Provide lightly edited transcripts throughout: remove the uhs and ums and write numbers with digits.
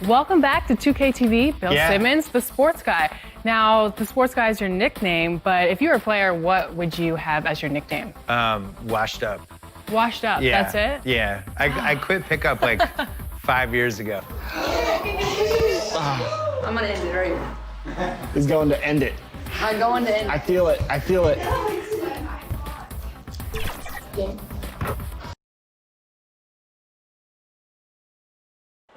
Welcome back to 2K TV. Bill Simmons, the sports guy. Now, the sports guy is your nickname, but if you were a player, what would you have as your nickname? Washed up. Washed up, Yeah. that's it? Yeah. I quit pickup like 5 years ago. I'm gonna end it right here. He's going to end it. I'm going to end I it. feel it. I feel it.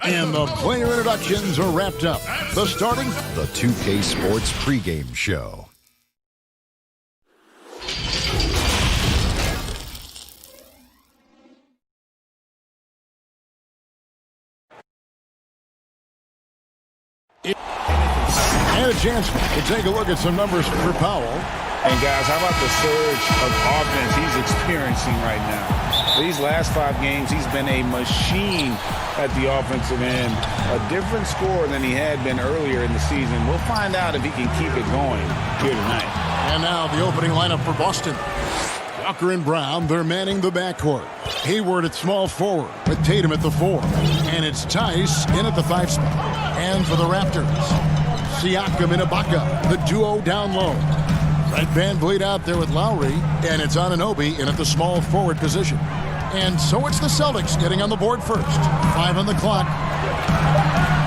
And the player introductions are wrapped up. The 2K Sports pregame show. And a chance to take a look at some numbers for Powell. And guys, how about the surge of offense he's experiencing right now? These last 5 games, he's been a machine at the offensive end. A different score than he had been earlier in the season. We'll find out if he can keep it going here tonight. And now the opening lineup for Boston. Walker and Brown, they're manning the backcourt. Hayward at small forward with Tatum at the 4. And it's Tice in at the 5 spot. And for the Raptors, Siakam and Ibaka, the duo down low. Fred VanVleet out there with Lowry, and it's Anunoby in at the small forward position. And so it's the Celtics getting on the board first. 5 on the clock.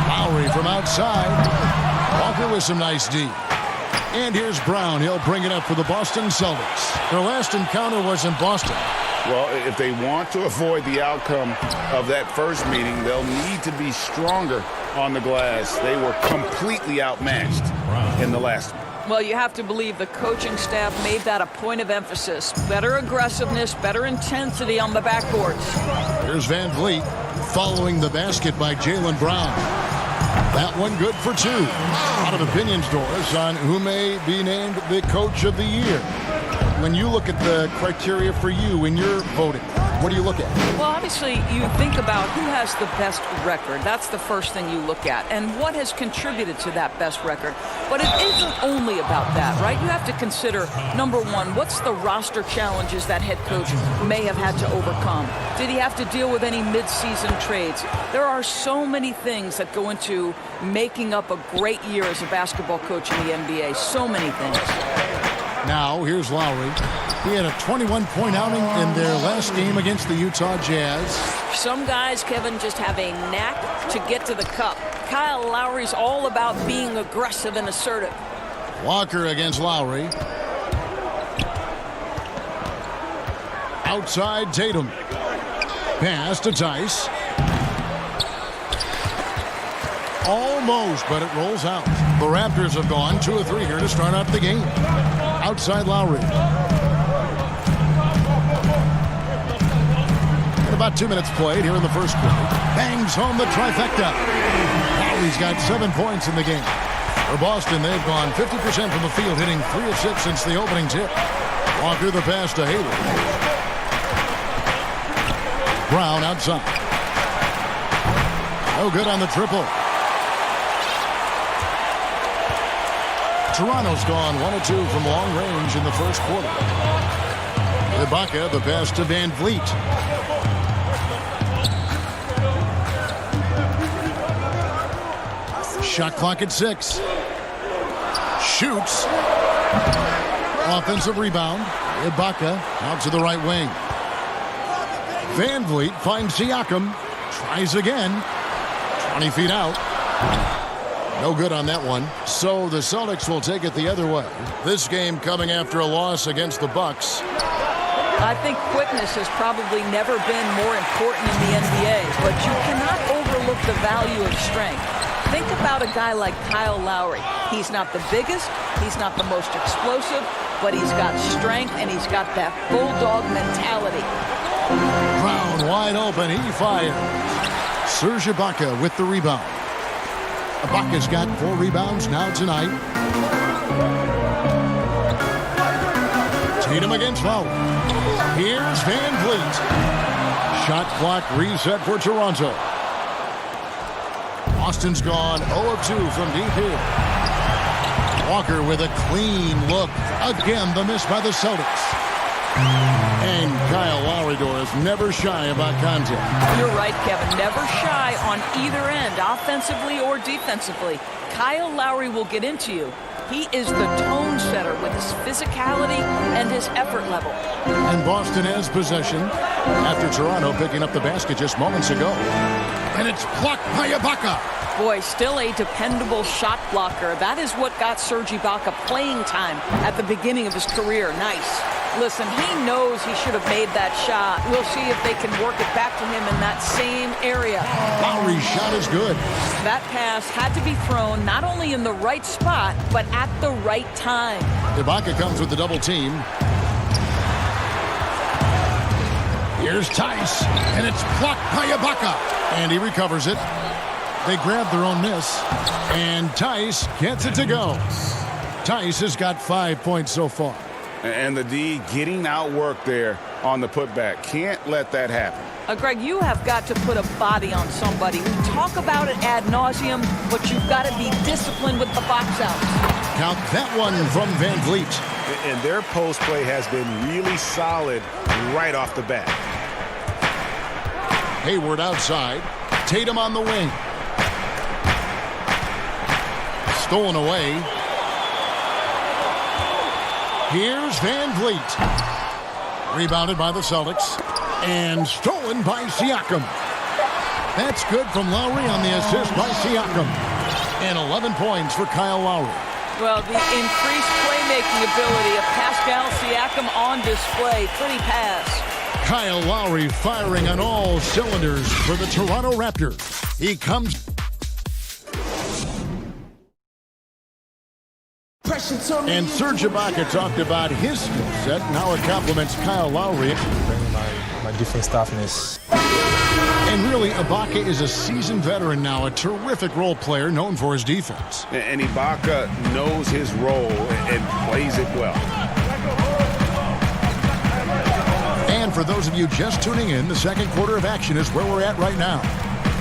Lowry from outside. Walker with some nice D. And here's Brown. He'll bring it up for the Boston Celtics. Their last encounter was in Boston. Well, if they want to avoid the outcome of that first meeting, they'll need to be stronger on the glass. They were completely outmatched in the last one. Well, you have to believe the coaching staff made that a point of emphasis. Better aggressiveness, better intensity on the backboards. Here's VanVleet following the basket by Jaylen Brown. That one good for 2. A lot of opinions, Doris, on who may be named the coach of the year. When you look at the criteria for you when you're voting, what do you look at? Well, obviously, you think about who has the best record. That's the first thing you look at. And what has contributed to that best record. But it isn't only about that, right? You have to consider, number one, what's the roster challenges that head coach may have had to overcome? Did he have to deal with any mid-season trades? There are so many things that go into making up a great year as a basketball coach in the NBA. So many things. Now, here's Lowry. He had a 21-point outing in their last game against the Utah Jazz. Some guys, Kevin, just have a knack to get to the cup. Kyle Lowry's all about being aggressive and assertive. Walker against Lowry. Outside Tatum. Pass to Tice. Almost, but it rolls out. The Raptors have gone 2 of 3 here to start out the game. Outside Lowry. And about 2 minutes played here in the first quarter. Bangs home the trifecta. Lowry's got 7 points in the game. For Boston, they've gone 50% from the field, hitting 3 of 6 since the opening tip. Walker the pass to Hayward. Brown outside. No good on the triple. Toronto's gone 1 of 2 from long range in the first quarter. Ibaka, the pass to VanVleet. Shot clock at 6. Shoots. Offensive rebound. Ibaka out to the right wing. VanVleet finds Siakam. Tries again. 20 feet out. No good on that one. So the Celtics will take it the other way. This game coming after a loss against the Bucks. I think quickness has probably never been more important in the NBA, but you cannot overlook the value of strength. Think about a guy like Kyle Lowry. He's not the biggest, he's not the most explosive, but he's got strength and he's got that bulldog mentality. Brown wide open, he fires. Serge Ibaka with the rebound. Ibaka's got 4 rebounds now tonight. Tatum against Lowry. Here's VanVleet. Shot clock reset for Toronto. Boston's gone 0 of 2 from deep here. Walker with a clean look. Again, the miss by the Celtics. And And Kyle Lowry is never shy about contact. You're right, Kevin. Never shy on either end, offensively or defensively. Kyle Lowry will get into you. He is the tone setter with his physicality and his effort level. And Boston has possession after Toronto picking up the basket just moments ago. And it's blocked by Ibaka. Boy, still a dependable shot blocker. That is what got Serge Ibaka playing time at the beginning of his career. Nice. Listen, he knows he should have made that shot. We'll see if they can work it back to him in that same area. Lowry's shot is good. That pass had to be thrown not only in the right spot, but at the right time. Ibaka comes with the double team. Here's Tice, and it's blocked by Ibaka. And he recovers it. They grab their own miss, and Tice gets it to go. Tice has got 5 points so far. And the D getting outworked there on the putback. Can't let that happen. Greg, you have got to put a body on somebody. We talk about it ad nauseum, but you've got to be disciplined with the box outs. Count that one from Van Vliet. And their post play has been really solid right off the bat. Hayward outside. Tatum on the wing. Stolen away. Here's Van Vliet. Rebounded by the Celtics. And stolen by Siakam. That's good from Lowry on the assist by Siakam. And 11 points for Kyle Lowry. Well, the increased playmaking ability of Pascal Siakam on display. Pretty pass. Kyle Lowry firing on all cylinders for the Toronto Raptors. He comes. And Serge Ibaka talked about his skill set and how it complements Kyle Lowry. Bringing my defense toughness. And really, Ibaka is a seasoned veteran now, a terrific role player known for his defense. And Ibaka knows his role and plays it well. And for those of you just tuning in, the second quarter of action is where we're at right now.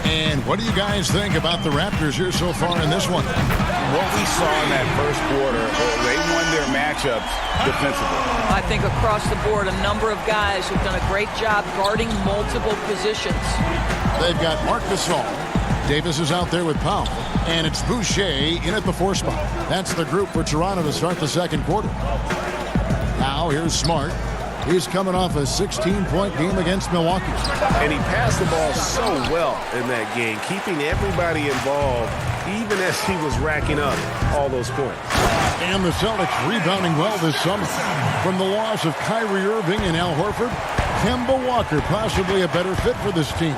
And what do you guys think about the Raptors here so far in this one? What we saw in that first quarter, they won their matchups defensively. I think across the board, a number of guys who've done a great job guarding multiple positions. They've got Marc Gasol. Davis is out there with Powell. And it's Boucher in at the 4 spot. That's the group for Toronto to start the second quarter. Now here's Smart. He's coming off a 16-point game against Milwaukee. And he passed the ball so well in that game, keeping everybody involved, even as he was racking up all those points. And the Celtics rebounding well this summer. From the loss of Kyrie Irving and Al Horford, Kemba Walker possibly a better fit for this team.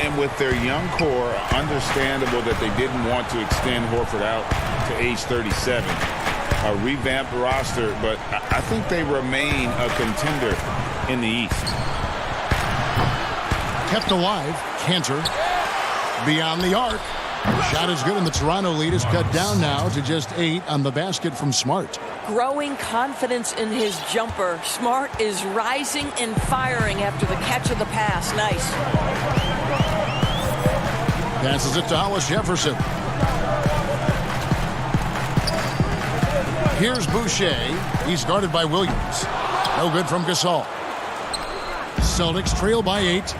And with their young core, understandable that they didn't want to extend Horford out to age 37. A revamped roster, but I think they remain a contender in the East. Kept alive, Cantor. Beyond the arc. Shot is good, and the Toronto lead is cut down now to just 8 on the basket from Smart. Growing confidence in his jumper. Smart is rising and firing after the catch of the pass. Nice. Passes it to Hollis Jefferson. Here's Boucher. He's guarded by Williams. No good from Gasol. Celtics trail by 8.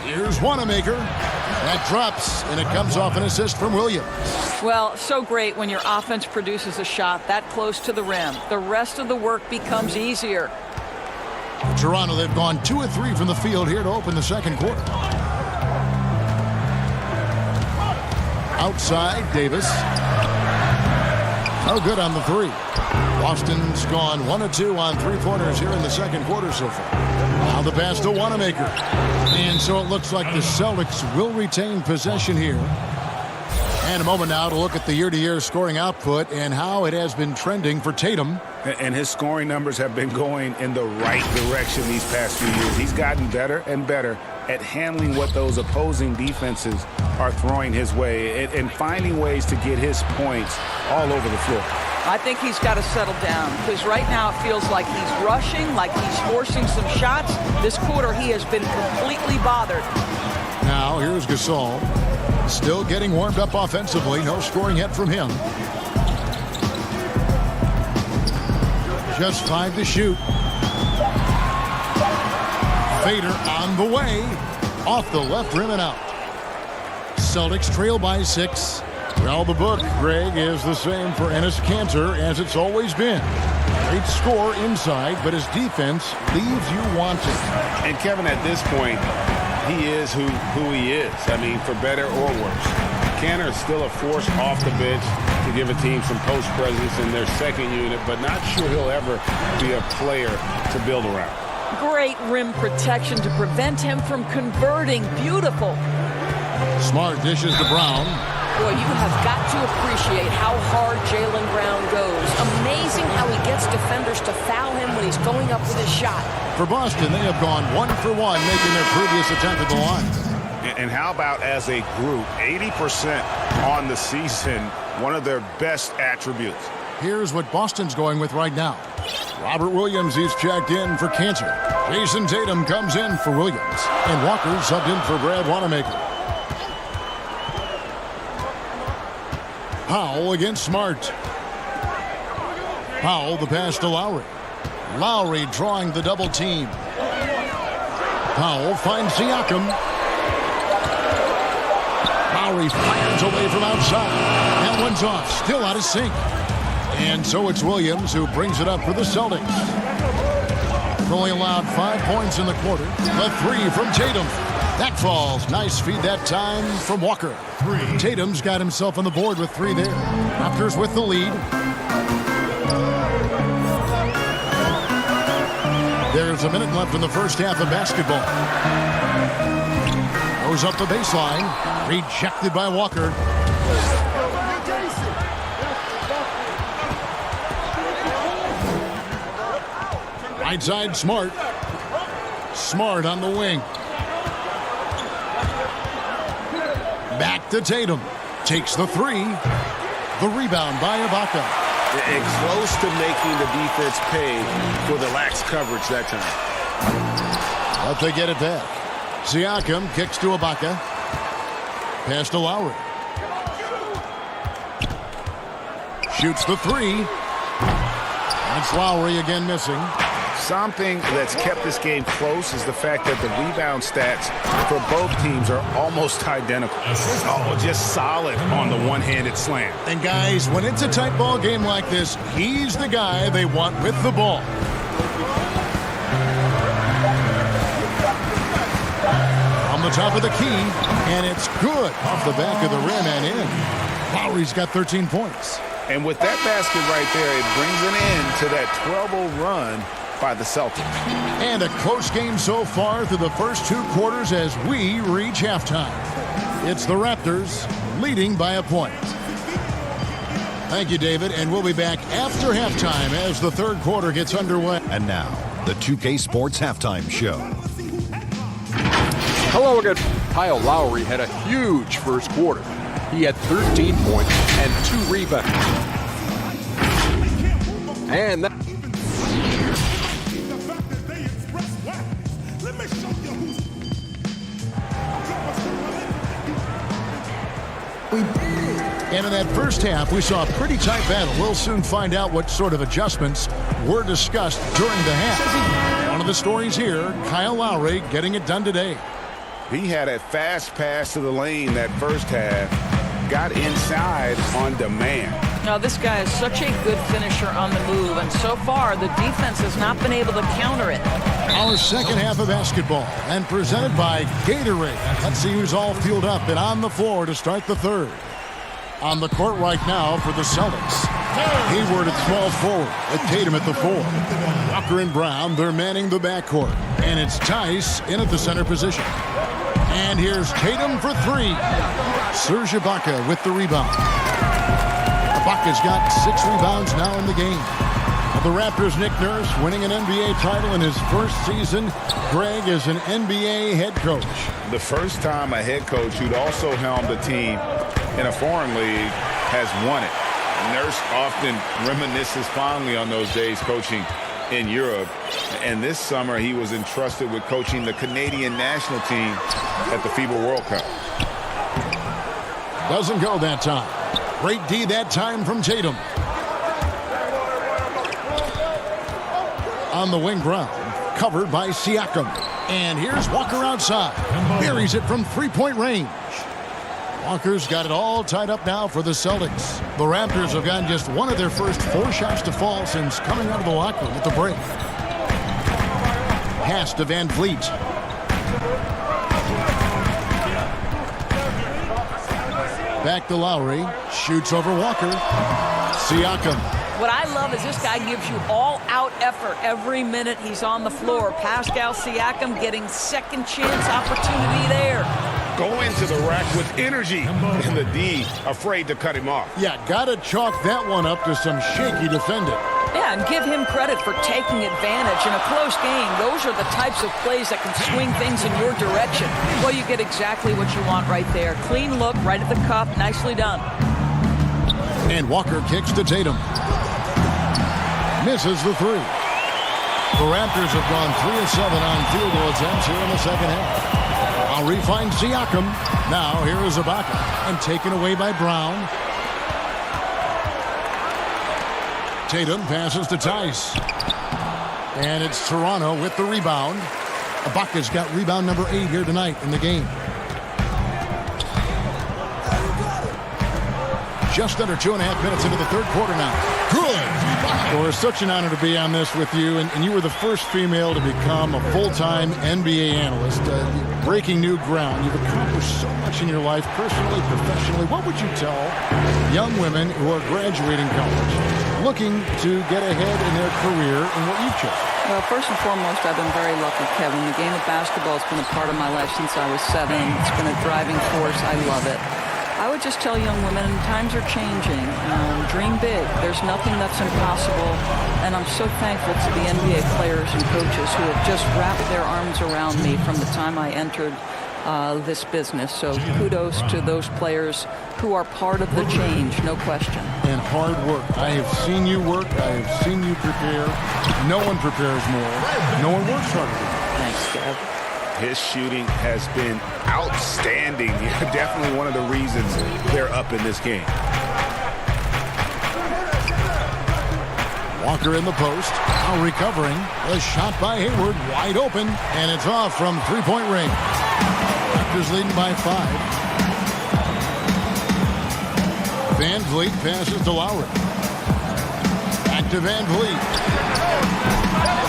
Here's Wanamaker. That drops, and it comes off an assist from Williams. Well, so great when your offense produces a shot that close to the rim. The rest of the work becomes easier. Toronto, they've gone 2 of 3 from the field here to open the second quarter. Outside, Davis. No good on the 3. Boston's gone 1 of 2 on 3-pointers here in the second quarter so far. Now the pass to Wanamaker. And so it looks like the Celtics will retain possession here. And a moment now to look at the year-to-year scoring output and how it has been trending for Tatum. And his scoring numbers have been going in the right direction these past few years. He's gotten better and better at handling what those opposing defenses are throwing his way and finding ways to get his points all over the floor. I think he's got to settle down because right now it feels like he's rushing, like he's forcing some shots. This quarter he has been completely bothered. Now here's Gasol. Still getting warmed up offensively. No scoring yet from him. Just 5 to shoot. Fader on the way. Off the left rim and out. Celtics trail by 6. Well, the book, Greg, is the same for Enes Kanter as it's always been. Great score inside, but his defense leaves you wanting. And Kevin, at this point, he is who he is. I mean, for better or worse. Kanter is still a force off the bench to give a team some post presence in their second unit, but not sure he'll ever be a player to build around. Great rim protection to prevent him from converting. Beautiful. Smart dishes to Brown. Boy, you have got to appreciate how hard Jaylen Brown goes. Amazing how he gets defenders to foul him when he's going up with his shot. For Boston, they have gone 1 for 1, making their previous attempt at the line. And how about as a group, 80% on the season, one of their best attributes. Here's what Boston's going with right now. Robert Williams is checked in for Kanter. Jason Tatum comes in for Williams. And Walker subbed in for Brad Wanamaker. Powell against Smart. Powell the pass to Lowry. Lowry drawing the double team. Powell finds Siakam. Lowry fires away from outside. That one's off, still out of sync. And so it's Williams who brings it up for the Celtics. Only allowed 5 points in the quarter. A 3 from Tatum. That falls. Nice feed that time from Walker. Tatum's got himself on the board with 3 there. Raptors with the lead. There's a minute left in the first half of basketball. Goes up the baseline. Rejected by Walker. Right side, Smart. Smart on the wing. Back to Tatum. Takes the 3. The rebound by Ibaka. And close to making the defense pay for the lax coverage that time. But they get it back. Siakam kicks to Ibaka. Pass to Lowry. Shoots the 3. That's Lowry again missing. Something that's kept this game close is the fact that the rebound stats for both teams are almost identical. Oh, just solid on the one-handed slam. And guys, when it's a tight ball game like this, he's the guy they want with the ball. On the top of the key, and it's good off the back of the rim and in. Lowry's got 13 points. And with that basket right there, it brings an end to that 12-0 run by the Celtics. And a close game so far through the first 2 quarters as we reach halftime. It's the Raptors leading by a point. Thank you, David, and we'll be back after halftime as the third quarter gets underway. And now, the 2K Sports Halftime Show. Hello again. Kyle Lowry had a huge first quarter. He had 13 points and 2 rebounds. And that And in that first half, we saw a pretty tight battle. We'll soon find out what sort of adjustments were discussed during the half. One of the stories here, Kyle Lowry getting it done today. He had a fast pass to the lane that first half, got inside on demand. Now, this guy is such a good finisher on the move, and so far, the defense has not been able to counter it. Our second half of basketball, and presented by Gatorade. Let's see who's all fueled up and on the floor to start the third. On the court right now for the Celtics. Hayward at small forward, with Tatum at the 4. Walker and Brown, they're manning the backcourt. And it's Tice in at the center position. And here's Tatum for 3. Serge Ibaka with the rebound. Ibaka's got 6 rebounds now in the game. The Raptors' Nick Nurse winning an NBA title in his first season. Greg is an NBA head coach. The first time a head coach who'd also helmed a team in a foreign league has won it. Nurse often reminisces fondly on those days coaching in Europe. And this summer, he was entrusted with coaching the Canadian national team at the FIBA World Cup. Doesn't go that time. Great D that time from Tatum. On the wing, Brown, covered by Siakam. And here's Walker outside. Buries it from three-point range. Walker's got it all tied up now for the Celtics. The Raptors have gotten just one of their first 4 shots to fall since coming out of the locker room at the break. Pass to Van Vliet. Back to Lowry. Shoots over Walker. Siakam. What I love is this guy gives you all-out effort every minute he's on the floor. Pascal Siakam getting second chance opportunity there. Going to the rack with energy, and the D afraid to cut him off. Yeah, gotta chalk that one up to some shaky defending. Yeah, and give him credit for taking advantage. In a close game, those are the types of plays that can swing things in your direction. Well, you get exactly what you want right there. Clean look, right at the cup, nicely done. And Walker kicks to Tatum. Misses the three. The Raptors have gone 3 of 7 on field goal attempts here in the second half. Lowry finds Siakam. Now here is Ibaka. And taken away by Brown. Tatum passes to Tice. And it's Toronto with the rebound. Ibaka's got rebound number 8 here tonight in the game. Just under 2.5 minutes into the third quarter now. Good. Well, it's such an honor to be on this with you, and you were the first female to become a full-time NBA analyst. Breaking new ground. You've accomplished so much in your life, personally, professionally. What would you tell young women who are graduating college, looking to get ahead in their career in what you've chosen? Well, first and foremost, I've been very lucky, Kevin. The game of basketball has been a part of my life since I was 7. It's been a driving force. I love it. I would just tell young women, times are changing. Dream big. There's nothing that's impossible. And I'm so thankful to the NBA players and coaches who have just wrapped their arms around me from the time I entered this business. So kudos to those players who are part of the change, no question. And hard work. I have seen you work. I have seen you prepare. No one prepares more. No one works harder. Thanks, Kev. His shooting has been outstanding. Definitely one of the reasons they're up in this game. Walker in the post. Now recovering. A shot by Hayward. Wide open. And it's off from three-point range. Raptors leading by 5. Van Vliet passes to Lowry. Back to Van Vliet.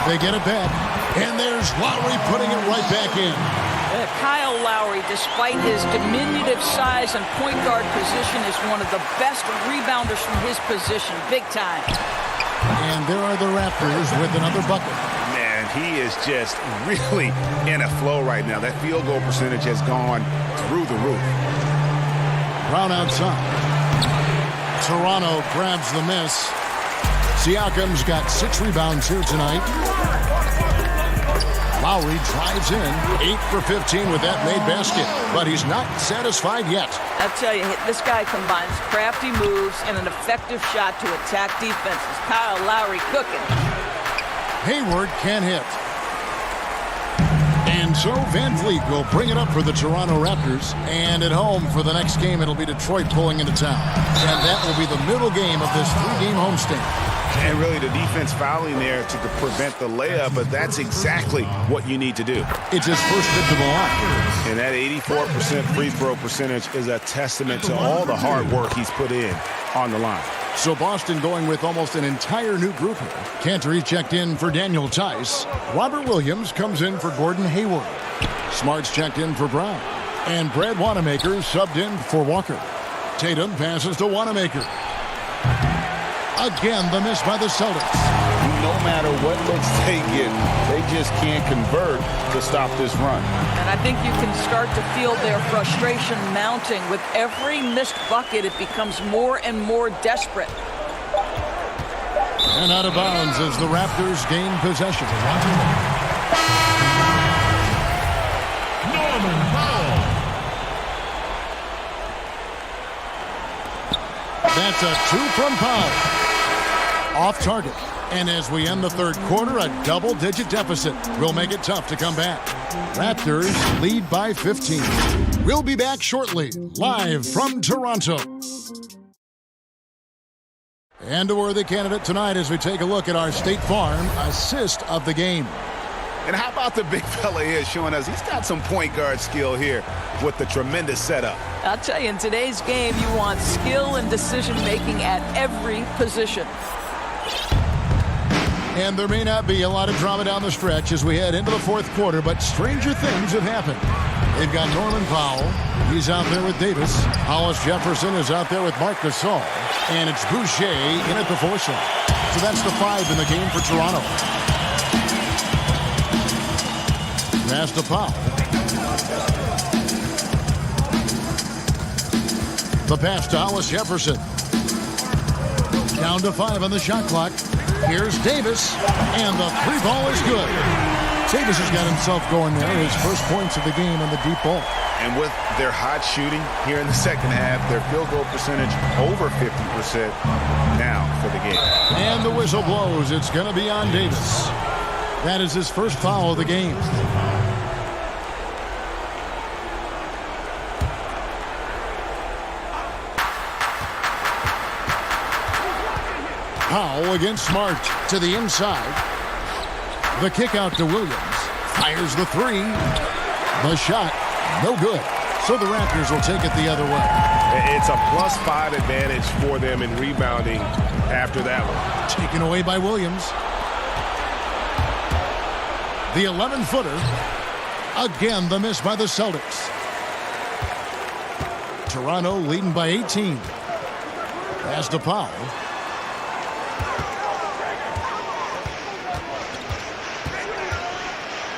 They get it back. And there's Lowry putting it right back in. Kyle Lowry, despite his diminutive size and point guard position, is one of the best rebounders from his position. Big time. And there are the Raptors with another bucket. Man, he is just really in a flow right now. That field goal percentage has gone through the roof. Brown outside. Toronto grabs the miss. Siakam's got 6 rebounds here tonight. Lowry drives in, 8 for 15 with that made basket, but he's not satisfied yet. I'll tell you, this guy combines crafty moves and an effective shot to attack defenses. Kyle Lowry cooking. Hayward can't hit. And so Van Vliet will bring it up for the Toronto Raptors. And at home for the next game, it'll be Detroit pulling into town. And that will be the middle game of this 3-game homestand. And really the defense fouling there to prevent the layup, but that's exactly what you need to do. It's his first hit to the line. And that 84% free throw percentage is a testament to all the hard work he's put in on the line. So Boston going with almost an entire new group here. Cantor checked in for Daniel Tice. Robert Williams comes in for Gordon Hayward. Smart's checked in for Brown. And Brad Wanamaker subbed in for Walker. Tatum passes to Wanamaker. Again, the miss by the Celtics. No matter what looks they get, they just can't convert to stop this run. And I think you can start to feel their frustration mounting. With every missed bucket, it becomes more and more desperate. And out of bounds as the Raptors gain possession. Norman Powell. That's a 2 from Powell. Off target. And as we end the third quarter, a double-digit deficit will make it tough to come back. Raptors lead by 15. We'll be back shortly, live from Toronto. And a worthy candidate tonight as we take a look at our State Farm assist of the game. And how about the big fella here showing us he's got some point guard skill here with the tremendous setup. I'll tell you, in today's game, you want skill and decision-making at every position. And there may not be a lot of drama down the stretch as we head into the fourth quarter, but stranger things have happened. They've got Norman Powell. He's out there with Davis. Hollis Jefferson is out there with Marc Gasol. And it's Boucher in at the 4 slot. So that's the 5 in the game for Toronto. Pass to Powell. The pass to Hollis Jefferson. Down to 5 on the shot clock. Here's Davis, and the 3 ball is good. Davis has got himself going there. His first points of the game on the deep ball. And with their hot shooting here in the second half, their field goal percentage over 50% now for the game. And the whistle blows. It's going to be on Davis. That is his first foul of the game. Powell against Smart to the inside. The kick out to Williams. Fires the 3. The shot, no good. So the Raptors will take it the other way. It's a +5 advantage for them in rebounding after that one. Taken away by Williams. The 11-footer. Again, the miss by the Celtics. Toronto leading by 18. Pass to Powell.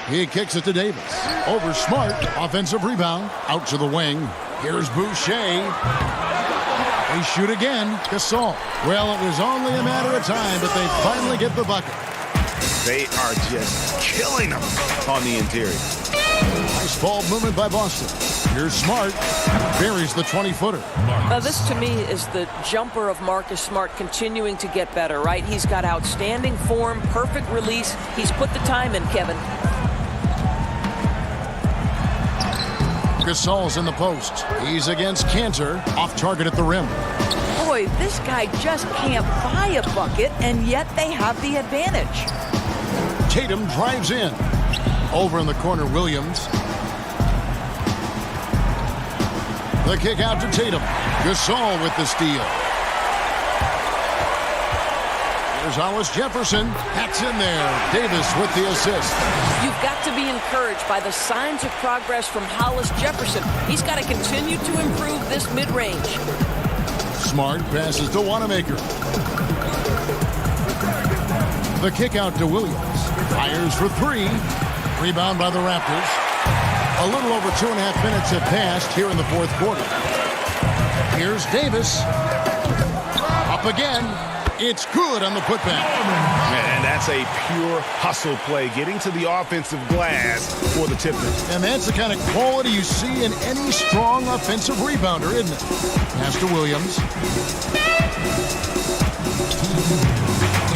He kicks it to Davis. Over Smart. Offensive rebound. Out to the wing. Here's Boucher. They shoot again. Gasol. Well, it was only a matter of time, but they finally get the bucket. They are just killing them on the interior. Nice ball movement by Boston. Here's Smart. Buries the 20-footer. Now, this to me is the jumper of Marcus Smart continuing to get better, right? He's got outstanding form, perfect release. He's put the time in, Kevin. Gasol's in the post. He's against Cantor. Off target at the rim. Boy, this guy just can't buy a bucket, and yet they have the advantage. Tatum drives in. Over in the corner, Williams. The kick out to Tatum. Gasol with the steal. Here's Hollis Jefferson. That's in there. Davis with the assist. You've got to be encouraged by the signs of progress from Hollis Jefferson. He's got to continue to improve this mid-range. Smart passes to Wanamaker. The kick out to Williams. Fires for 3. Rebound by the Raptors. A little over 2.5 minutes have passed here in the fourth quarter. Here's Davis. Up again. It's good on the putback. And that's a pure hustle play, getting to the offensive glass for the tip. And that's the kind of quality you see in any strong offensive rebounder, isn't it? Pass to Williams.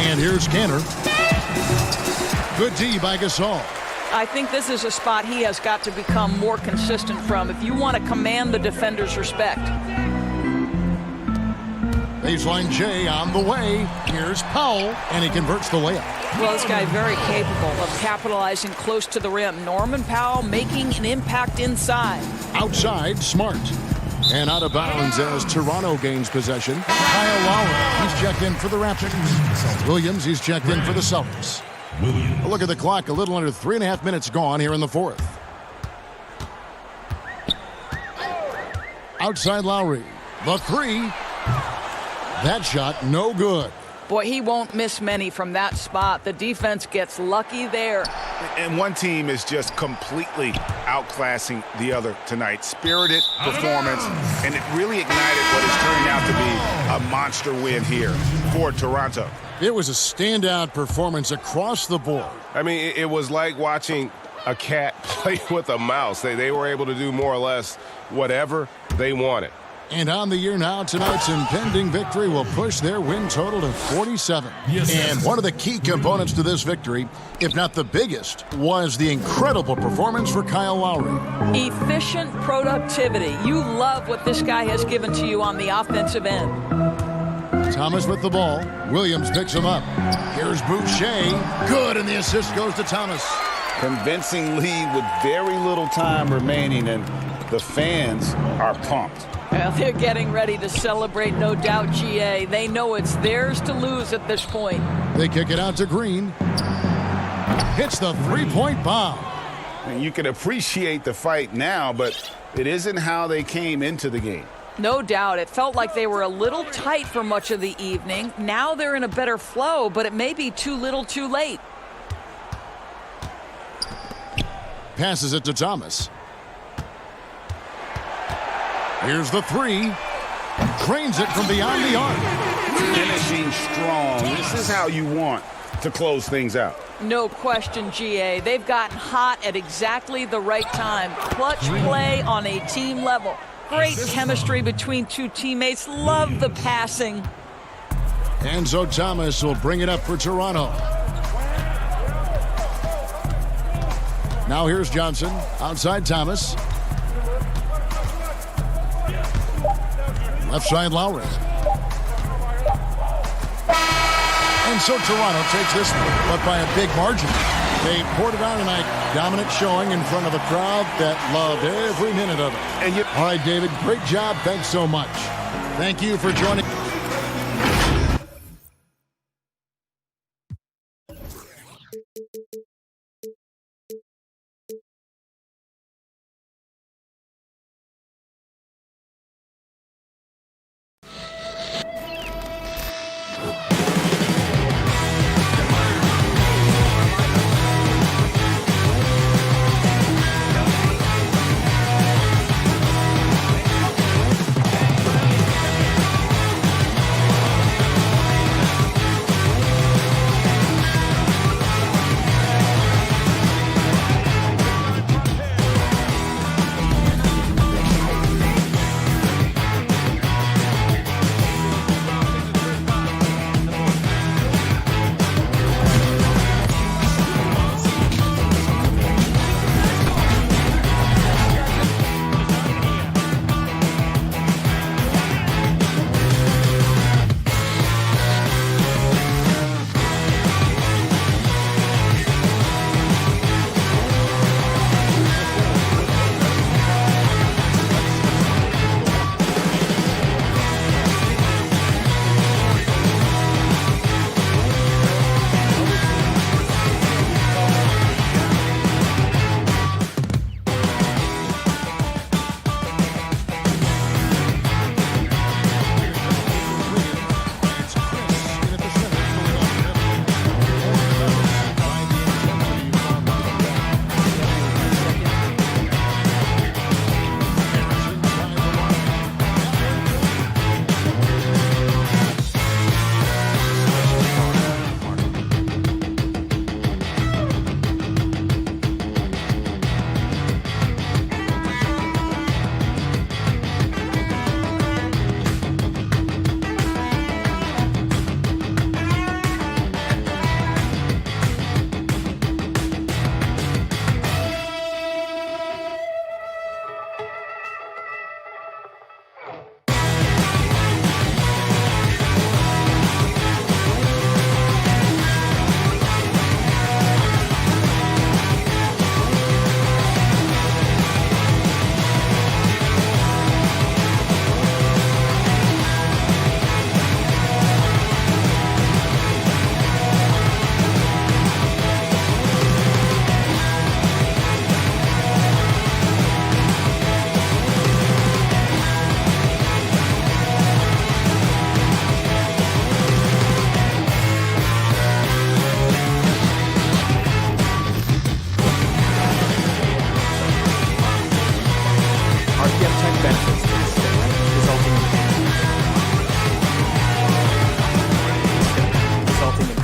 And here's Cantor. Good D by Gasol. I think this is a spot he has got to become more consistent from if you want to command the defender's respect. Baseline J on the way. Here's Powell, and he converts the layup. Well, this guy very capable of capitalizing close to the rim. Norman Powell making an impact inside. Outside, Smart. And out of bounds as Toronto gains possession. Kyle Lowry, he's checked in for the Raptors. Williams, he's checked in for the Celtics. A look at the clock, a little under 3.5 minutes gone here in the fourth. Outside Lowry. The 3. That shot, no good. Boy, he won't miss many from that spot. The defense gets lucky there. And one team is just completely outclassing the other tonight. Spirited performance, and it really ignited what is turning out to be a monster win here for Toronto. It was a standout performance across the board. I mean, it was like watching a cat play with a mouse. They were able to do more or less whatever they wanted. And on the year now, tonight's impending victory will push their win total to 47. And one of the key components to this victory, if not the biggest, was the incredible performance for Kyle Lowry. Efficient productivity. You love what this guy has given to you on the offensive end. Thomas with the ball. Williams picks him up. Here's Boucher. Good, and the assist goes to Thomas. convincing lead with very little time remaining, and the fans are pumped. Well, they're getting ready to celebrate, no doubt, GA. They know it's theirs to lose at this point. They kick it out to Green. Hits the three-point bomb. And you can appreciate the fight now, but it isn't how they came into the game. No doubt. It felt like they were a little tight for much of the evening. Now they're in a better flow, but it may be too little too late. Passes it to Thomas. Here's the three. Drains it from beyond the arc. Finishing strong. This is how you want to close things out. No question, GA. They've gotten hot at exactly the right time. Clutch play on a team level. Great chemistry between two teammates. Love the passing. Enzo Thomas will bring it up for Toronto. Now here's Johnson. Outside Thomas. Left side Lowry. And so Toronto takes this one, but by a big margin. They poured it on tonight. Dominant showing in front of a crowd that loved every minute of it. All right, David, great job. Thanks so much. Thank you for joining.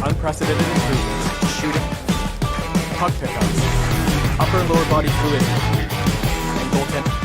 unprecedented improvements in shooting, puck pickups, upper and lower body fluidity, and goaltending.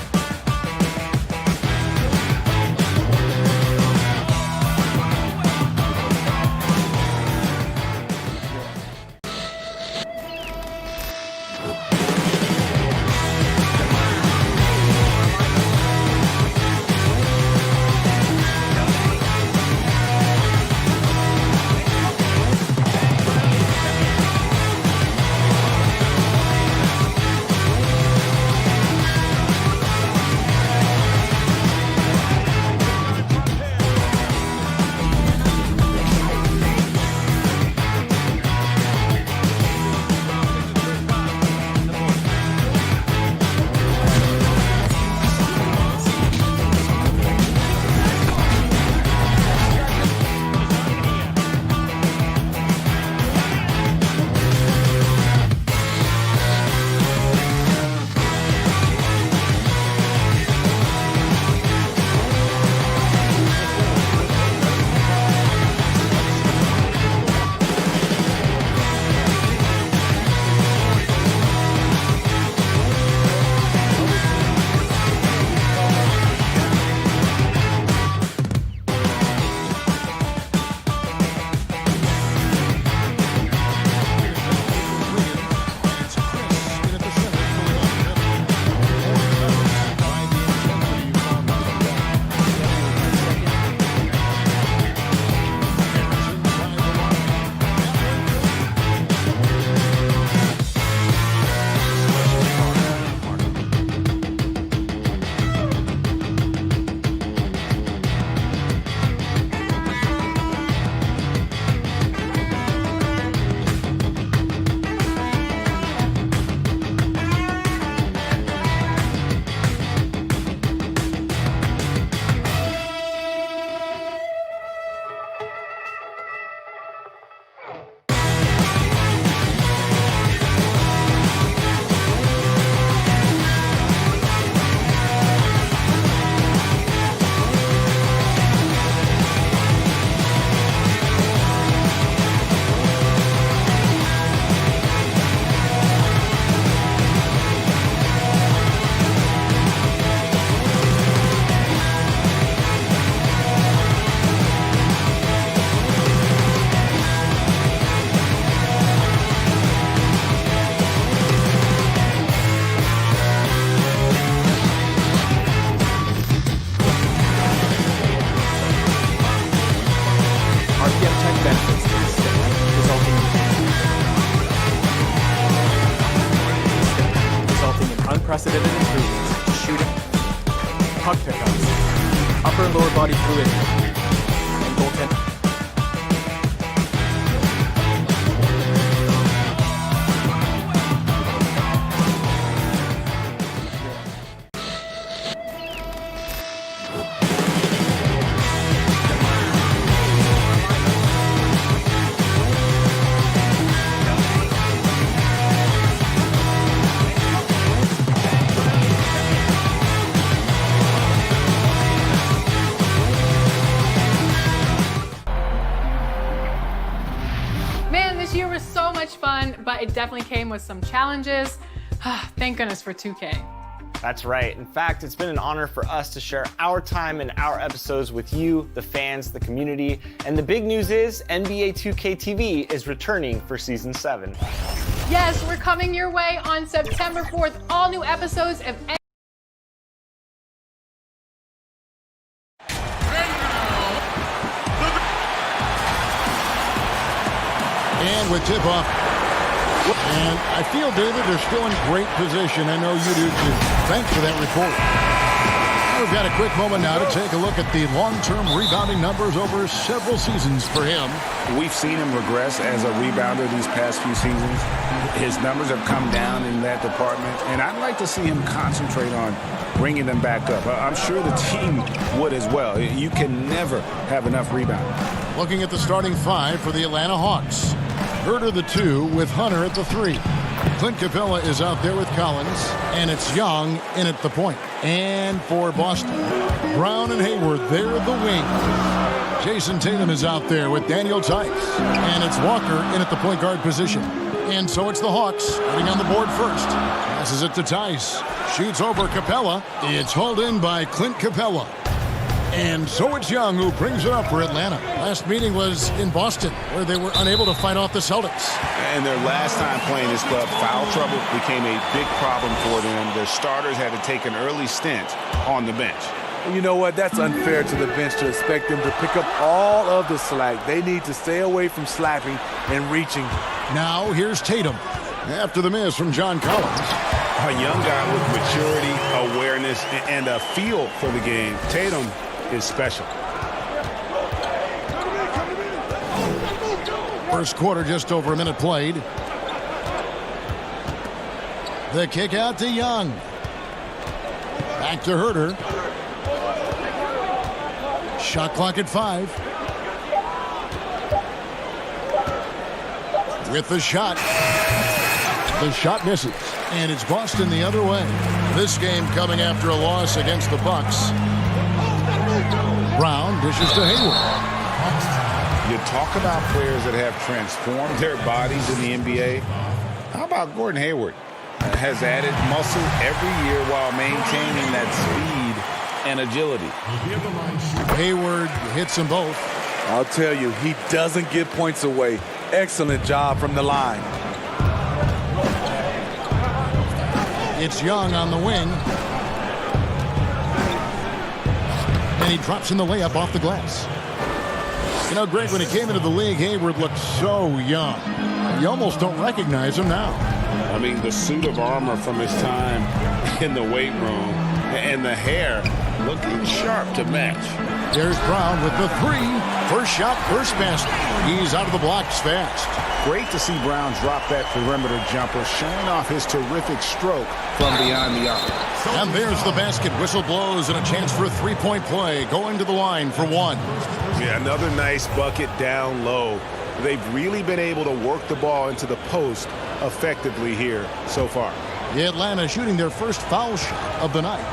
benefits to the stand, resulting in unprecedented improvements to shooting, puck pickups, upper and lower body fluidity, and goaltending. Man, this year was so much fun, but it definitely came with some challenges. Thank goodness for 2K. That's right. In fact, it's been an honor for us to share our time and our episodes with you, the fans, the community. And the big news is NBA 2K TV is returning for Season 7. Yes, we're coming your way on September 4th. All new episodes of And with tip-off. And I feel, David, they're still in great position. I know you do too. Thanks for that report. We've got a quick moment now to take a look at the long-term rebounding numbers over several seasons for him. We've seen him regress as a rebounder these past few seasons. His numbers have come down in that department, and I'd like to see him concentrate on bringing them back up. I'm sure the team would as well. You can never have enough rebounding. Looking at the starting five for the Atlanta Hawks. Herter the 2 with Hunter at the 3. Clint Capella is out there with Collins, and it's Young in at the point. And for Boston, Brown and Hayward, they're the wing. Jason Tatum is out there with Daniel Tice, and it's Walker in at the point guard position. And so it's the Hawks getting on the board first. Passes it to Tice. Shoots over Capella. It's hauled in by Clint Capella. And so it's Young who brings it up for Atlanta. Last meeting was in Boston, where they were unable to fight off the Celtics. And their last time playing this club, foul trouble became a big problem for them. Their starters had to take an early stint on the bench. You know what? That's unfair to the bench to expect them to pick up all of the slack. They need to stay away from slapping and reaching. Now here's Tatum. After the miss from John Collins. A young guy with maturity, awareness, and a feel for the game. Tatum is special. First quarter, just over a minute played. The kick out to Young. Back to Herter. Shot clock at 5. With the shot. The shot misses. And it's Boston the other way. This game coming after a loss against the Bucks. Brown dishes to Hayward. You talk about players that have transformed their bodies in the NBA. How about Gordon Hayward? Has added muscle every year while maintaining that speed and agility. Hayward hits them both. I'll tell you, he doesn't give points away. Excellent job from the line. It's Young on the wing. And he drops in the layup off the glass. You know, Greg, when he came into the league, Hayward looked so young. You almost don't recognize him now. I mean, the suit of armor from his time in the weight room and the hair looking sharp to match. There's Brown with the 3. First shot, first basket. He's out of the blocks fast. Great to see Brown drop that perimeter jumper, showing off his terrific stroke from beyond the arc. And there's the basket. Whistle blows and a chance for a three-point play. Going to the line for 1. Yeah, another nice bucket down low. They've really been able to work the ball into the post effectively here so far. Atlanta shooting their first foul shot of the night.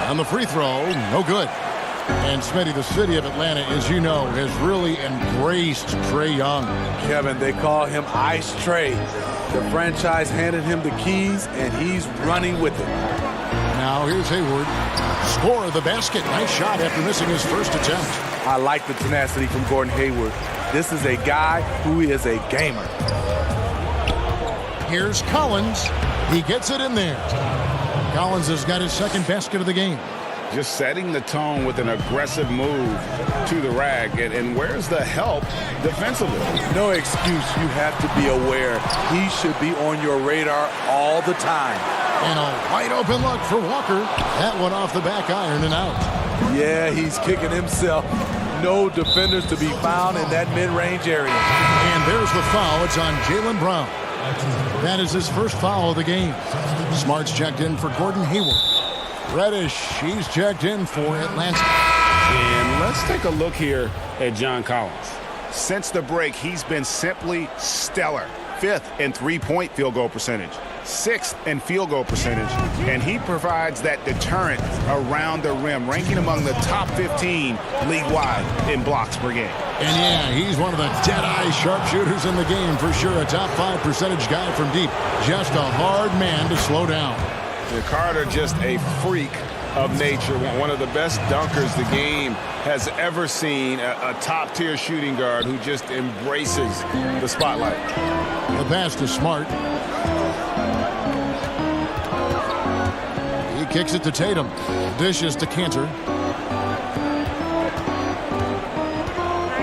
On the free throw, no good. And Smitty, the city of Atlanta, as you know, has really embraced Trae Young. Kevin, they call him Ice Trae. The franchise handed him the keys, and he's running with it. Now here's Hayward. Score the basket. Nice shot after missing his first attempt. I like the tenacity from Gordon Hayward. This is a guy who is a gamer. Here's Collins. He gets it in there. Collins has got his second basket of the game. just setting the tone with an aggressive move to the rack. And where's the help defensively? No excuse. You have to be aware. He should be on your radar all the time. And a wide open look for Walker. That one off the back iron and out. Yeah, he's kicking himself. No defenders to be found in that mid-range area. And there's the foul. It's on Jaylen Brown. That is his first foul of the game. Smart's checked in for Gordon Hayward. Reddish, she's checked in for Atlanta. And let's take a look here at John Collins. Since the break, he's been simply stellar. 5th in three-point field goal percentage, 6th in field goal percentage, and he provides that deterrent around the rim, ranking among the top 15 league-wide in blocks per game. And yeah, he's one of the dead-eye sharpshooters in the game for sure. A top 5 percentage guy from deep. Just a hard man to slow down. Carter, just a freak of nature, one of the best dunkers the game has ever seen, a top-tier shooting guard who just embraces the spotlight. The pass to Smart. He kicks it to Tatum. Dishes to Cantor.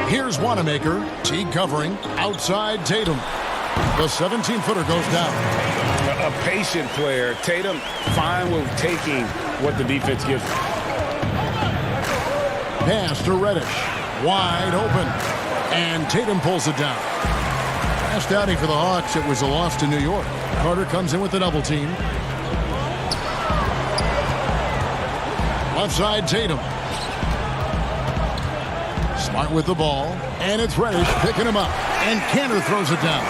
Here's Wanamaker. Teague covering. Outside Tatum. The 17-footer goes down. A patient player. Tatum fine with taking what the defense gives him. Pass to Reddish. Wide open. And Tatum pulls it down. Last outing for the Hawks, it was a loss to New York. Carter comes in with the double team. Left side, Tatum. Smart with the ball. And it's Reddish picking him up. And Cantor throws it down.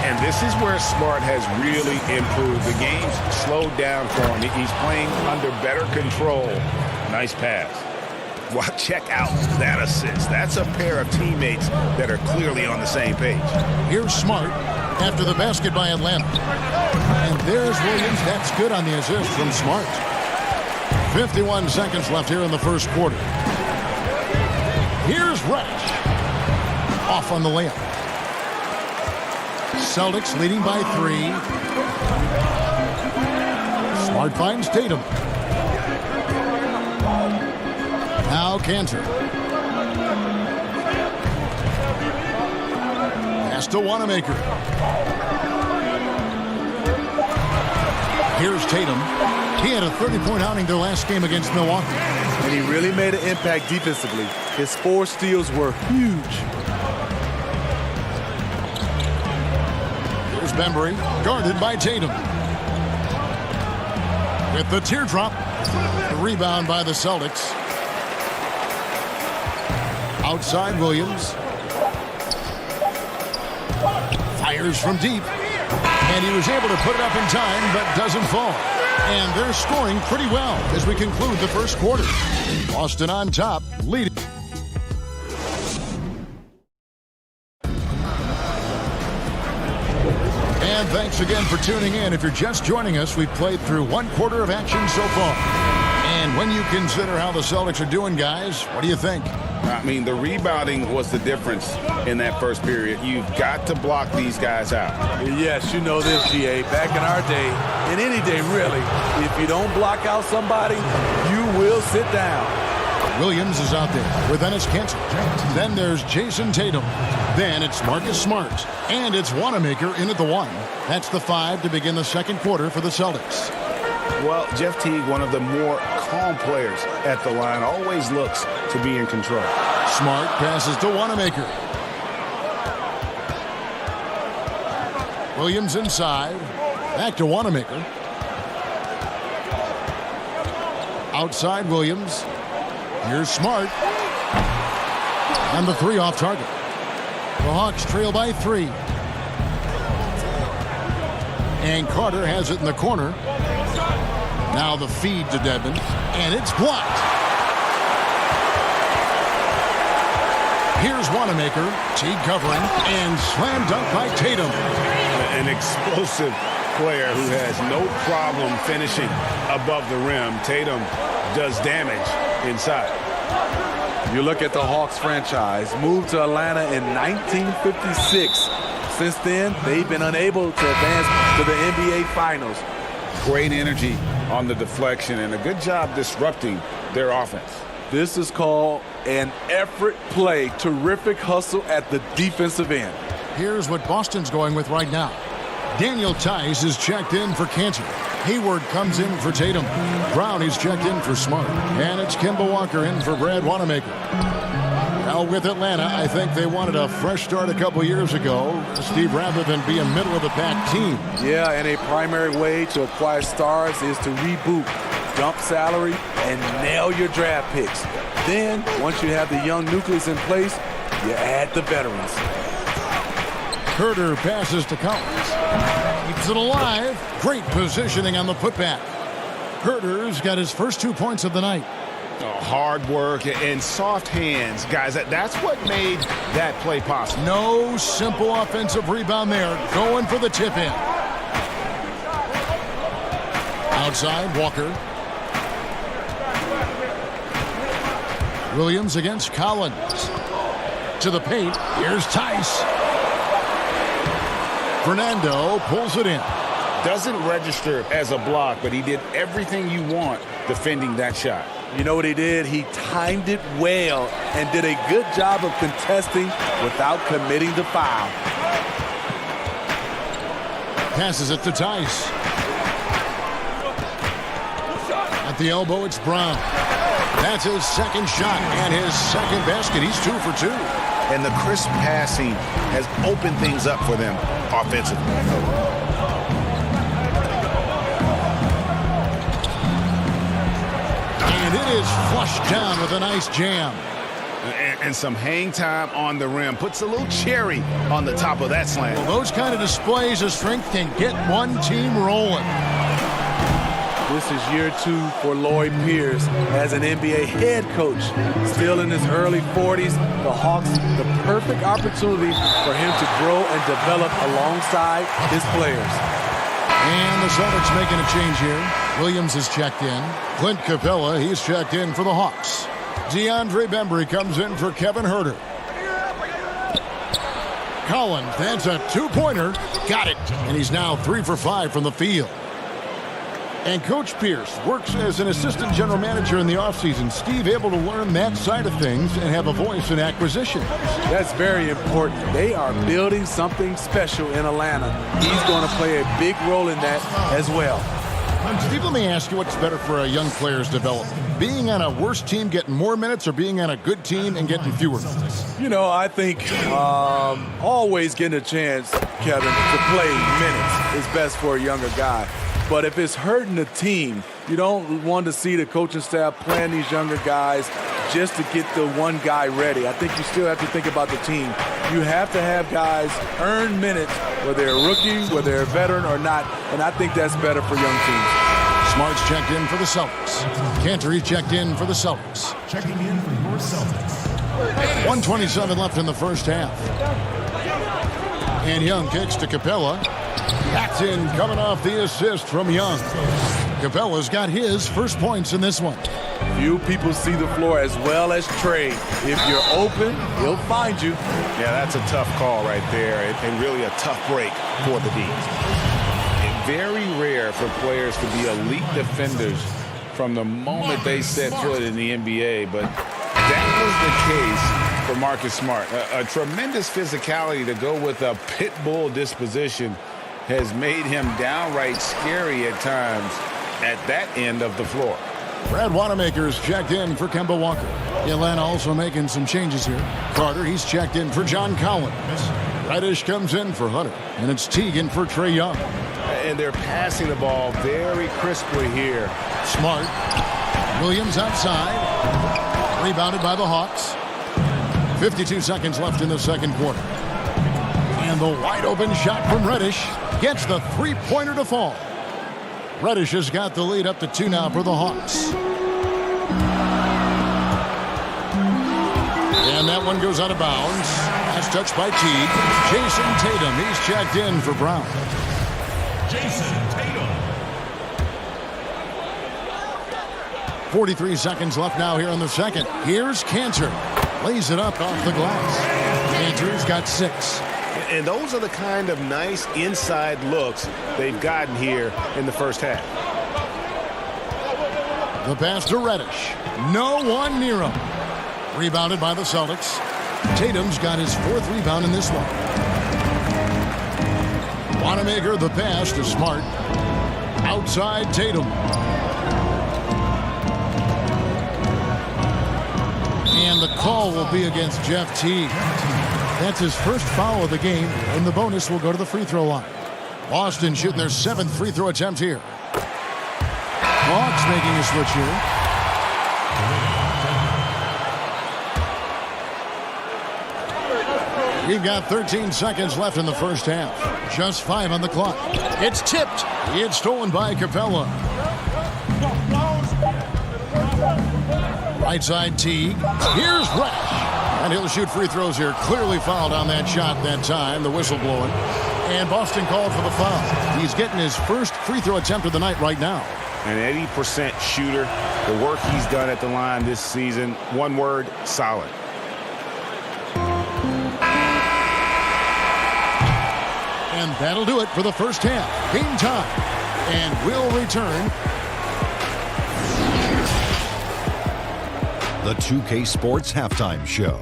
And this is where Smart has really improved. The game's slowed down for him. He's playing under better control. Nice pass. Well, check out that assist. That's a pair of teammates that are clearly on the same page. Here's Smart after the basket by Atlanta. And there's Williams. That's good on the assist from Smart. 51 seconds left here in the first quarter. Here's Reddish. Off on the layup. Celtics leading by 3. Smart finds Tatum. Now Cantor. Pass to Wanamaker. Here's Tatum. He had a 30-point outing their last game against Milwaukee. And he really made an impact defensively. His 4 steals were huge. Here's Bembry, guarded by Tatum. With the teardrop. The rebound by the Celtics. Outside Williams. Fires from deep. And he was able to put it up in time, but doesn't fall. And they're scoring pretty well as we conclude the first quarter. Boston on top, leading. And thanks again for tuning in. If you're just joining us, we've played through 1 quarter of action so far. And when you consider how the Celtics are doing, guys, what do you think? I mean, the rebounding was the difference in that first period. You've got to block these guys out. Yes, you know this, GA. Back in our day, in any day really, if you don't block out somebody, you will sit down. Williams is out there with Enes Kanter. Then there's Jason Tatum. Then it's Marcus Smart. And it's Wanamaker in at the 1. That's the 5 to begin the second quarter for the Celtics. Well, Jeff Teague, one of the more calm players at the line, always looks to be in control. Smart passes to Wanamaker. Williams inside. Back to Wanamaker. Outside Williams. Here's Smart. And the 3 off target. The Hawks trail by 3. And Carter has it in the corner. Now the feed to Dedmon. And it's blocked. Here's Wanamaker. Teague covering. And slam dunk by Tatum. An explosive player who has no problem finishing above the rim. Tatum does damage inside. You look at the Hawks franchise, moved to Atlanta in 1956. Since then, they've been unable to advance to the NBA Finals. Great energy on the deflection and a good job disrupting their offense. This is called an effort play. Terrific hustle at the defensive end. Here's what Boston's going with right now. Daniel Tice is checked in for Cantor. Hayward comes in for Tatum. Brown is checked in for Smart. And it's Kemba Walker in for Brad Wanamaker. Now with Atlanta, I think they wanted a fresh start a couple years ago, Steve, rather than be a middle-of-the-pack team. Yeah, and a primary way to acquire stars is to reboot, dump salary, and nail your draft picks. Then, once you have the young nucleus in place, you add the veterans. Herter passes to Collins. Keeps it alive. Great positioning on the putback. Herter's got his first 2 points of the night. Hard work and soft hands, guys. That's what made that play possible. No simple offensive rebound there. Going for the tip in. Outside, Walker. Williams against Collins. To the paint. Here's Tice. Fernando pulls it in. Doesn't register as a block, but he did everything you want defending that shot. You know what he did? He timed it well and did a good job of contesting without committing the foul. Passes it to Tice. At the elbow, it's Brown. That's his second shot and his second basket. He's 2 for 2. And the crisp passing has opened things up for them offensively. And it is flushed down with a nice jam. And some hang time on the rim. Puts a little cherry on the top of that slam. Well, those kind of displays of strength can get one team rolling. This is year 2 for Lloyd Pierce as an NBA head coach. Still in his early 40s, the Hawks, the perfect opportunity for him to grow and develop alongside his players. And the Celtics making a change here. Williams is checked in. Clint Capella, he's checked in for the Hawks. DeAndre Bembry comes in for Kevin Herter. Collins, that's a 2-pointer. Got it. And he's now 3 for 5 from the field. And Coach Pierce works as an assistant general manager in the offseason. Steve able to learn that side of things and have a voice in acquisition. That's very important. They are building something special in Atlanta. He's going to play a big role in that as well. Steve, let me ask you what's better for a young player's development. Being on a worse team getting more minutes or being on a good team and getting fewer minutes? You know, I think always getting a chance, Kevin, to play minutes is best for a younger guy. But if it's hurting the team, you don't want to see the coaching staff playing these younger guys just to get the one guy ready. I think you still have to think about the team. You have to have guys earn minutes, whether they're a rookie, whether they're a veteran or not, and I think that's better for young teams. Smart's checked in for the Celtics. Cantor checked in for the Celtics. Checking in for your Celtics. 1:27 left in the first half. And Young kicks to Capella. That's in, coming off the assist from Young. Capella's got his first points in this one. Few people see the floor as well as Trey. If you're open, he'll find you. Yeah, that's a tough call right there, and really a tough break for the D. Very rare for players to be elite defenders from the moment they set foot in the NBA, but that was the case for Marcus Smart. A tremendous physicality to go with a pit bull disposition has made him downright scary at times at that end of the floor. Brad Wanamaker's checked in for Kemba Walker. Atlanta also making some changes here. Carter, he's checked in for John Collins. Reddish comes in for Hunter. And it's Teagan for Trae Young. And they're passing the ball very crisply here. Smart. Williams outside. Rebounded by the Hawks. 52 seconds left in the second quarter. And the wide open shot from Reddish gets the three-pointer to fall. Reddish has got the lead up to 2 now for the Hawks. And that one goes out of bounds. That's touched by Teague. Jason Tatum, he's checked in for Brown. Jason Tatum. 43 seconds left now here in the second. Here's Cantor. Lays it up off the glass. Cantor's got 6. And those are the kind of nice inside looks they've gotten here in the first half. The pass to Reddish. No one near him. Rebounded by the Celtics. Tatum's got his 4th rebound in this one. Wanamaker, the pass to Smart. Outside Tatum. And the call will be against Jeff Teague. That's his first foul of the game, and the bonus will go to the free throw line. Boston shooting their 7th free throw attempt here. Hawks making a switch here. We've got 13 seconds left in the first half. Just 5 on the clock. It's tipped. It's stolen by Capella. Right side Teague. Here's Rash. And he'll shoot free throws here. Clearly fouled on that shot that time. The whistle blowing. And Boston called for the foul. He's getting his first free throw attempt of the night right now. An 80% shooter. The work he's done at the line this season. One word, solid. And that'll do it for the first half. Game time. And we'll return. The 2K Sports Halftime Show.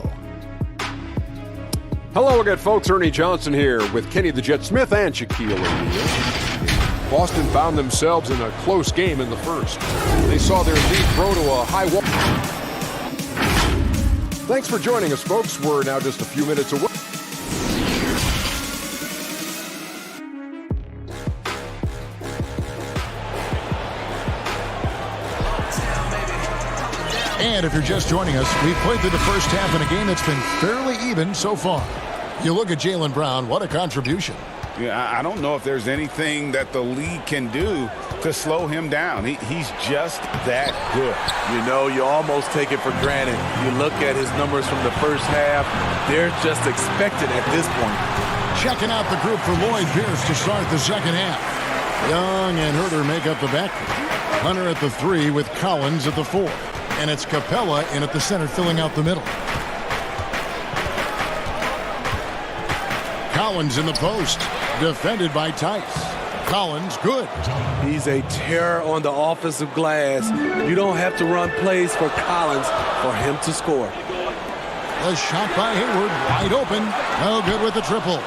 Hello again, folks. Ernie Johnson here with Kenny the Jet Smith and Shaquille O'Neal. Boston found themselves in a close game in the first. They saw their lead grow to a high wall. Thanks for joining us, folks. We're now just a few minutes away. And if you're just joining us, we've played through the first half in a game that's been fairly even so far. You look at Jaylen Brown, what a contribution. Yeah, I don't know if there's anything that the league can do to slow him down. He's just that good. You know, you almost take it for granted. You look at his numbers from the first half, they're just expected at this point. Checking out the group for Lloyd Pierce to start the second half. Young and Herter make up the backcourt. Hunter at the 3 with Collins at the 4. And it's Capella in at the center filling out the middle. Collins in the post. Defended by Tice. Collins, good. He's a terror on the offensive glass. You don't have to run plays for Collins for him to score. The shot by Hayward, wide open. No good with the triple.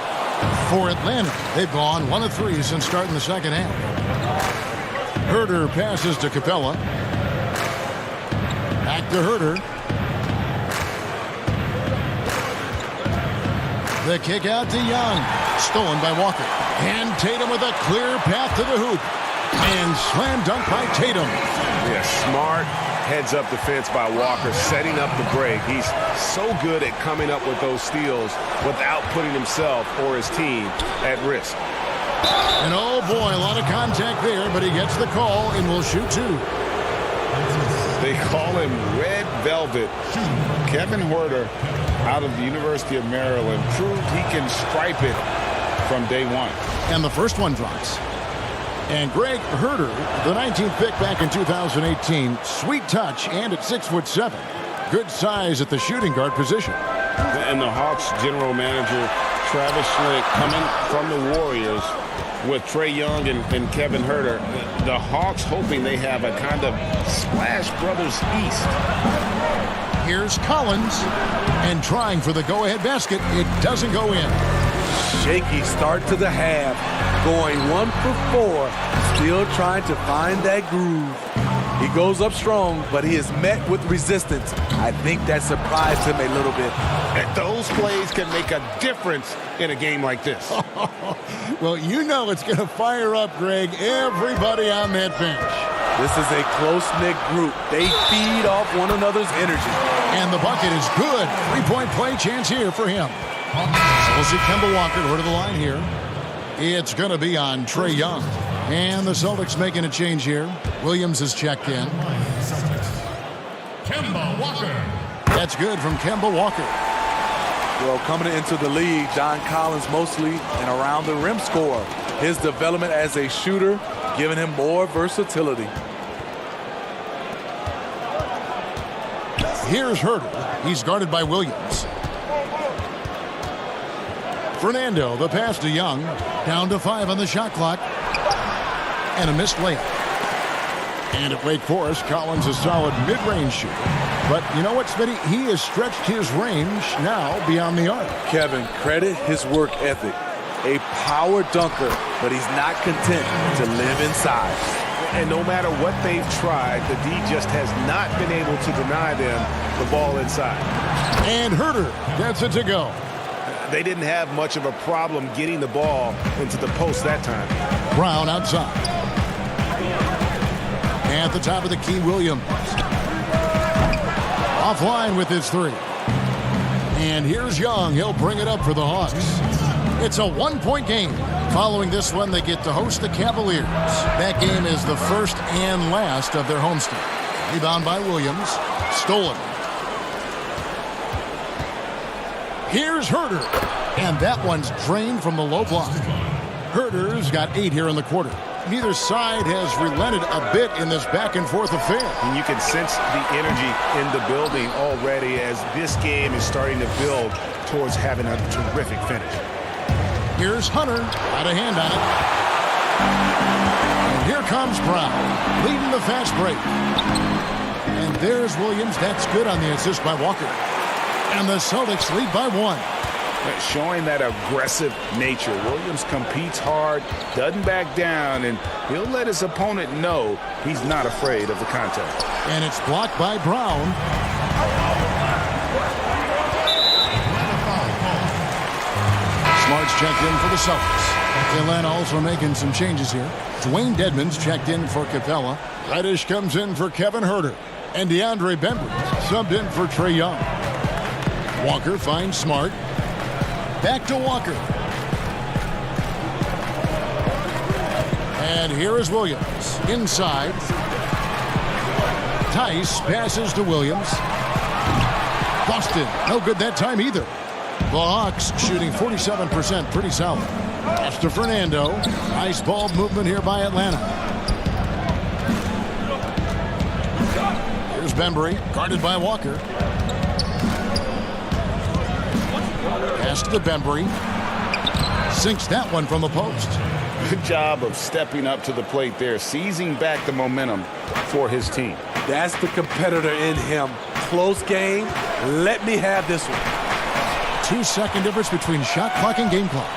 For Atlanta, they've gone 1 of 3 since starting the second half. Herter passes to Capella. Back to Herter. The kick out to Young. Stolen by Walker. And Tatum with a clear path to the hoop. And slam dunk by Tatum. Yeah, smart heads-up defense by Walker, setting up the break. He's so good at coming up with those steals without putting himself or his team at risk. And oh boy, a lot of contact there, but he gets the call and will shoot 2. They call him Red Velvet. Kevin Huerter, out of the University of Maryland, proved he can stripe it from day one. And the first one drops. And Greg Herter, the 19th pick back in 2018, sweet touch and at 6'7". Good size at the shooting guard position. And the Hawks general manager, Travis Schlenk, coming from the Warriors with Trae Young and Kevin Huerter. The Hawks hoping they have a kind of Splash Brothers East. Here's Collins, and trying for the go-ahead basket. It doesn't go in. Shaky start to the half, going 1 for 4, still trying to find that groove. He goes up strong, but he is met with resistance. I think that surprised him a little bit. And those plays can make a difference in a game like this. Well, you know it's going to fire up, Greg, everybody on that bench. This is a close-knit group. They feed off one another's energy. And the bucket is good. 3-point play chance here for him. So we'll see Kemba Walker go to the line here. It's going to be on Trae Young. And the Celtics making a change here. Williams is checked in. Kemba Walker. That's good from Kemba Walker. Well, coming into the league, John Collins mostly an around the rim scorer. His development as a shooter giving him more versatility. Here's Herter. He's guarded by Williams. Fernando, the pass to Young. Down to 5 on the shot clock. And a missed layup. And at Wake Forest, Collins a solid mid-range shooter. But you know what, Smitty? He has stretched his range now beyond the arc. Kevin, credit his work ethic. A power dunker, but he's not content to live inside. And no matter what they've tried, the D just has not been able to deny them the ball inside. And Herter gets it to go. They didn't have much of a problem getting the ball into the post that time. Brown outside. At the top of the key, Williams. Offline with his three. And here's Young. He'll bring it up for the Hawks. It's a 1-point game. Following this one, they get to host the Cavaliers. That game is the first and last of their homestand. Rebound by Williams. Stolen. Here's Herter. And that one's drained from the low block. Herter's got 8 here in the quarter. Neither side has relented a bit in this back-and-forth affair. And you can sense the energy in the building already as this game is starting to build towards having a terrific finish. Here's Hunter. Got a hand on it. And here comes Brown, leading the fast break. And there's Williams. That's good on the assist by Walker. And the Celtics lead by 1. Showing that aggressive nature. Williams competes hard, doesn't back down, and he'll let his opponent know he's not afraid of the contact. And it's blocked by Brown. Smart's checked in for the Celtics. Atlanta also making some changes here. Dwayne Dedmon's checked in for Capella. Reddish comes in for Kevin Herter. And DeAndre Bembry subbed in for Trae Young. Walker finds Smart. Back to Walker. And here is Williams. Inside. Tice passes to Williams. Boston, no good that time either. The Hawks shooting 47%, pretty solid. That's to Fernando. Nice ball movement here by Atlanta. Here's Bembry, guarded by Walker. Pass to Bembry. Sinks that one from the post. Good job of stepping up to the plate there, seizing back the momentum for his team. That's the competitor in him. Close game. Let me have this one. 2-second difference between shot clock and game clock.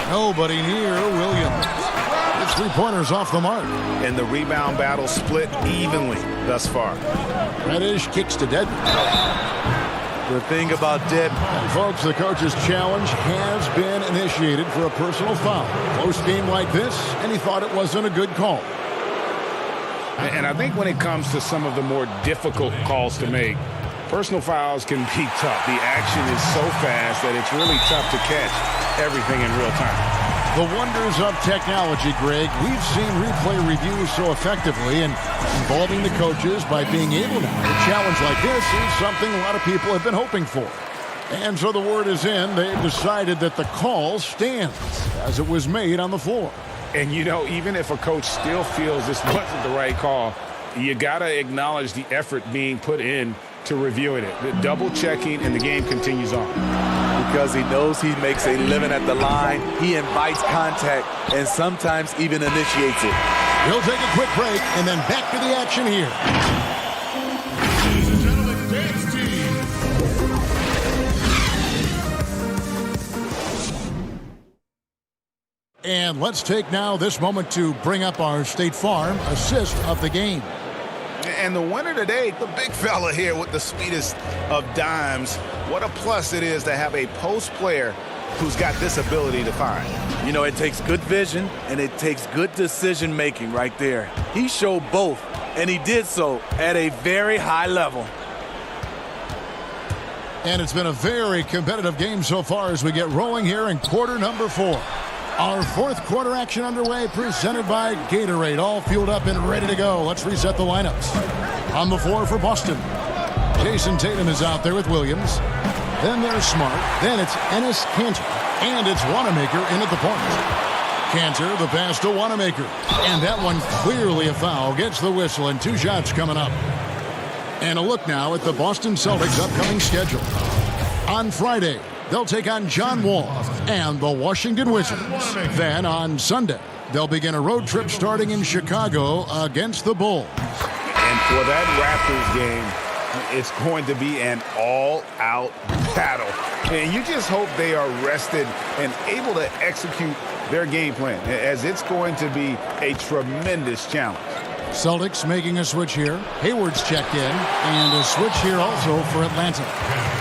Nobody near Williams. The three-pointers off the mark. And the rebound battle split evenly thus far. Reddish kicks to Dedmon. The thing about Dedmon. And folks, the coach's challenge has been initiated for a personal foul. Close game like this, and he thought it wasn't a good call. And I think when it comes to some of the more difficult calls to make, personal fouls can be tough. The action is so fast that it's really tough to catch everything in real time. The wonders of technology, Greg. We've seen replay reviews so effectively and involving the coaches by being able to. A challenge like this is something a lot of people have been hoping for. And so the word is in. They've decided that the call stands as it was made on the floor. And, you know, even if a coach still feels this wasn't the right call, you got to acknowledge the effort being put in to reviewing it. The double checking, and the game continues on. Because he knows he makes a living at the line, he invites contact and sometimes even initiates it. He'll take a quick break and then back to the action here. Ladies and gentlemen, dance team. And let's take now this moment to bring up our State Farm assist of the game. And the winner today, the big fella here with the speedest of dimes. What a plus it is to have a post player who's got this ability to find. You know, it takes good vision and it takes good decision making right there. He showed both, and he did so at a very high level. And it's been a very competitive game so far as we get rolling here in quarter number 4. Our fourth quarter action underway, presented by Gatorade. All fueled up and ready to go. Let's reset the lineups. On the floor for Boston, Jason Tatum is out there with Williams. Then there's Smart. Then it's Enes Kanter. And it's Wanamaker in at the point. Kanter, the pass to Wanamaker. And that one clearly a foul. Gets the whistle, and 2 shots coming up. And a look now at the Boston Celtics' upcoming schedule. On Friday, they'll take on John Wall and the Washington Wizards. Then on Sunday, They'll begin a road trip starting in Chicago against the Bulls. And for that Raptors game, it's going to be an all-out battle. And you just hope they are rested and able to execute their game plan, as it's going to be a tremendous challenge. Celtics making a switch here. Hayward's checked in, and a switch here also for Atlanta.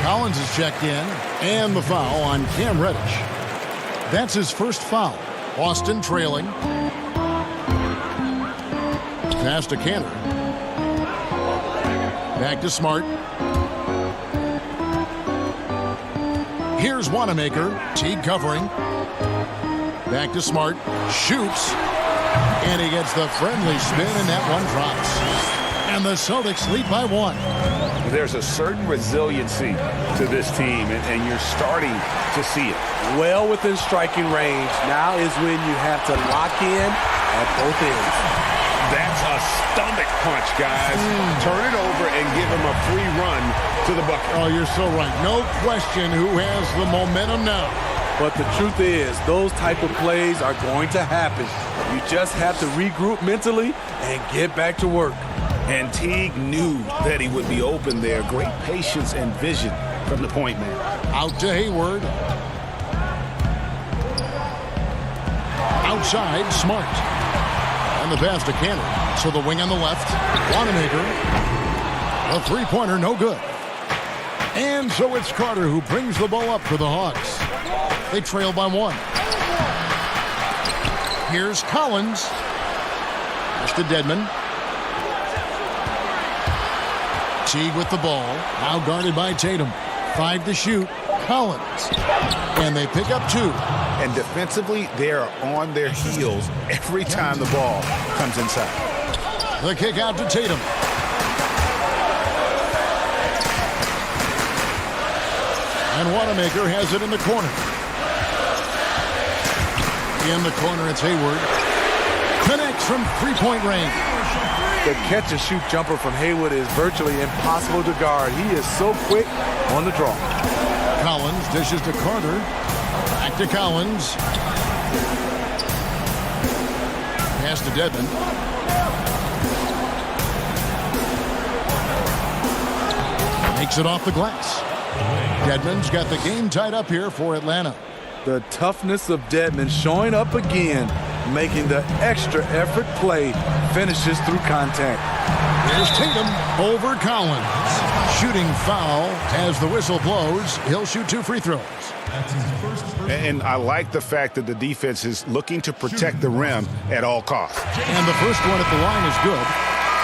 Collins is checked in, and the foul on Cam Reddish. That's his first foul. Boston trailing. Pass to Cantor. Back to Smart. Here's Wanamaker. Teague covering. Back to Smart. Shoots. And he gets the friendly spin, and that one drops. And the Celtics lead by 1. There's a certain resiliency to this team, and you're starting to see it. Well within striking range. Now is when you have to lock in at both ends. That's a stomach punch, guys. Turn it over and give him a free run to the bucket. Oh, you're so right. No question who has the momentum now. But the truth is, those type of plays are going to happen. You just have to regroup mentally and get back to work. And Teague knew that he would be open there. Great patience and vision from the point man. Out to Hayward. Outside, Smart. And the pass to Cantor. So the wing on the left. Wanamaker. A three-pointer, no good. And so it's Carter who brings the ball up for the Hawks. They trail by 1. Here's Collins. Pass to Dedmon. Teague with the ball. Now guarded by Tatum. 5 to shoot. Collins. And they pick up 2. And defensively, they are on their heels every time the ball comes inside. The kick out to Tatum. And Wanamaker has it in the corner. In the corner, it's Hayward. Connects from three-point range. The catch-and-shoot jumper from Hayward is virtually impossible to guard. He is so quick on the draw. Collins dishes to Carter. Back to Collins. Pass to Dedmon. Makes it off the glass. Dedmon's got the game tied up here for Atlanta. The toughness of Dedmon showing up again, making the extra effort play, finishes through contact. Here's Tatum over Collins. Shooting foul as the whistle blows. He'll shoot 2 free throws. And I like the fact that the defense is looking to protect the rim at all costs. And the first one at the line is good.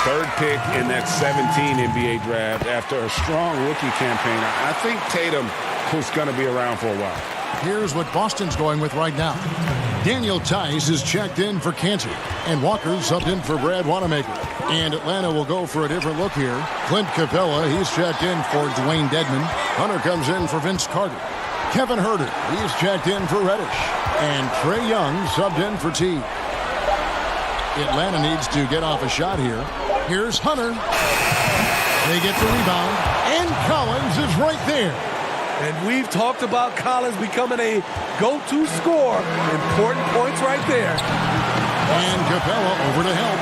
Third pick in that 17 NBA draft after a strong rookie campaign. I think Tatum is going to be around for a while. Here's what Boston's going with right now. Daniel Tice is checked in for Cantor, and Walker's subbed in for Brad Wanamaker. And Atlanta will go for a different look here. Clint Capella, he's checked in for Dwayne Dedmon. Hunter comes in for Vince Carter. Kevin Huerter, he's checked in for Reddish. And Trae Young subbed in for Teague. Atlanta needs to get off a shot here. Here's Hunter. They get the rebound, and Collins is right there. And we've talked about Collins becoming a go-to scorer. Important points right there. And Capella over to help.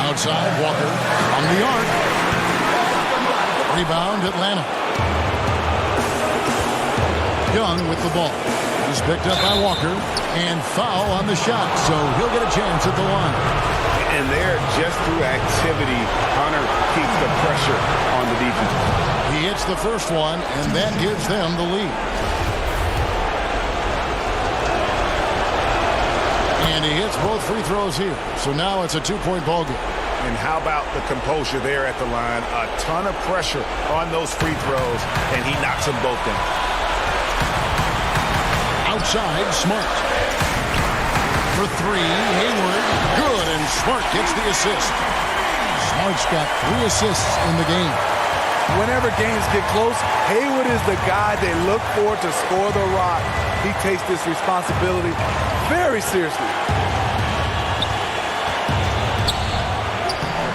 Outside, Walker on the arc. Rebound, Atlanta. Young with the ball. He's picked up by Walker. And foul on the shot, so he'll get a chance at the line. And there, just through activity, Hunter keeps the pressure on the defense. He hits the first one, and that gives them the lead. And he hits both free throws here. So now it's a 2-point ball game. And how about the composure there at the line? A ton of pressure on those free throws, and he knocks them both down. Outside, Smart. For 3, Hayward. Good, and Smart gets the assist. Smart's got 3 assists in the game. Whenever games get close, Hayward is the guy they look for to score the rock. He takes this responsibility very seriously.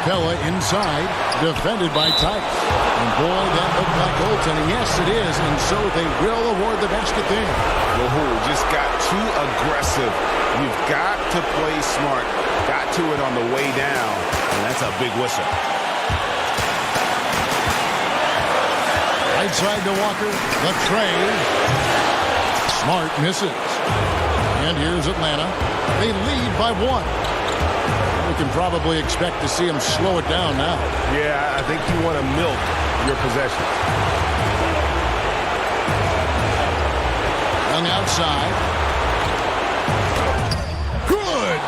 Capella inside, defended by Tice. And boy, that look like goaltending. Yes, it is, and so they will award the basket there. Rahul just got too aggressive. You've got to play smart. Got to it on the way down, and that's a big whistle. Right side to Walker. The tray. Smart misses. And here's Atlanta. They lead by 1. We can probably expect to see them slow it down now. Yeah, I think you want to milk your possession. On the outside. Good!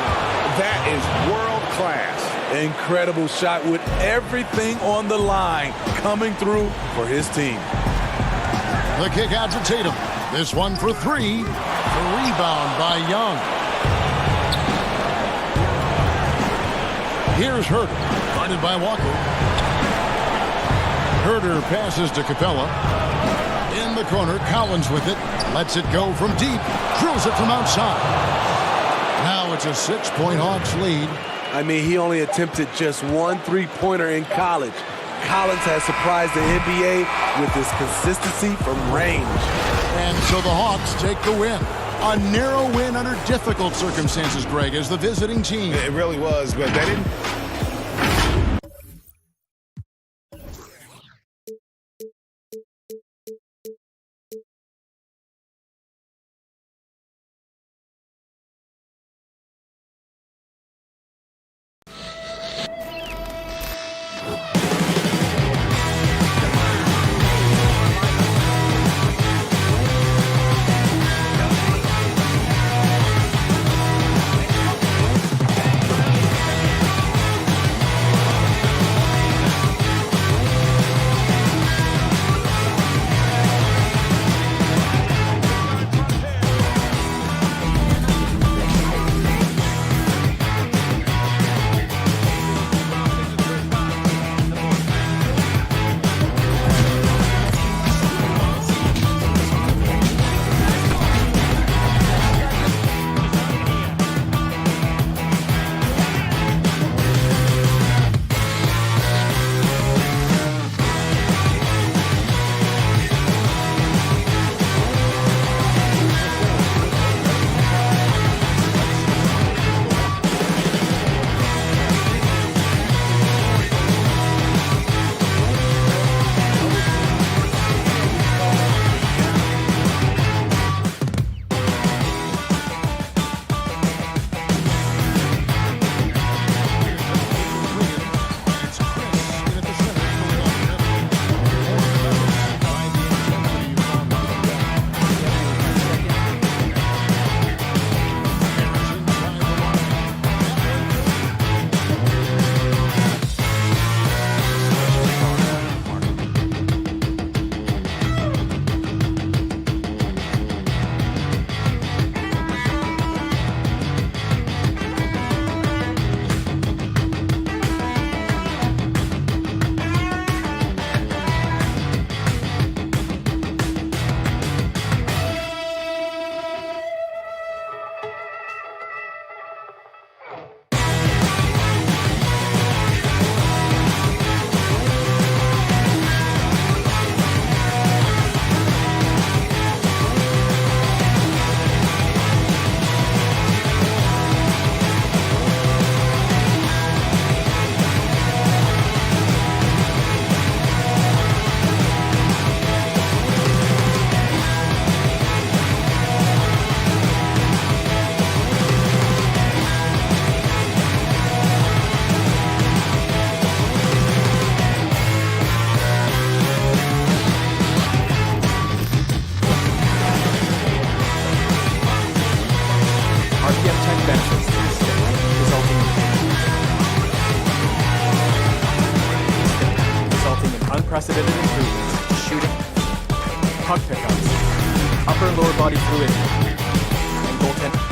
That is world class. Incredible shot with everything on the line coming through for his team. The kick out to Tatum. This one for 3. The rebound by Young. Here's Herter, guarded by Walker. Herter passes to Capella. In the corner, Collins with it. Lets it go from deep. Drills it from outside. Now it's a 6-point Hawks lead. I mean, he only attempted just 1 3-pointer in college. Collins has surprised the NBA with his consistency from range. And so the Hawks take the win. A narrow win under difficult circumstances, Greg, as the visiting team. It really was, but they didn't. unprecedented improvements, shooting, puck pickups, upper and lower body fluidity, and goaltending.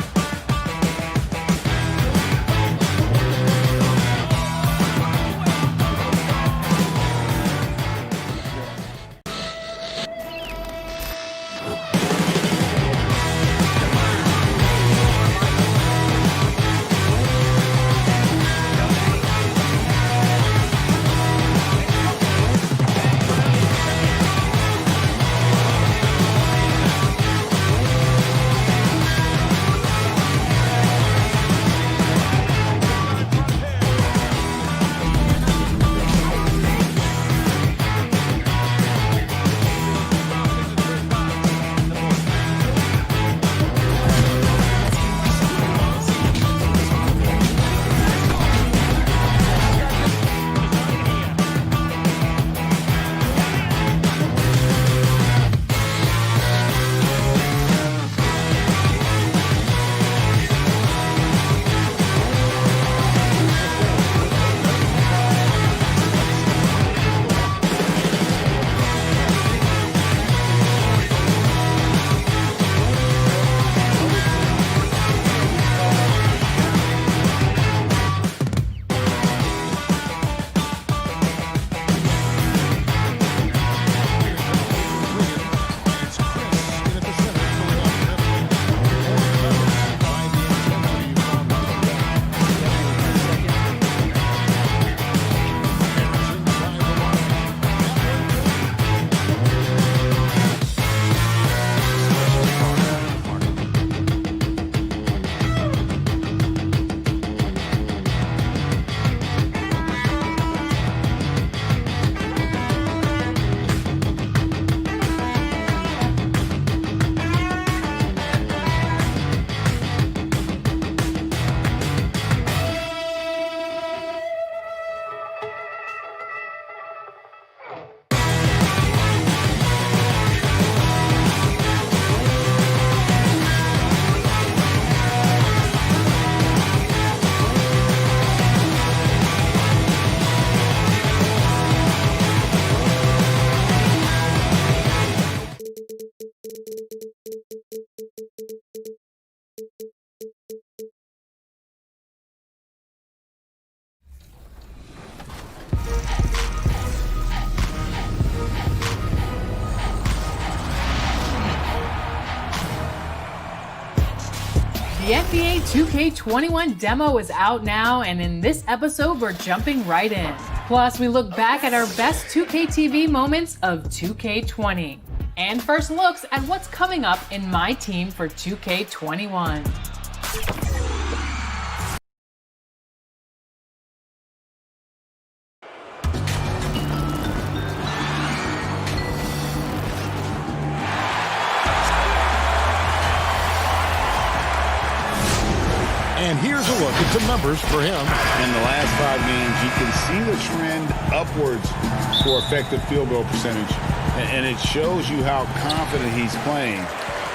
The NBA 2K21 demo is out now, and in this episode, we're jumping right in. Plus, we look back at our best 2K TV moments of 2K20. And first looks at what's coming up in my team for 2K21. And here's a look at some numbers for him. In the last 5 games, you can see the trend upwards for effective field goal percentage. And it shows you how confident he's playing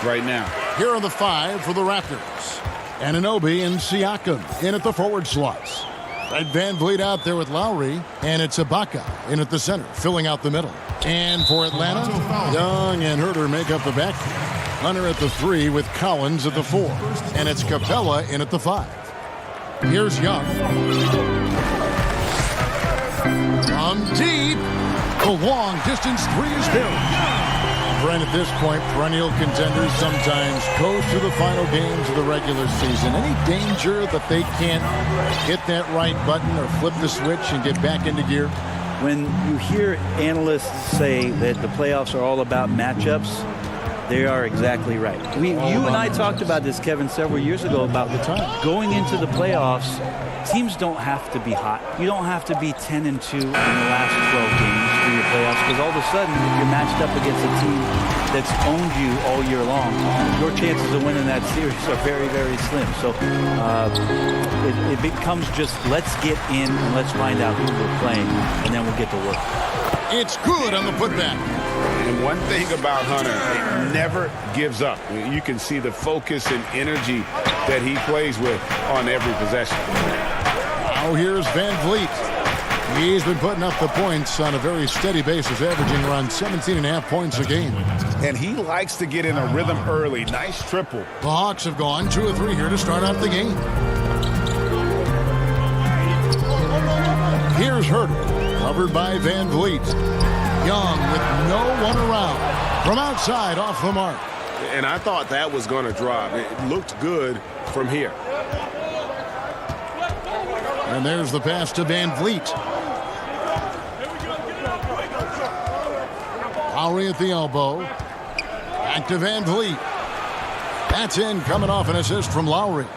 right now. Here are the 5 for the Raptors. Anunoby and Siakam in at the forward slots. Fred VanVleet out there with Lowry, and it's Ibaka in at the center, filling out the middle. And for Atlanta, Young and Huerter make up the backcourt. Hunter at the 3 with Collins at the 4. And it's Capella in at the 5. Here's Young. From deep, the long distance 3 is good. Brent, at this point, perennial contenders sometimes coast to the final games of the regular season. Any danger that they can't hit that right button or flip the switch and get back into gear? When you hear analysts say that the playoffs are all about matchups, they are exactly right. You and I talked about this, Kevin, several years ago about the time. Going into the playoffs, teams don't have to be hot. You don't have to be 10-2 in the last 12 games for your playoffs, because all of a sudden, if you're matched up against a team that's owned you all year long, your chances of winning that series are very, very slim. So it becomes just let's get in and let's find out who we're playing, and then we'll get to work. It's good on the putback. And one thing about Hunter, it never gives up. You can see the focus and energy that he plays with on every possession. Now here's VanVleet. He's been putting up the points on a very steady basis, averaging around 17.5 points a game. And he likes to get in a rhythm early. Nice triple. The Hawks have gone 2 of 3 here to start out the game. Here's Huerter, covered by VanVleet. Young with no one around. From outside, off the mark. And I thought that was going to drop. It looked good from here. And there's the pass to VanVleet. Lowry at the elbow. Back to VanVleet. That's in, coming off an assist from Lowry.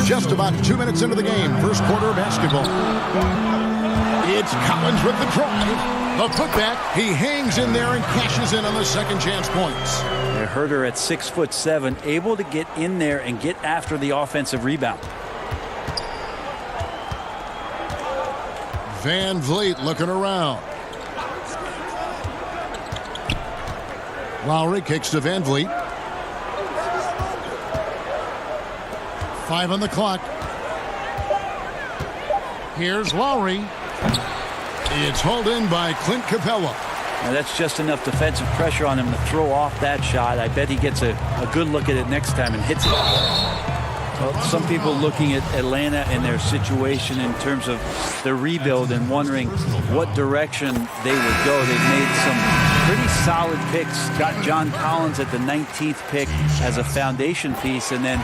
Just about 2 minutes into the game, first quarter of basketball. It's Collins with the drive. The putback, he hangs in there and cashes in on the second chance points. And Huerter at 6'7", able to get in there and get after the offensive rebound. VanVleet looking around. Lowry kicks to VanVleet. 5 on the clock. Here's Lowry. It's hauled in by Clint Capella. Now that's just enough defensive pressure on him to throw off that shot. I bet he gets a good look at it next time and hits it. Well, some people looking at Atlanta and their situation in terms of the rebuild and wondering what direction they would go. They've made some pretty solid picks. Got John Collins at the 19th pick as a foundation piece, and then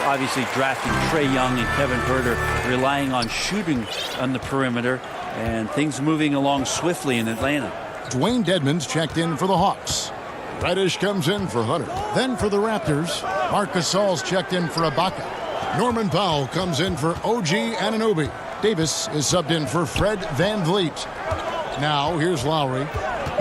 obviously drafting Trae Young and Kevin Huerter, relying on shooting on the perimeter, and things moving along swiftly in Atlanta. Dwayne Dedmon's checked in for the Hawks. Reddish comes in for Hunter. Then for the Raptors, Marc Gasol's checked in for Ibaka. Norman Powell comes in for OG Anunoby. Davis is subbed in for Fred VanVleet. Now here's Lowry.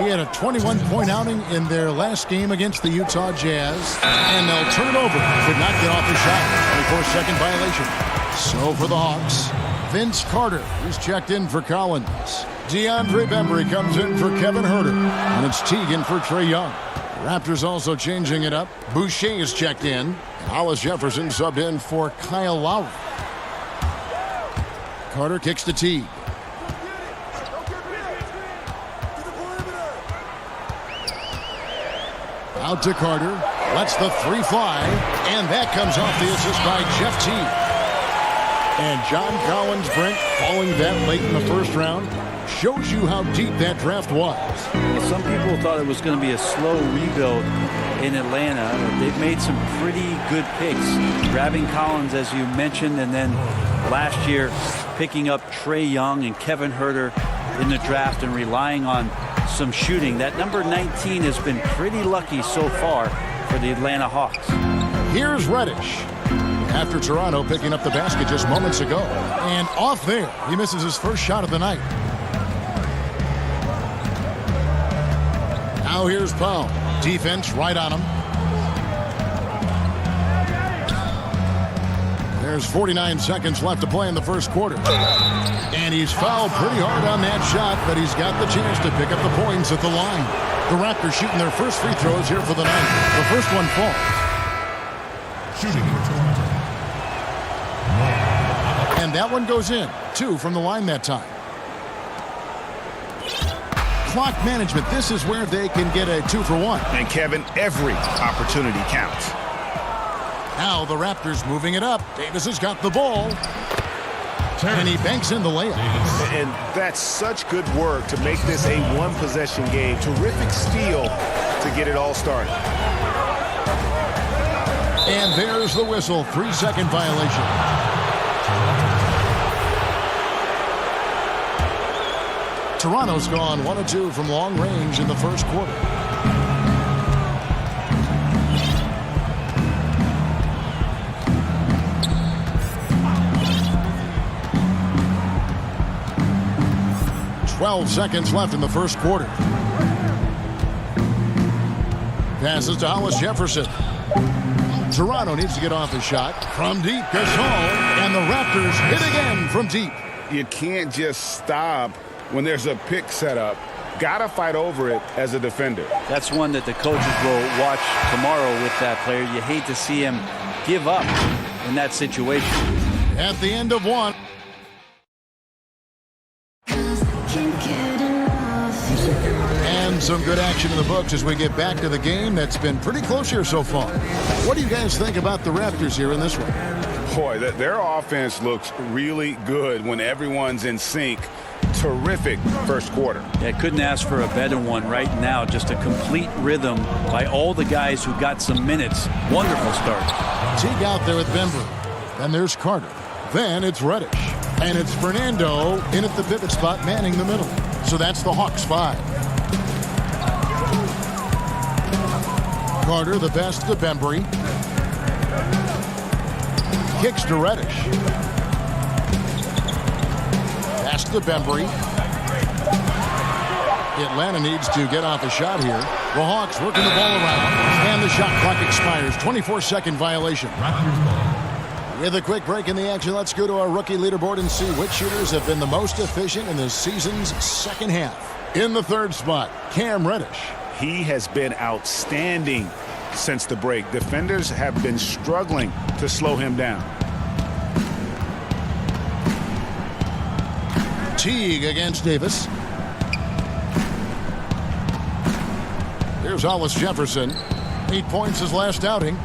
He had a 21-point outing in their last game against the Utah Jazz. And they'll turn it over. Could not get off the shot. 24-second violation. So for the Hawks, Vince Carter is checked in for Collins. DeAndre Bembry comes in for Kevin Huerter. And it's Teagan for Trae Young. The Raptors also changing it up. Boucher is checked in. Hollis Jefferson subbed in for Kyle Lowry. Carter kicks to Teague. Out to Carter. Lets the 3 fly. And that comes off the assist by Jeff Teague. And John Collins, Brent, falling that late in the first round. shows you how deep that draft was. Well, some people thought it was going to be a slow rebuild in Atlanta. They've made some pretty good picks, grabbing Collins, as you mentioned, and then last year picking up Trae Young and Kevin Huerter in the draft and relying on some shooting. That number 19 has been pretty lucky so far for the Atlanta Hawks. Here's Reddish. After Toronto picking up the basket just moments ago. And off there, he misses his first shot of the night. Now here's Powell. Defense right on him. There's 49 seconds left to play in the first quarter. And he's fouled pretty hard on that shot, but he's got the chance to pick up the points at the line. The Raptors shooting their first free throws here for the night. The first one falls. Shooting. And that one goes in. 2 from the line that time. Clock management. This is where they can get a 2-for-1. And Kevin, every opportunity counts. Now the Raptors moving it up. Davis has got the ball. And he banks in the layup. And that's such good work to make this a one-possession game. Terrific steal to get it all started. And there's the whistle. 3-second violation. Toronto's gone 1 of 2 from long range in the first quarter. "12 seconds left in the first quarter. Passes to Hollis Jefferson. Toronto needs to get off the shot. From deep, Gasol, and the Raptors hit again from deep. You can't just stop when there's a pick set up. Gotta fight over it as a defender. That's one that the coaches will watch tomorrow with that player. You hate to see him give up in that situation. At the end of one. And some good action in the books as we get back to the game that's been pretty close here so far. What do you guys think about the Raptors here in this one? Boy, their offense looks really good when everyone's in sync. Terrific first quarter. Yeah, couldn't ask for a better one right now. Just a complete rhythm by all the guys who got some minutes. Wonderful start. Teague out there with Bembry. Then there's Carter. Then it's Reddish. And it's Fernando in at the pivot spot, manning the middle. So that's the Hawks 5. Carter, the pass to Bembry. Kicks to Reddish. Pass to Bembry. Atlanta needs to get off a shot here. The Hawks working the ball around. And the shot clock expires. 24-second violation. With a quick break in the action, let's go to our rookie leaderboard and see which shooters have been the most efficient in the season's second half. In the third spot, Cam Reddish. He has been outstanding since the break. Defenders have been struggling to slow him down. Teague against Davis. Here's Hollis Jefferson. 8 points his last outing.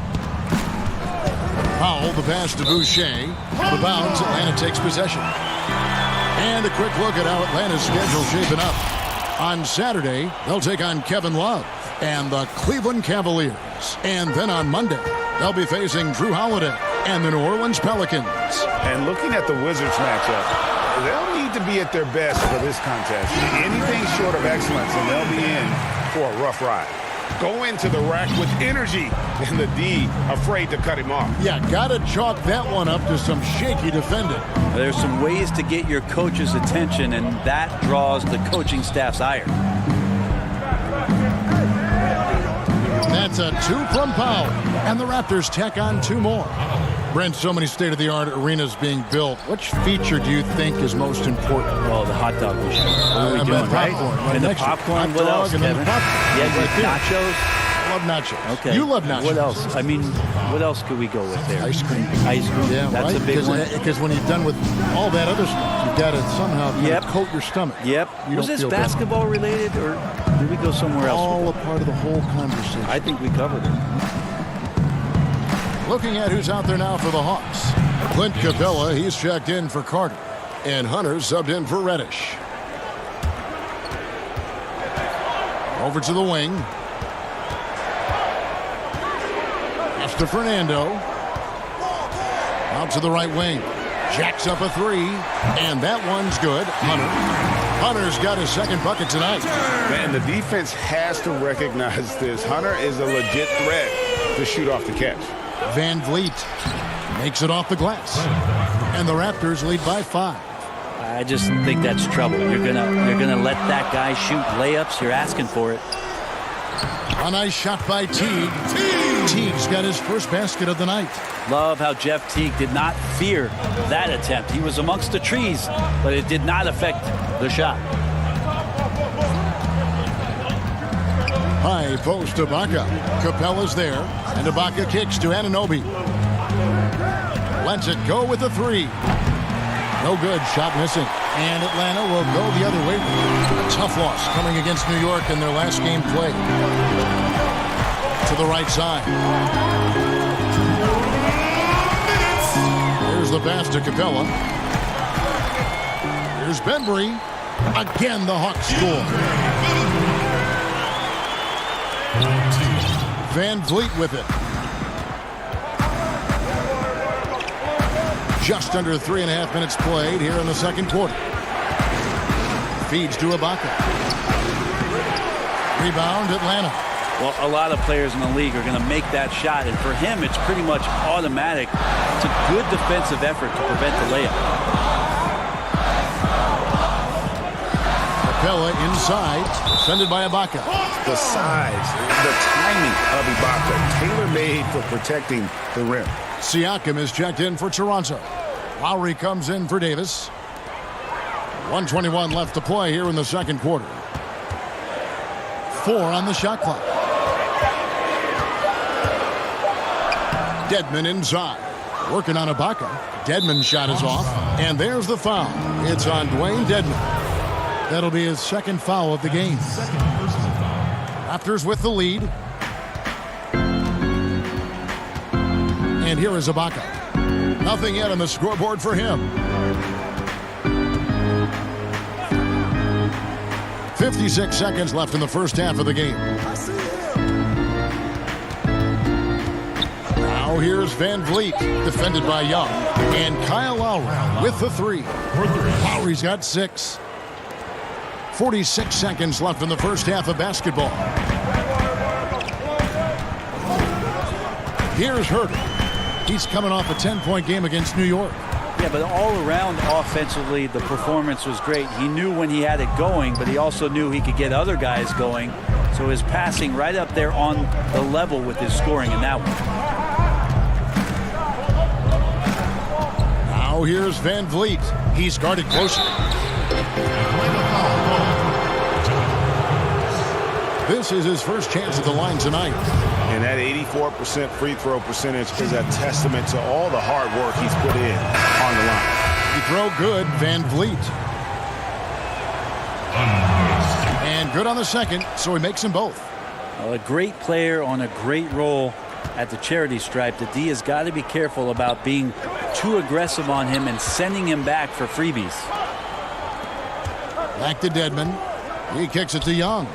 Powell, the pass to Boucher. Out of bounds, Atlanta takes possession. And a quick look at how Atlanta's schedule shaping up. On Saturday, they'll take on Kevin Love and the Cleveland Cavaliers. And then on Monday, they'll be facing Drew Holiday and the New Orleans Pelicans. And looking at the Wizards matchup, they'll need to be at their best for this contest. Anything short of excellence, and they'll be in for a rough ride. Go into the rack with energy, and the D afraid to cut him off. Yeah, gotta chalk that one up to some shaky defending. There's some ways to get your coach's attention, and that draws the coaching staff's ire. That's a 2 from Powell, and the Raptors tack on 2 more. Brent, so many state-of-the-art arenas being built. Which feature do you think is most important? Well, the hot dog machine. What are we doing, right? And the popcorn. What else, Kevin? Yeah, nachos. I love nachos. Okay. You love nachos. What else? I mean, what else could we go with there? Ice cream. Ice cream. Yeah, that's right? a big one. Because when you're done with all that other stuff, you've got to somehow kind of coat your stomach. Yep. Was this basketball related, or did we go somewhere else? All a part of the whole conversation. I think we covered it. Looking at who's out there now for the Hawks. Clint Capella, he's checked in for Carter. And Hunter subbed in for Reddish. Over to the wing. Pass to Fernando. Out to the right wing. Jacks up a three. And that one's good. Hunter's got his second bucket tonight. Man, the defense has to recognize this. Hunter is a legit threat to shoot off the catch. Van Vliet makes it off the glass. And the Raptors lead by 5. I just think that's trouble. You're gonna let that guy shoot layups. You're asking for it. A nice shot by Teague. Teague's got his first basket of the night. Love how Jeff Teague did not fear that attempt. He was amongst the trees, but it did not affect the shot. High post to Ibaka. Capella's there, and Ibaka kicks to Anunoby. Lets it go with the three. No good. Shot missing. And Atlanta will go the other way. A tough loss coming against New York in their last game played. To the right side. Here's the pass to Capella. Here's Bembry. Again, the Hawks score. Van Vliet with it. Just under 3.5 minutes played here in the second quarter. Feeds to Ibaka. Rebound, Atlanta. Well, a lot of players in the league are going to make that shot, and for him, it's pretty much automatic. It's a good defensive effort to prevent the layup. Capella inside, defended by Ibaka. The size, the timing of Ibaka, tailor-made for protecting the rim. Siakam is checked in for Toronto. Lowry comes in for Davis. 1:21 left to play here in the second quarter. 4 on the shot clock. Dedmon inside. Working on Ibaka. Dedmon's shot is off. And there's the foul. It's on Dwayne Dedmon. That'll be his second foul of the game. Raptors with the lead. And here is Ibaka. Nothing yet on the scoreboard for him. 56 seconds left in the first half of the game. Now here's Van Vliet, defended by Young. And Kyle Lowry with the three. Lowry's got 6. 46 seconds left in the first half of basketball. Here's Herter. He's coming off a 10-point game against New York. Yeah, but all around offensively, the performance was great. He knew when he had it going, but he also knew he could get other guys going. So his passing right up there on the level with his scoring in that one. Now here's Van Vliet. He's guarded closely. This is his first chance at the line tonight. And that 84% free throw percentage is a testament to all the hard work he's put in on the line. He throw good, Van Vliet. And good on the second, so he makes them both. Well, a great player on a great role at the charity stripe. The D has got to be careful about being too aggressive on him and sending him back for freebies. Back to Dedmon. He kicks it to Young.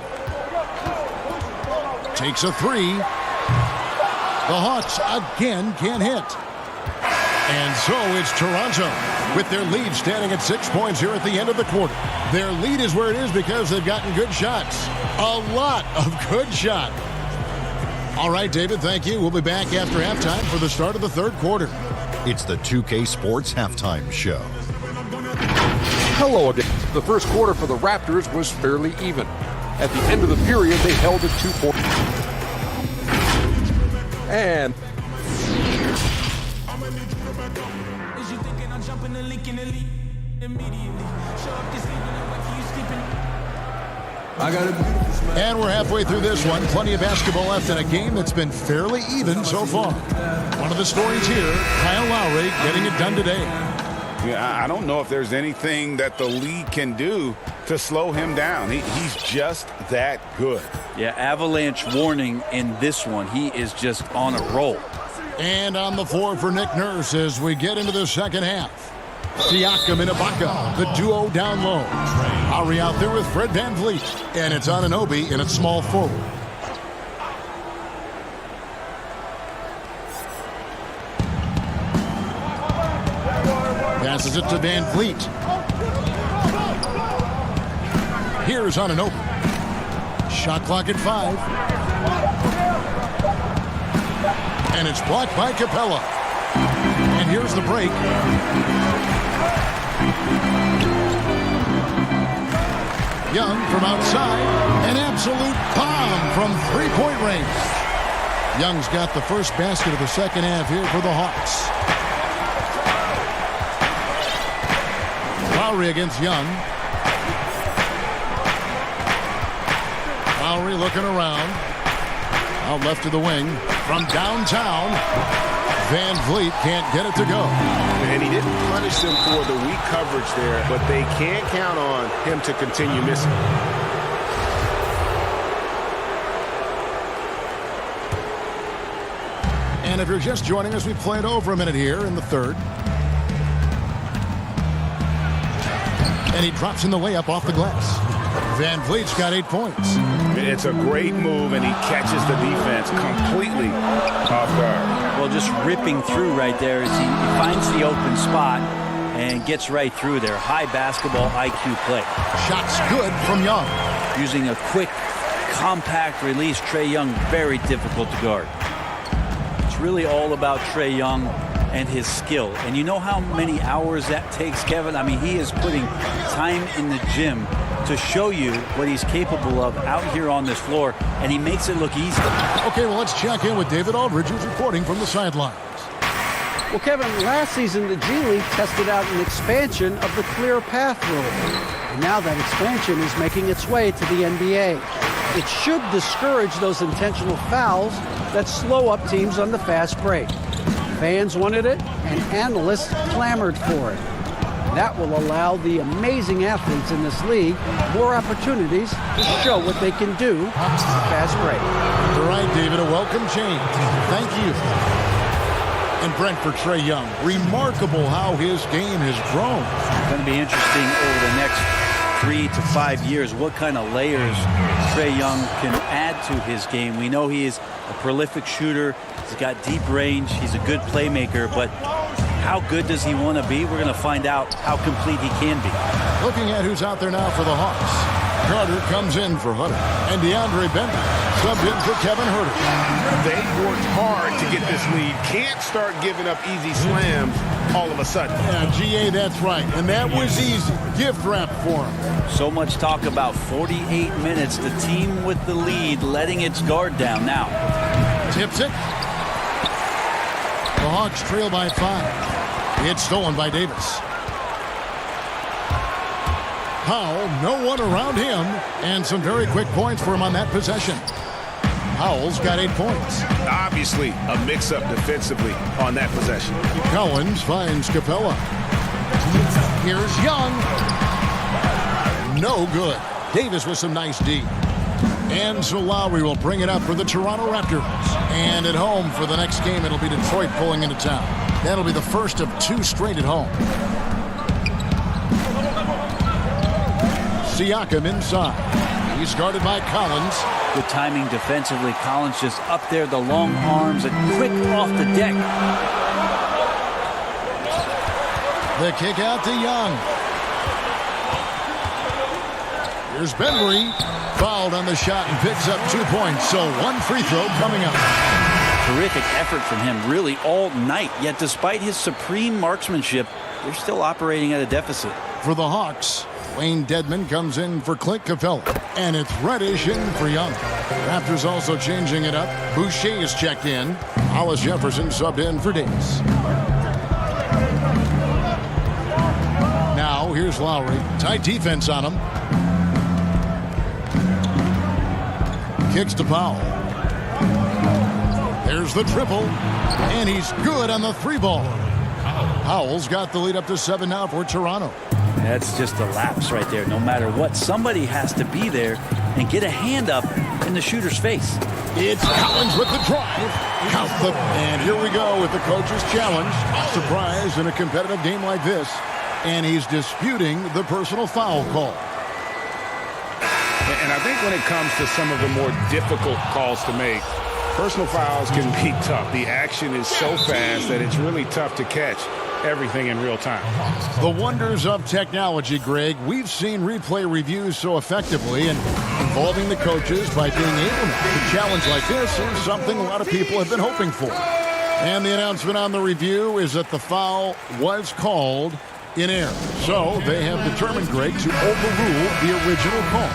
Takes a three. The Hawks again can't hit. And so it's Toronto with their lead standing at 6 points here at the end of the quarter. Their lead is where it is because they've gotten good shots. A lot of good shots. All right, David, thank you. We'll be back after halftime for the start of the third quarter. It's the 2K Sports Halftime Show. Hello again. The first quarter for the Raptors was fairly even. At the end of the period, they held it 2 points. And And we're halfway through this one. Plenty of basketball left in a game that's been fairly even so far. One of the stories here, Kyle Lowry getting it done today. Yeah, I don't know if there's anything that the league can do to slow him down. He's just that good. Yeah, avalanche warning in this one. He is just on a roll. And on the floor for Nick Nurse as we get into the second half. Siakam and Ibaka, the duo down low. Lowry out there with Fred VanVleet. And it's Anunoby in at small forward. Passes it to VanVleet. Here's Anunoby. Shot clock at 5. And it's blocked by Capella. And here's the break. Young from outside. An absolute bomb from three-point range. Young's got the first basket of the second half here for the Hawks. Lowry against Young. Lowry looking around. Out left to the wing. From downtown. VanVleet can't get it to go. And he didn't punish them for the weak coverage there, but they can't count on him to continue missing. And if you're just joining us, we played over a minute here in the third. And he drops in the layup off the glass. VanVleet's got 8 points. It's a great move, and he catches the defense completely off guard. Well, just ripping through right there as he finds the open spot and gets right through there. High basketball IQ play. Shots good from Young. Using a quick, compact release, Trae Young, very difficult to guard. It's really all about Trae Young and his skill. And you know how many hours that takes, Kevin? I mean, he is putting time in the gym to show you what he's capable of out here on this floor, and he makes it look easy. Okay, well, let's check in with David Aldridge, who's reporting from the sidelines. Well, Kevin, last season the G League tested out an expansion of the clear path rule. And now that expansion is making its way to the NBA. It should discourage those intentional fouls that slow up teams on the fast break. Fans wanted it, and analysts clamored for it. That will allow the amazing athletes in this league more opportunities to show what they can do on the fast break. All right, David, a welcome change. Thank you. And Brent for Trae Young. Remarkable how his game has grown. It's going to be interesting over the next 3 to 5 years what kind of layers Trae Young can add to his game. We know he is a prolific shooter. He's got deep range. He's a good playmaker, but how good does he want to be? We're going to find out how complete he can be. Looking at who's out there now for the Hawks. Carter comes in for Hutter. And DeAndre Bembry subbed in for Kevin Huerter. They worked hard to get this lead. Can't start giving up easy slams all of a sudden. Yeah, GA, that's right. And that was easy. Gift wrap for him. So much talk about 48 minutes. The team with the lead letting its guard down now. Tips it. The Hawks trail by 5. It's stolen by Davis. Powell, no one around him, and some very quick points for him on that possession. Powell's got 8 points. Obviously, a mix-up defensively on that possession. Collins finds Capella. Here's Young. No good. Davis with some nice D. And so Lowry will bring it up for the Toronto Raptors. And at home for the next game, it'll be Detroit pulling into town. That'll be the first of 2 straight at home. Siakam inside. He's guarded by Collins. Good timing defensively. Collins just up there, the long arms, and quick off the deck. The kick out to Young. Here's Bembry. Fouled on the shot and picks up 2 points. So 1 free throw coming up. Terrific effort from him really all night. Yet despite his supreme marksmanship, they're still operating at a deficit. For the Hawks, Wayne Dedmon comes in for Clint Capella. And it's Reddish in for Young. Raptors also changing it up. Boucher is checked in. Hollis Jefferson subbed in for Davis. Now here's Lowry. Tight defense on him. Kicks to Powell. There's the triple. And he's good on the 3-ball. Powell's got the lead up to 7 now for Toronto. That's just a lapse right there. No matter what, somebody has to be there and get a hand up in the shooter's face. It's Collins with the drive. And here we go with the coach's challenge. Surprise in a competitive game like this. And he's disputing the personal foul call. And I think when it comes to some of the more difficult calls to make, personal fouls can be tough. The action is so fast that it's really tough to catch everything in real time. The wonders of technology, Greg. We've seen replay reviews so effectively, and involving the coaches by being able to challenge like this is something a lot of people have been hoping for. And the announcement on the review is that the foul was called in error. So they have determined, Greg, to overrule the original call.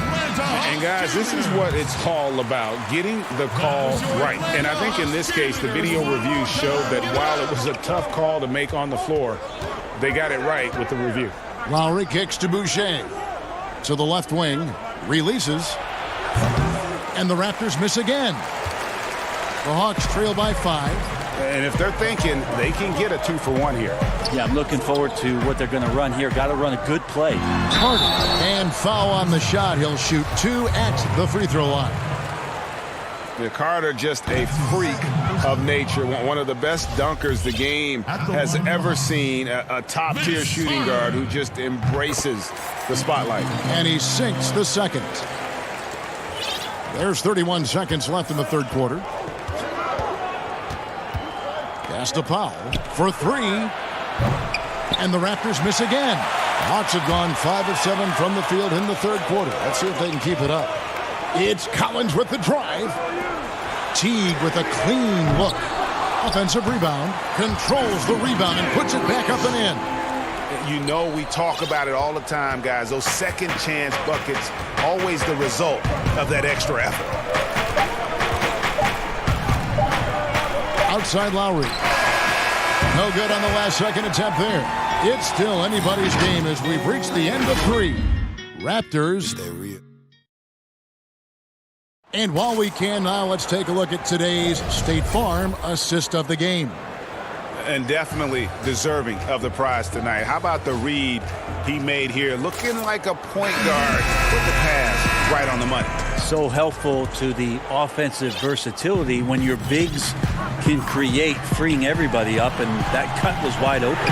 And guys, this is what it's all about, getting the call right. And I think in this case, the video review showed that while it was a tough call to make on the floor, they got it right with the review. Lowry kicks to Boucher. To the left wing, releases. And the Raptors miss again. The Hawks trail by 5. And if they're thinking, they can get a 2-for-1 here. Yeah, I'm looking forward to what they're going to run here. Got to run a good play. Carter. And foul on the shot. He'll shoot 2 at the free throw line. Carter, just a freak of nature. One of the best dunkers the game has ever seen. A top-tier shooting guard who just embraces the spotlight. And he sinks the second. There's 31 seconds left in the third quarter. Pass to Powell for 3. And the Raptors miss again. Hawks have gone 5 of 7 from the field in the third quarter. Let's see if they can keep it up. It's Collins with the drive. Teague with a clean look. Offensive rebound. Controls the rebound and puts it back up and in. You know, we talk about it all the time, guys. Those second chance buckets, always the result of that extra effort. Outside Lowry. No good on the last second attempt there. It's still anybody's game as we've reached the end of 3. Raptors. And while we can now, let's take a look at today's State Farm assist of the game. And definitely deserving of the prize tonight. How about the read he made here? Looking like a point guard with the pass right on the money. So helpful to the offensive versatility when your bigs can create, freeing everybody up, and that cut was wide open.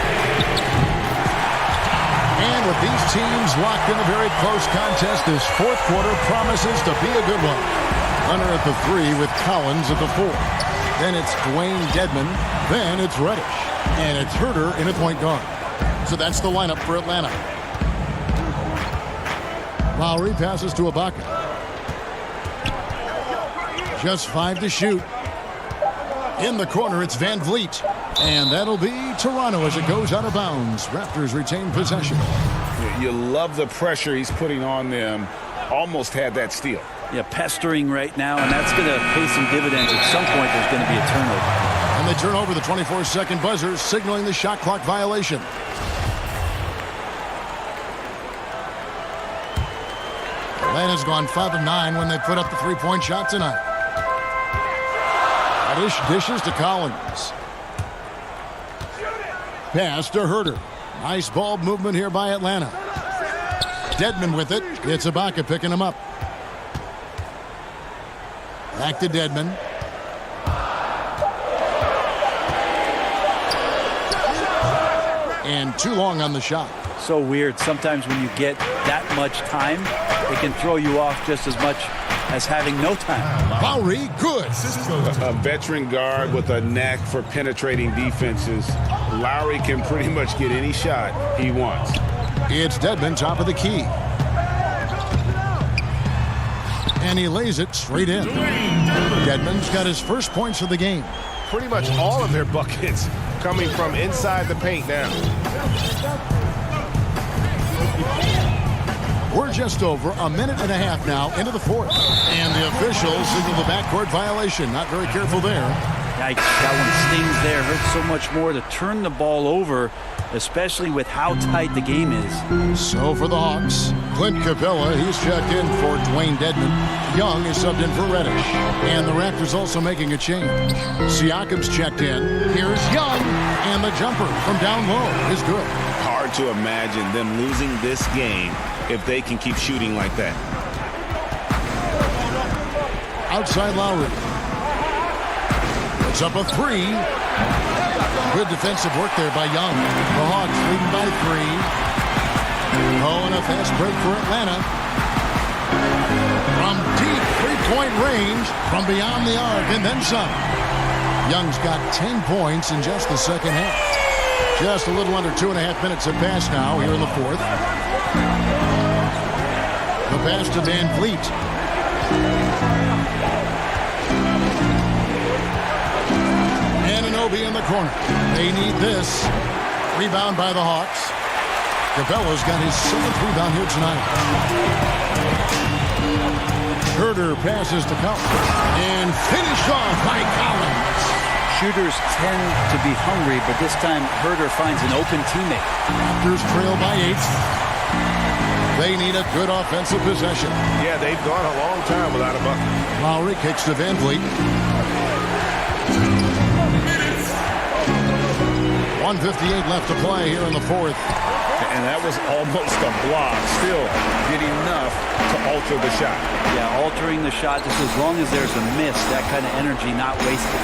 And with these teams locked in a very close contest, this fourth quarter promises to be a good one. Hunter at the 3 with Collins at the 4. Then it's Dwayne Dedmon. Then it's Reddish. And it's Herter in at point guard. So that's the lineup for Atlanta. Lowry passes to Ibaka. Just 5 to shoot. In the corner, it's Van Vliet. And that'll be Toronto as it goes out of bounds. Raptors retain possession. You love the pressure he's putting on them. Almost had that steal. Yeah, pestering right now, and that's going to pay some dividends. At some point, there's going to be a turnover. And they turn over the 24-second buzzer, signaling the shot clock violation. Atlanta's gone 5 of 9 when they put up the 3-point shot tonight. Reddish dishes to Collins. Pass to Herter. Nice ball movement here by Atlanta. Dedmon with it. It's Ibaka picking him up. Back to Dedmon. And too long on the shot. So weird. Sometimes when you get that much time, it can throw you off just as much as having no time. Lowry, good. A veteran guard with a knack for penetrating defenses. Lowry can pretty much get any shot he wants. It's Dedmon, top of the key. And he lays it straight in. Dedmon's got his first points of the game. Pretty much all of their buckets coming from inside the paint now. We're just over a minute and a half now into the fourth. And the officials signal the backcourt violation. Not very careful there. Yikes, that one stings there. Hurts so much more to turn the ball over, especially with how tight the game is. So for the Hawks, Clint Capella, he's checked in for Dwayne Dedmon. Young is subbed in for Reddish. And the Raptors also making a change. Siakam's checked in. Here's Young. And the jumper from down low is good. Hard to imagine them losing this game if they can keep shooting like that. Outside Lowry. It's up a 3. Good defensive work there by Young. The Hawks leading by 3. Oh, and a fast break for Atlanta. From deep three-point range, from beyond the arc, and then some. Young's got 10 points in just the second half. Just a little under 2.5 minutes have passed now here in the fourth. The pass to Van Vliet. Anunoby in the corner. They need this. Rebound by the Hawks. Capella's got his 7th rebound here tonight. Herder passes to Collins. And finished off by Collins. Shooters tend to be hungry, but this time Herder finds an open teammate. Raptors trail by 8. They need a good offensive possession. Yeah, they've gone a long time without a bucket. Lowry kicks to Van Vliet. 1:58 left to play here in the fourth. And that was almost a block. Still did enough to alter the shot. Yeah, altering the shot, just as long as there's a miss, that kind of energy not wasted.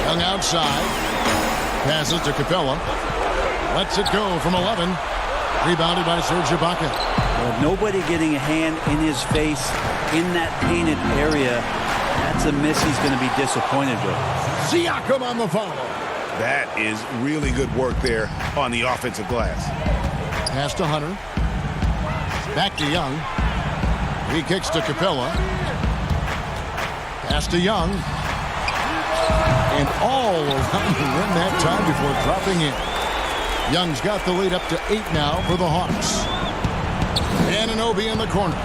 Young outside. Passes to Capella. Lets it go from 11. Rebounded by Serge Ibaka. Well, nobody getting a hand in his face in that painted area. That's a miss he's going to be disappointed with. Siakam on the follow. That is really good work there on the offensive glass. Pass to Hunter. Back to Young. He kicks to Capella. Pass to Young. And all around the rim that time before dropping in. Young's got the lead up to 8 now for the Hawks. Anunoby in the corner.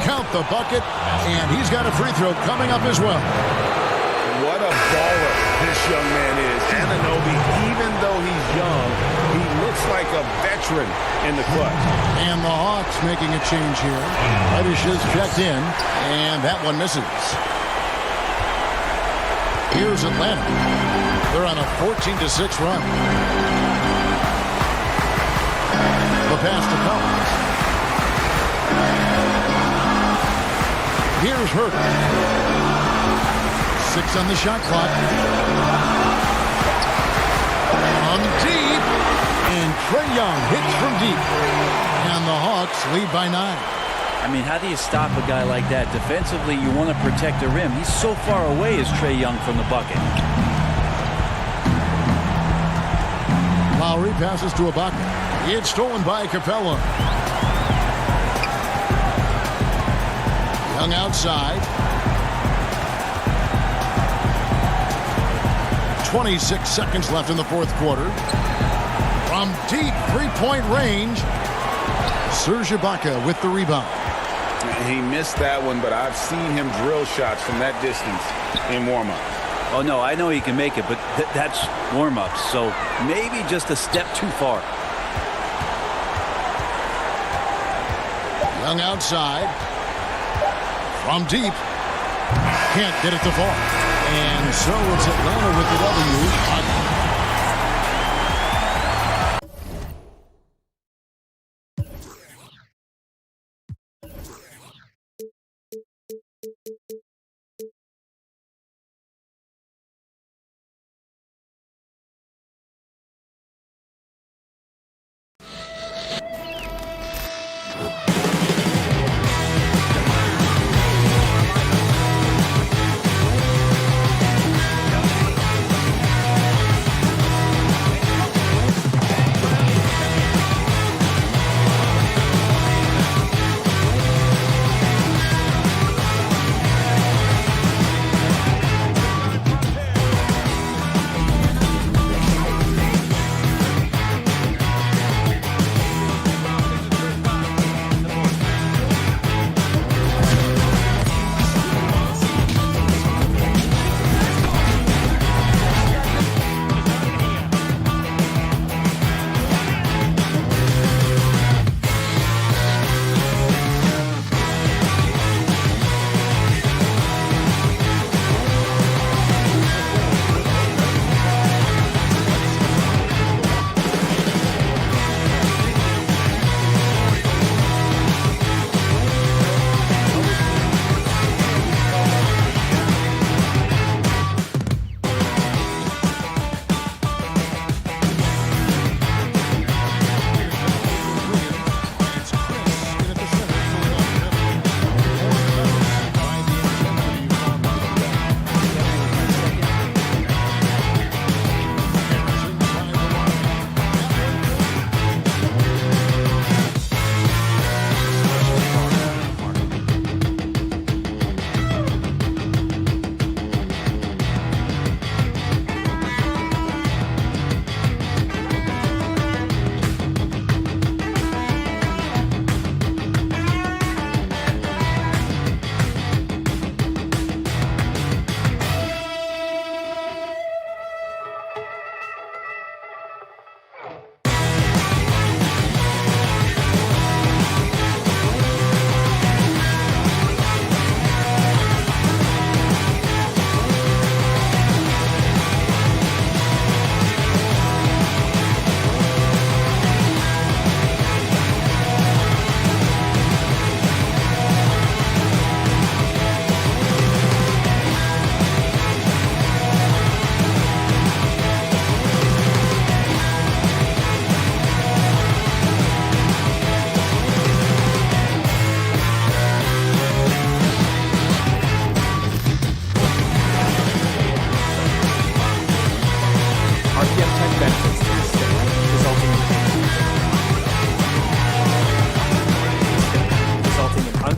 Count the bucket, and he's got a free throw coming up as well. What a baller this young man is. Anunoby, even though he's young, he looks like a veteran in the clutch. And the Hawks making a change here. Reddish is checked in, and that one misses. Here's Atlanta. They're on a 14-6 run. The pass to Collins. Here's Herder. 6 on the shot clock. On deep. And Trae Young hits from deep. And the Hawks lead by 9. I mean, how do you stop a guy like that? Defensively, you want to protect the rim. He's so far away as Trae Young from the bucket. Lowry passes to Ibaka. It's stolen by Capella. Young outside. 26 seconds left in the fourth quarter. From deep three-point range, Serge Ibaka with the rebound. He missed that one, but I've seen him drill shots from that distance in warm-up. Oh, no, I know he can make it, but that's warm-ups, so maybe just a step too far. Young outside. From deep. Can't get it to fall. And so it's Atlanta with the W.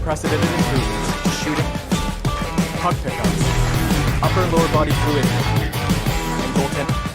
unprecedented improvements to shooting, puck pickups, upper and lower body fluidity, and goaltending.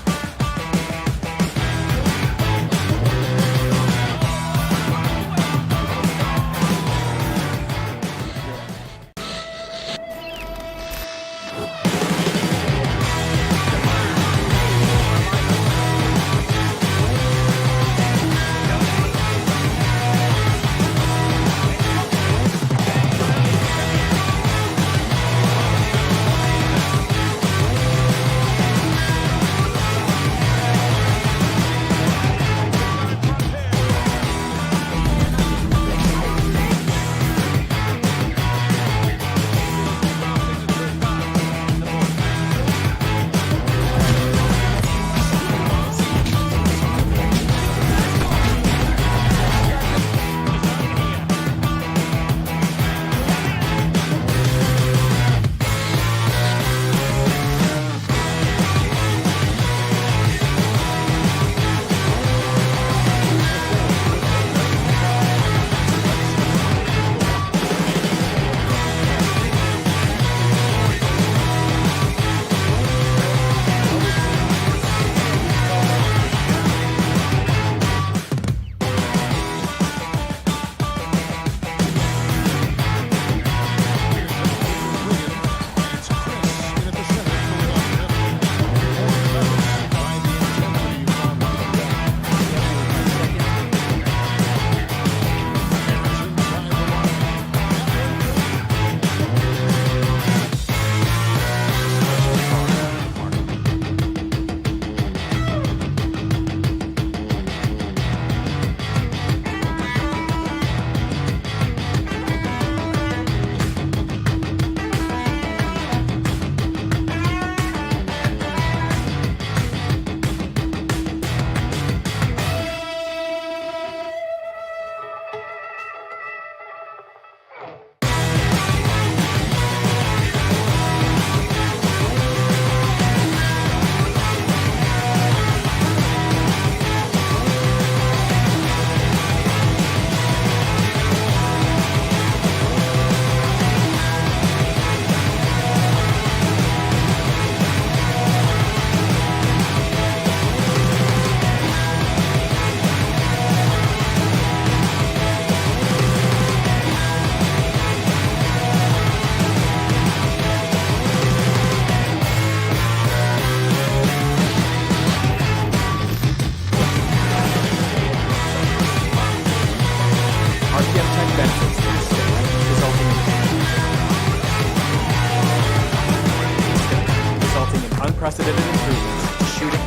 unprecedented improvements to shooting,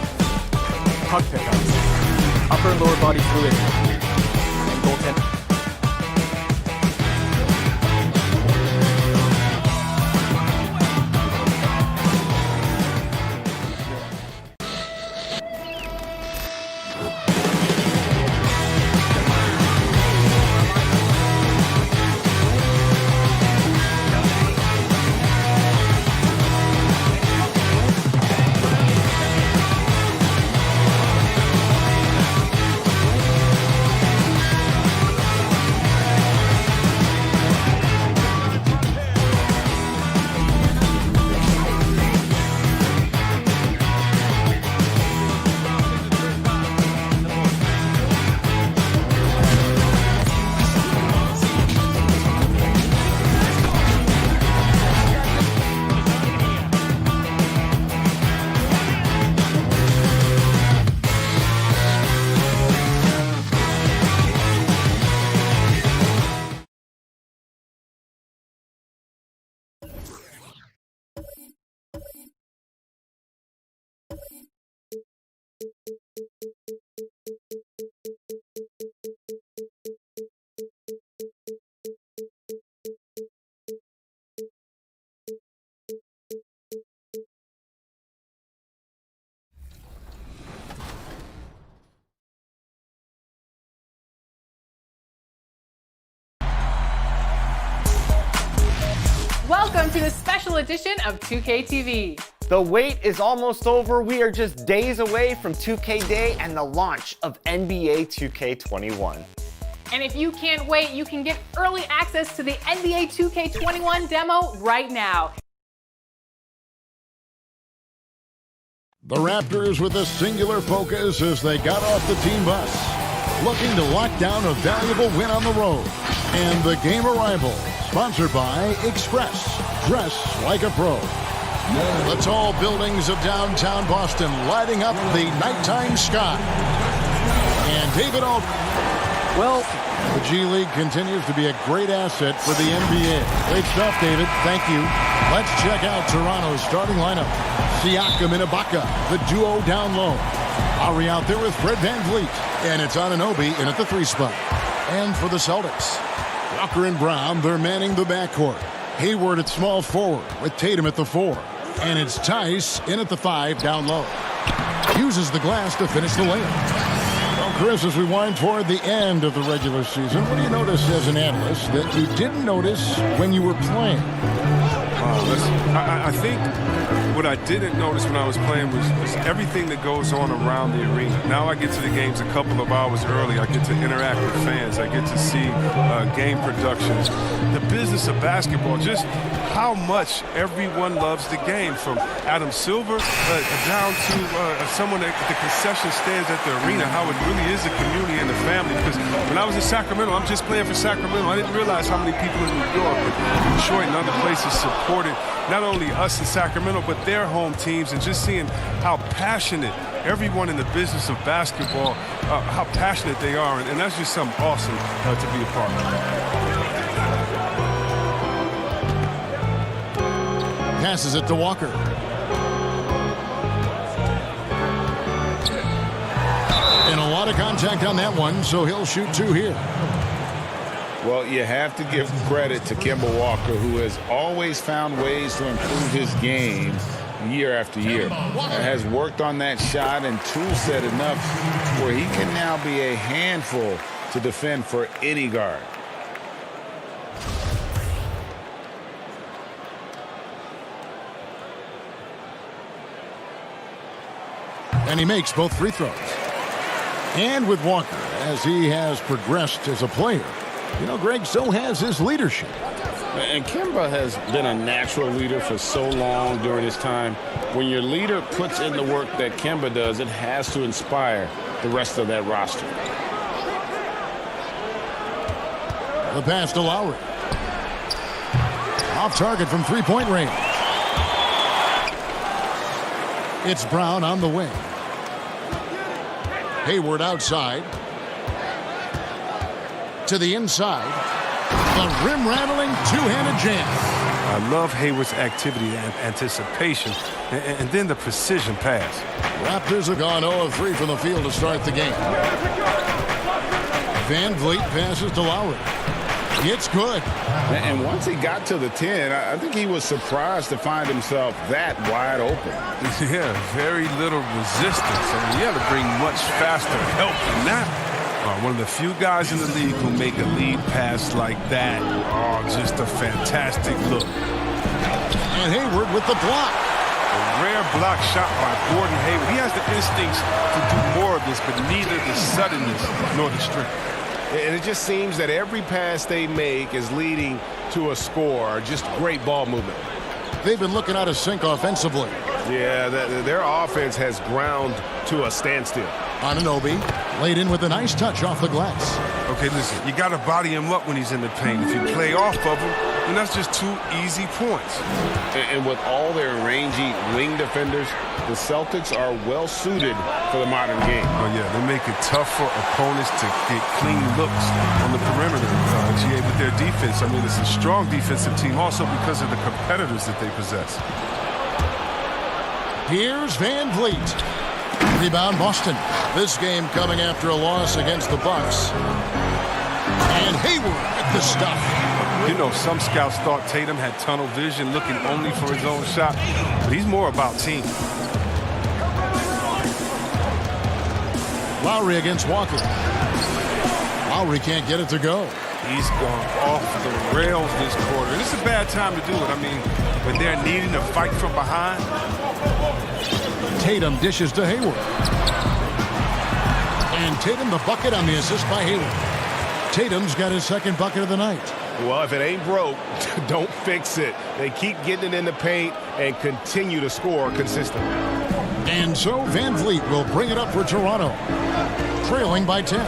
puck pickups, upper and lower body fluidity, and goaltending. Welcome to the special edition of 2K TV. The wait is almost over. We are just days away from 2K Day and the launch of NBA 2K21. And if you can't wait, you can get early access to the NBA 2K21 demo right now. The Raptors with a singular focus as they got off the team bus, looking to lock down a valuable win on the road. And the game arrival, sponsored by Express. Dress like a pro. The tall buildings of downtown Boston lighting up the nighttime sky. And David Aldridge. Well, the G League continues to be a great asset for the NBA. Great stuff, David. Thank you. Let's check out Toronto's starting lineup. Siakam and Ibaka, the duo down low. Lowry out there with Fred VanVleet. And it's Anunoby in at the 3 spot. And for the Celtics, Walker and Brown, they're manning the backcourt. Hayward at small forward with Tatum at the 4. And it's Tice in at the 5 down low. Uses the glass to finish the layup. Well, Chris, as we wind toward the end of the regular season, what do you notice as an analyst that you didn't notice when you were playing? I think what I didn't notice when I was playing was everything that goes on around the arena. Now I get to the games a couple of hours early. I get to interact with fans. I get to see game productions. The business of basketball, just how much everyone loves the game, from Adam Silver down to someone at the concession stands at the arena, how it really is a community and a family. Because when I was in Sacramento, I'm just playing for Sacramento. I didn't realize how many people in New York and Detroit and other places supported not only us in Sacramento, but their home teams, and just seeing how passionate everyone in the business of basketball, how passionate they are, and that's just something awesome to be a part of. Passes it to Walker. And a lot of contact on that one, so he'll shoot 2 here. Well, you have to give credit to Kemba Walker, who has always found ways to improve his game year after year. Has worked on that shot and tool set enough where he can now be a handful to defend for any guard. And he makes both free throws. And with Walker, as he has progressed as a player, you know, Greg, so has his leadership. And Kemba has been a natural leader for so long during his time. When your leader puts in the work that Kemba does, it has to inspire the rest of that roster. The pass to Lowry. Off target from three-point range. It's Brown on the wing. Hayward outside. To the inside. The rim-rattling two-handed jam. I love Hayward's activity and anticipation, and then the precision pass. Raptors have gone 0 of 3 from the field to start the game. VanVleet passes to Lowry. It's good. And once he got to the 10, I think he was surprised to find himself that wide open. Yeah, very little resistance. I mean, you have to bring much faster help than that. One of the few guys in the league who make a lead pass like that. Oh, just a fantastic look. And Hayward with the block. A rare block shot by Gordon Hayward. He has the instincts to do more of this, but neither the suddenness nor the strength. And it just seems that every pass they make is leading to a score. Just great ball movement. They've been looking out of sync offensively. Yeah, their offense has ground to a standstill. Anunoby laid in with a nice touch off the glass. Okay, listen, you got to body him up when he's in the paint. If you play off of him, then that's just 2 easy points. And with all their rangy wing defenders, the Celtics are well suited for the modern game. Oh, yeah, they make it tough for opponents to get clean looks on the perimeter. GA with their defense. I mean, it's a strong defensive team also because of the competitors that they possess. Here's VanVleet. Rebound Boston. This game coming after a loss against the Bucks. And Hayward with the stuff. You know, some scouts thought Tatum had tunnel vision, looking only for his own shot, but he's more about team. Lowry against Walker. Lowry can't get it to go. He's gone off the rails this quarter. This is a bad time to do it. I mean, when they're needing to fight from behind. Tatum dishes to Hayward. And Tatum the bucket on the assist by Hayward. Tatum's got his second bucket of the night. Well, if it ain't broke, don't fix it. They keep getting it in the paint and continue to score consistently. And so Van Vliet will bring it up for Toronto, trailing by 10.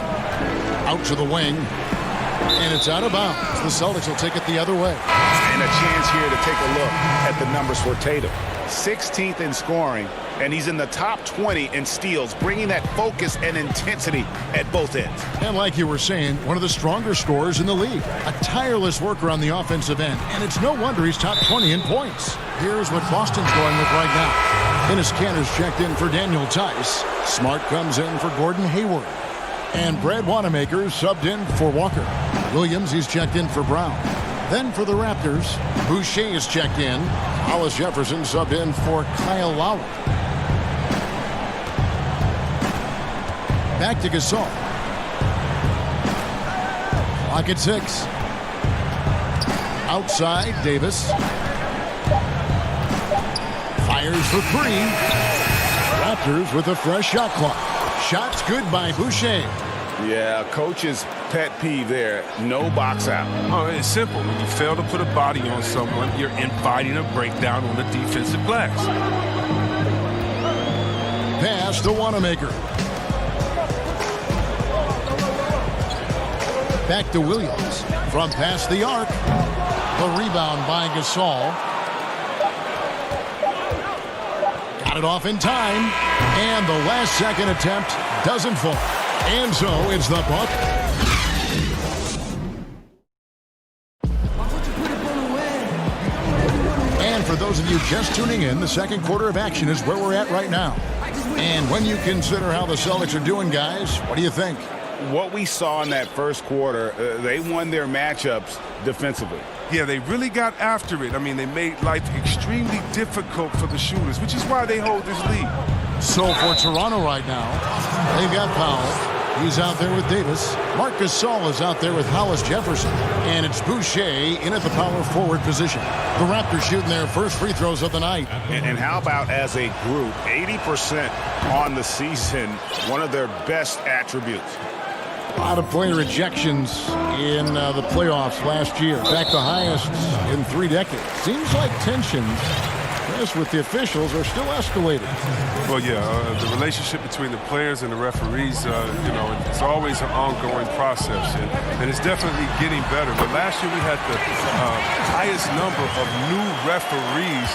Out to the wing, and it's out of bounds. The Celtics will take it the other way. And a chance here to take a look at the numbers for Tatum. 16th in scoring, and he's in the top 20 in steals, bringing that focus and intensity at both ends. And like you were saying, one of the stronger scorers in the league. A tireless worker on the offensive end, and it's no wonder he's top 20 in points. Here's what Boston's going with right now. Enes Kanter's checked in for Daniel Tice. Smart comes in for Gordon Hayward. And Brad Wanamaker subbed in for Walker. Williams, he's checked in for Brown. Then for the Raptors, Boucher is checked in. Hollis Jefferson subbed in for Kyle Lowry. Back to Gasol. Clock at 6. Outside, Davis. Fires for 3. Raptors with a fresh shot clock. Shots good by Boucher. Yeah, coach's pet peeve there. No box out. Oh, it's simple. When you fail to put a body on someone, you're inviting a breakdown on the defensive glass. Pass to Wanamaker. Back to Williams. From past the arc. The rebound by Gasol. Got it off in time. And the last second attempt doesn't fall. And so it's the Buck. And for those of you just tuning in, the second quarter of action is where we're at right now. And when you consider how the Celtics are doing, guys, what do you think? What we saw in that first quarter, they won their matchups defensively. Yeah, they really got after it. I mean, they made life extremely difficult for the shooters, which is why they hold this lead. So for Toronto right now, they've got Powell. He's out there with Davis. Marc Gasol is out there with Hollis Jefferson. And it's Boucher in at the power forward position. The Raptors shooting their first free throws of the night. And how about as a group, 80% on the season, one of their best attributes. A lot of player ejections in the playoffs last year. In fact, the highest in 3 decades. Seems like tensions with the officials are still escalating. Well, yeah, the relationship between the players and the referees, it's always an ongoing process, and it's definitely getting better. But last year we had the highest number of new referees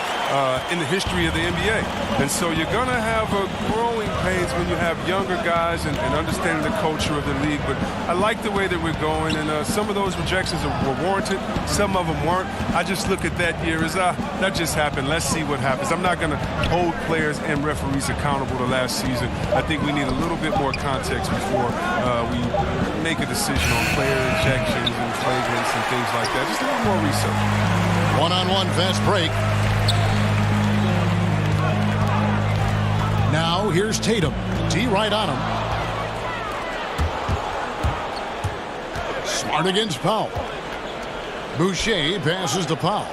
in the history of the NBA. And so you're going to have a growing pains when you have younger guys and understanding the culture of the league. But I like the way that we're going, and some of those rejections were warranted. Some of them weren't. I just look at that year as, that just happened. Let's see what happens. I'm not going to hold players and referees accountable to last season. I think we need a little bit more context before we make a decision on player ejections and flagrants and things like that. Just a little more research. One-on-one fast break. Now here's Tatum. D right on him. Smart against Powell. Boucher passes to Powell.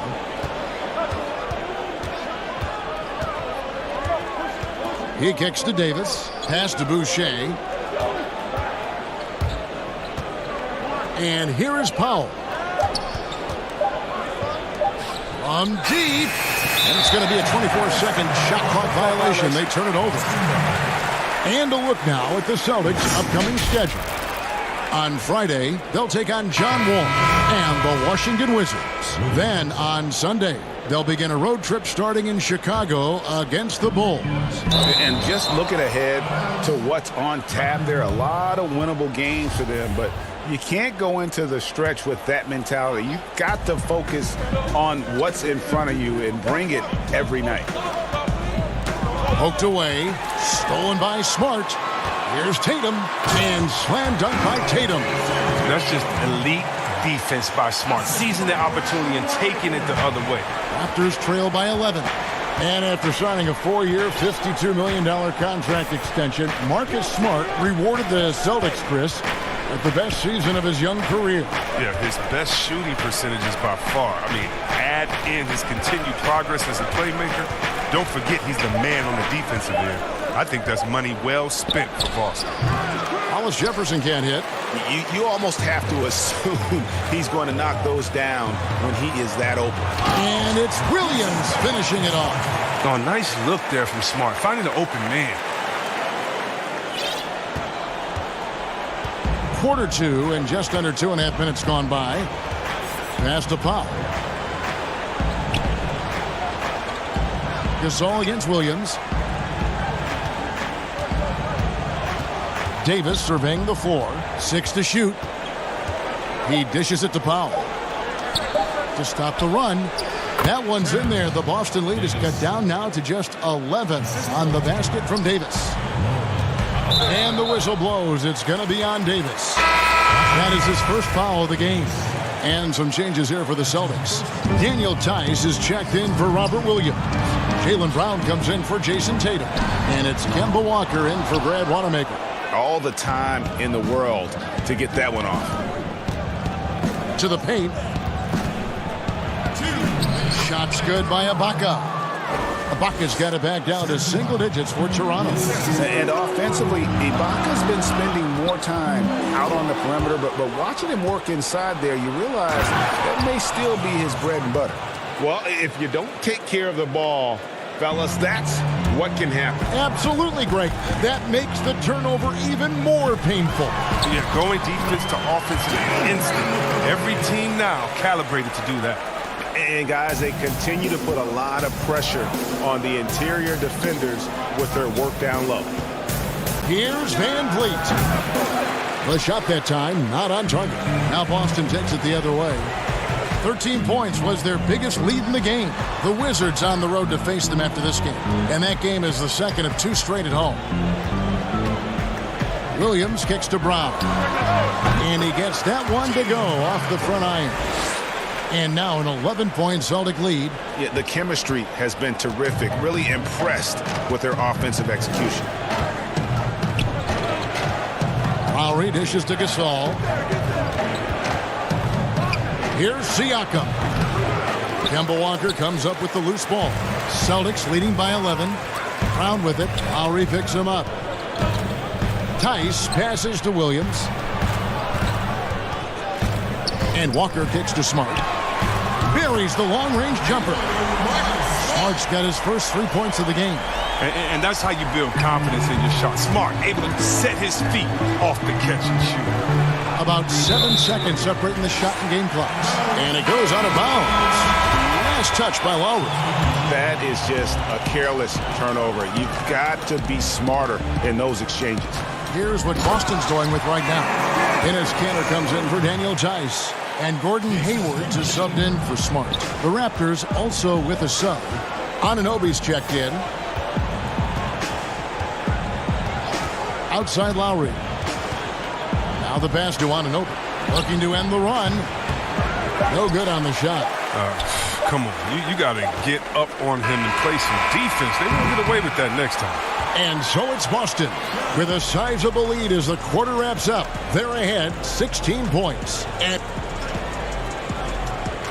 He kicks to Davis. Pass to Boucher. And here is Powell. From deep. And it's going to be a 24-second shot clock violation. They turn it over. And a look now at the Celtics' upcoming schedule. On Friday, they'll take on John Wall and the Washington Wizards. Then on Sunday, they'll begin a road trip starting in Chicago against the Bulls. And just looking ahead to what's on tap, there are a lot of winnable games for them, but you can't go into the stretch with that mentality. You've got to focus on what's in front of you and bring it every night. Poked away, stolen by Smart. Here's Tatum, and slam dunk by Tatum. That's just elite defense by Smart. Seizing the opportunity and taking it the other way. Raptors trail by 11. And after signing a 4-year, $52 million contract extension, Marcus Smart rewarded the Celtics, Chris, with the best season of his young career. Yeah, his best shooting percentages by far. I mean, add in his continued progress as a playmaker. Don't forget he's the man on the defensive end. I think that's money well spent for Boston. Hollis Jefferson can't hit. You almost have to assume he's going to knock those down when he is that open. And it's Williams finishing it off. Oh, nice look there from Smart, finding the open man. Quarter two and just under 2.5 minutes gone by. Pass to Pop. Gasol against Williams. Davis surveying the floor. 6 to shoot. He dishes it to Powell. To stop the run. That one's in there. The Boston lead is cut down now to just 11 on the basket from Davis. And the whistle blows. It's going to be on Davis. That is his first foul of the game. And some changes here for the Celtics. Daniel Tice is checked in for Robert Williams. Jaylen Brown comes in for Jason Tatum. And it's Kemba Walker in for Brad Wanamaker. All the time in the world to get that one off. To the paint. Shots good by Ibaka. Ibaka's got it back down to single digits for Toronto. And offensively, Ibaka's been spending more time out on the perimeter, but watching him work inside there, you realize that may still be his bread and butter. Well, if you don't take care of the ball, fellas, that's what can happen. Absolutely, Greg. That makes the turnover even more painful. Yeah, going defense to offense in an instant. Every team now calibrated to do that. And guys, they continue to put a lot of pressure on the interior defenders with their work down low. Here's Van Vliet. The shot that time, not on target. Now Boston takes it the other way. 13 points was their biggest lead in the game. The Wizards on the road to face them after this game. And that game is the second of 2 straight at home. Williams kicks to Brown. And he gets that one to go off the front iron. And now an 11-point Celtic lead. Yeah, the chemistry has been terrific. Really impressed with their offensive execution. Lowry dishes to Gasol. Here's Siakam. Kemba Walker comes up with the loose ball. Celtics leading by 11. Brown with it. Lowry picks him up. Tice passes to Williams. And Walker kicks to Smart. Buries the long-range jumper. Smart's got his first 3 points of the game. And that's how you build confidence in your shot. Smart, able to set his feet off the catch and shoot. About 7 seconds separating the shot and game clocks. And it goes out of bounds. Nice touch by Lowry. That is just a careless turnover. You've got to be smarter in those exchanges. Here's what Boston's going with right now. Enes Kanter comes in for Daniel Tice. And Gordon Hayward is subbed in for Smart. The Raptors also with a sub. Anunoby's checked in. Outside Lowry. Now the pass to Anunoby. Looking to end the run. No good on the shot. Come on. You got to get up on him and play some defense. They won't get away with that next time. And so it's Boston with a sizable lead as the quarter wraps up. They're ahead 16 points. And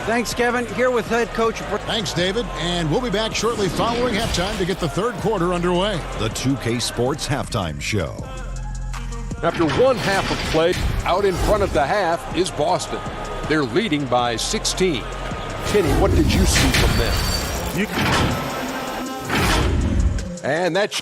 thanks, Kevin. Here with head coach. Thanks, David. And we'll be back shortly following halftime to get the third quarter underway. The 2K Sports Halftime Show. After one half of play, out in front of the half is Boston. They're leading by 16. Kenny, what did you see from them? And that's...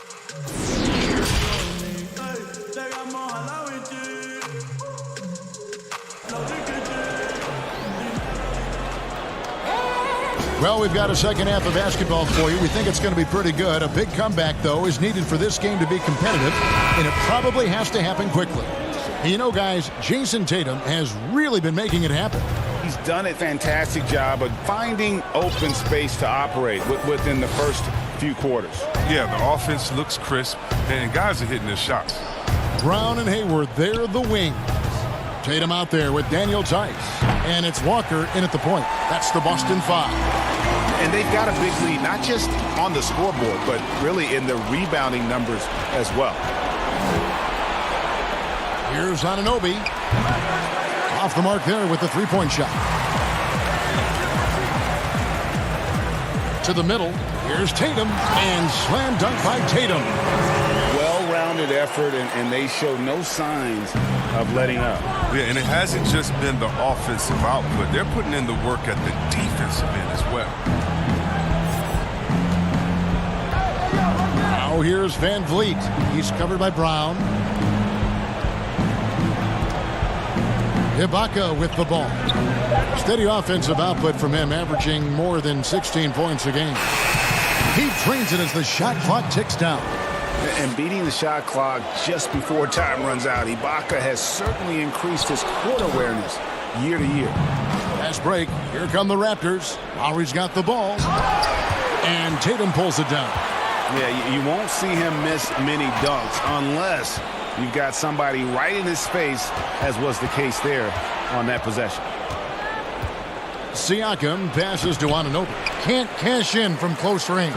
Well, we've got a second half of basketball for you. We think it's going to be pretty good. A big comeback, though, is needed for this game to be competitive, and it probably has to happen quickly. And you know, guys, Jason Tatum has really been making it happen. He's done a fantastic job of finding open space to operate within the first few quarters. Yeah, the offense looks crisp, and guys are hitting their shots. Brown and Hayward, they're the wings. Tatum out there with Daniel Tice. And it's Walker in at the point. That's the Boston 5. And they've got a big lead, not just on the scoreboard, but really in the rebounding numbers as well. Here's Anunoby. Off the mark there with the three-point shot. To the middle. Here's Tatum. And slam dunk by Tatum. Well-rounded effort, and they show no signs of letting up. Yeah, and it hasn't just been the offensive output. They're putting in the work at the defensive end as well. Now here's Van Vliet. He's covered by Brown. Ibaka with the ball. Steady offensive output from him, averaging more than 16 points a game. He trains it as the shot clock ticks down. And beating the shot clock just before time runs out, Ibaka has certainly increased his court awareness year to year. Last break. Here come the Raptors. Lowry's got the ball. And Tatum pulls it down. Yeah, you won't see him miss many dunks unless you've got somebody right in his face, as was the case there on that possession. Siakam passes to Anunoby. Can't cash in from close range.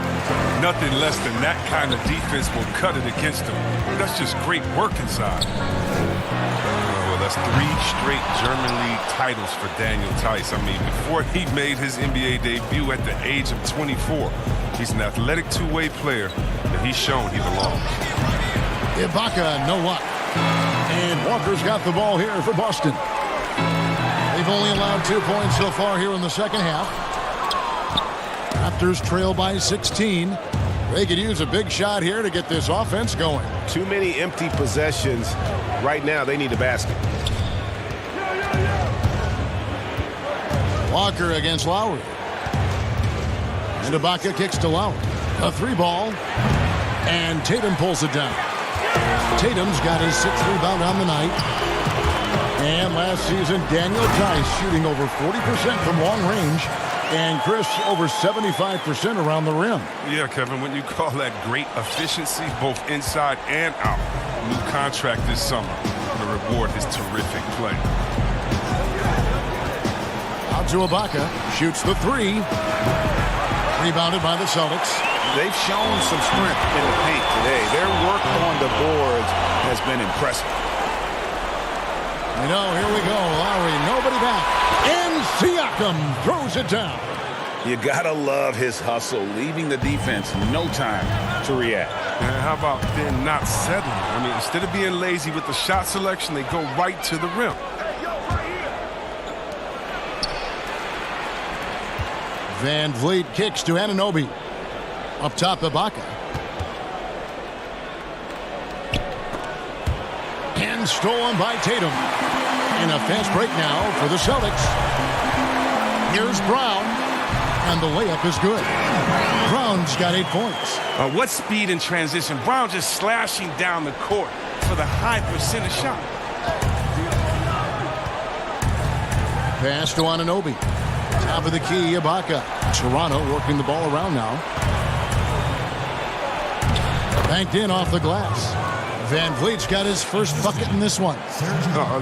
Nothing less than that kind of defense will cut it against him. That's just great work inside. Well, that's 3 straight German League titles for Daniel Theis. I mean, before he made his NBA debut at the age of 24, he's an athletic two-way player, and he's shown he belongs. Ibaka, no luck. And Walker's got the ball here for Boston. They've only allowed 2 points so far here in the second half. Raptors trail by 16. They could use a big shot here to get this offense going. Too many empty possessions. Right now, they need a basket. Walker against Lowry. And Ibaka kicks to Lowry. A 3-ball. And Tatum pulls it down. Tatum's got his 6th rebound on the night. And last season, Daniel Theis shooting over 40% from long range. And Chris, over 75% around the rim. Yeah, Kevin, when you call that great efficiency, both inside and out. New contract this summer. The reward is terrific play. Out to Ibaka. Shoots the 3. Rebounded by the Celtics. They've shown some strength in the paint today. Their work on the boards has been impressive. You know, here we go. Lowry, nobody back. And Siakam throws it down. You gotta love his hustle, leaving the defense no time to react. And how about then not settling? I mean, instead of being lazy with the shot selection, they go right to the rim. Van Vliet kicks to Anunoby. Up top, Ibaka. And stolen by Tatum. And a fast break now for the Celtics. Here's Brown. And the layup is good. Brown's got 8 points. What speed in transition. Brown just slashing down the court for the high percentage shot. Pass to Anunoby. Top of the key, Ibaka. Toronto working the ball around now. Banked in off the glass. Van Vliet's got his first bucket in this one.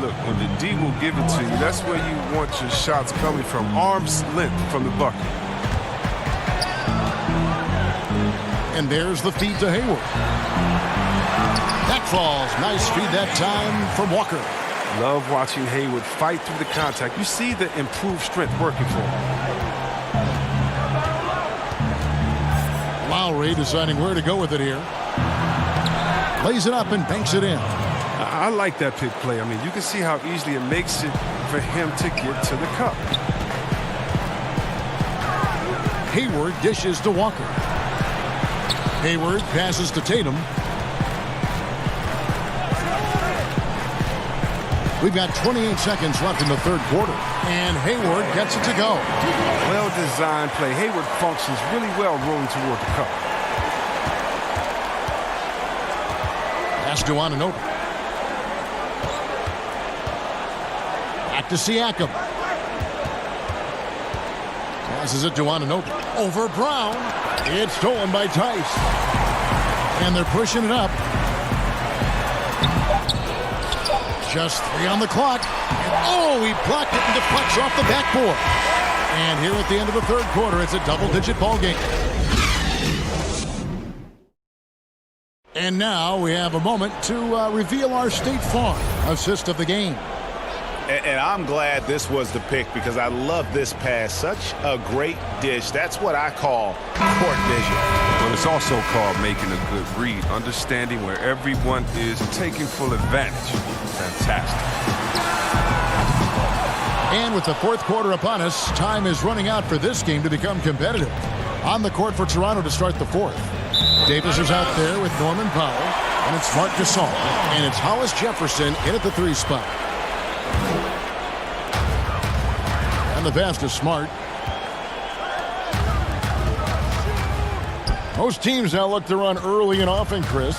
Look, when the D will give it to you, that's where you want your shots coming from. Arm's length from the bucket. And there's the feed to Hayward. That falls. Nice feed that time from Walker. Love watching Hayward fight through the contact. You see the improved strength working for him. Lowry deciding where to go with it here. Lays it up and banks it in. I like that pick play. I mean, you can see how easily it makes it for him to get to the cup. Hayward dishes to Walker. Hayward passes to Tatum. We've got 28 seconds left in the third quarter. And Hayward gets it to go. Well-designed play. Hayward functions really well rolling toward the cup. Pass to Anunoby. Back to Siakam. Passes it to Anunoby. Over Brown. It's stolen by Theis. And they're pushing it up. Just 3 on the clock. And he blocked it and deflects off the backboard. And here at the end of the third quarter, it's a double-digit ball game. And now we have a moment to reveal our State Farm assist of the game. And I'm glad this was the pick because I love this pass. Such a great dish. That's what I call court vision. Well, it's also called making a good read, understanding where everyone is and taking full advantage. Fantastic. And with the fourth quarter upon us, time is running out for this game to become competitive. On the court for Toronto to start the fourth. Davis is out there with Norman Powell, and it's Marc Gasol, and it's Hollis Jefferson in at the 3 spot. And the pass to Smart. Most teams now look to run early and often, Chris,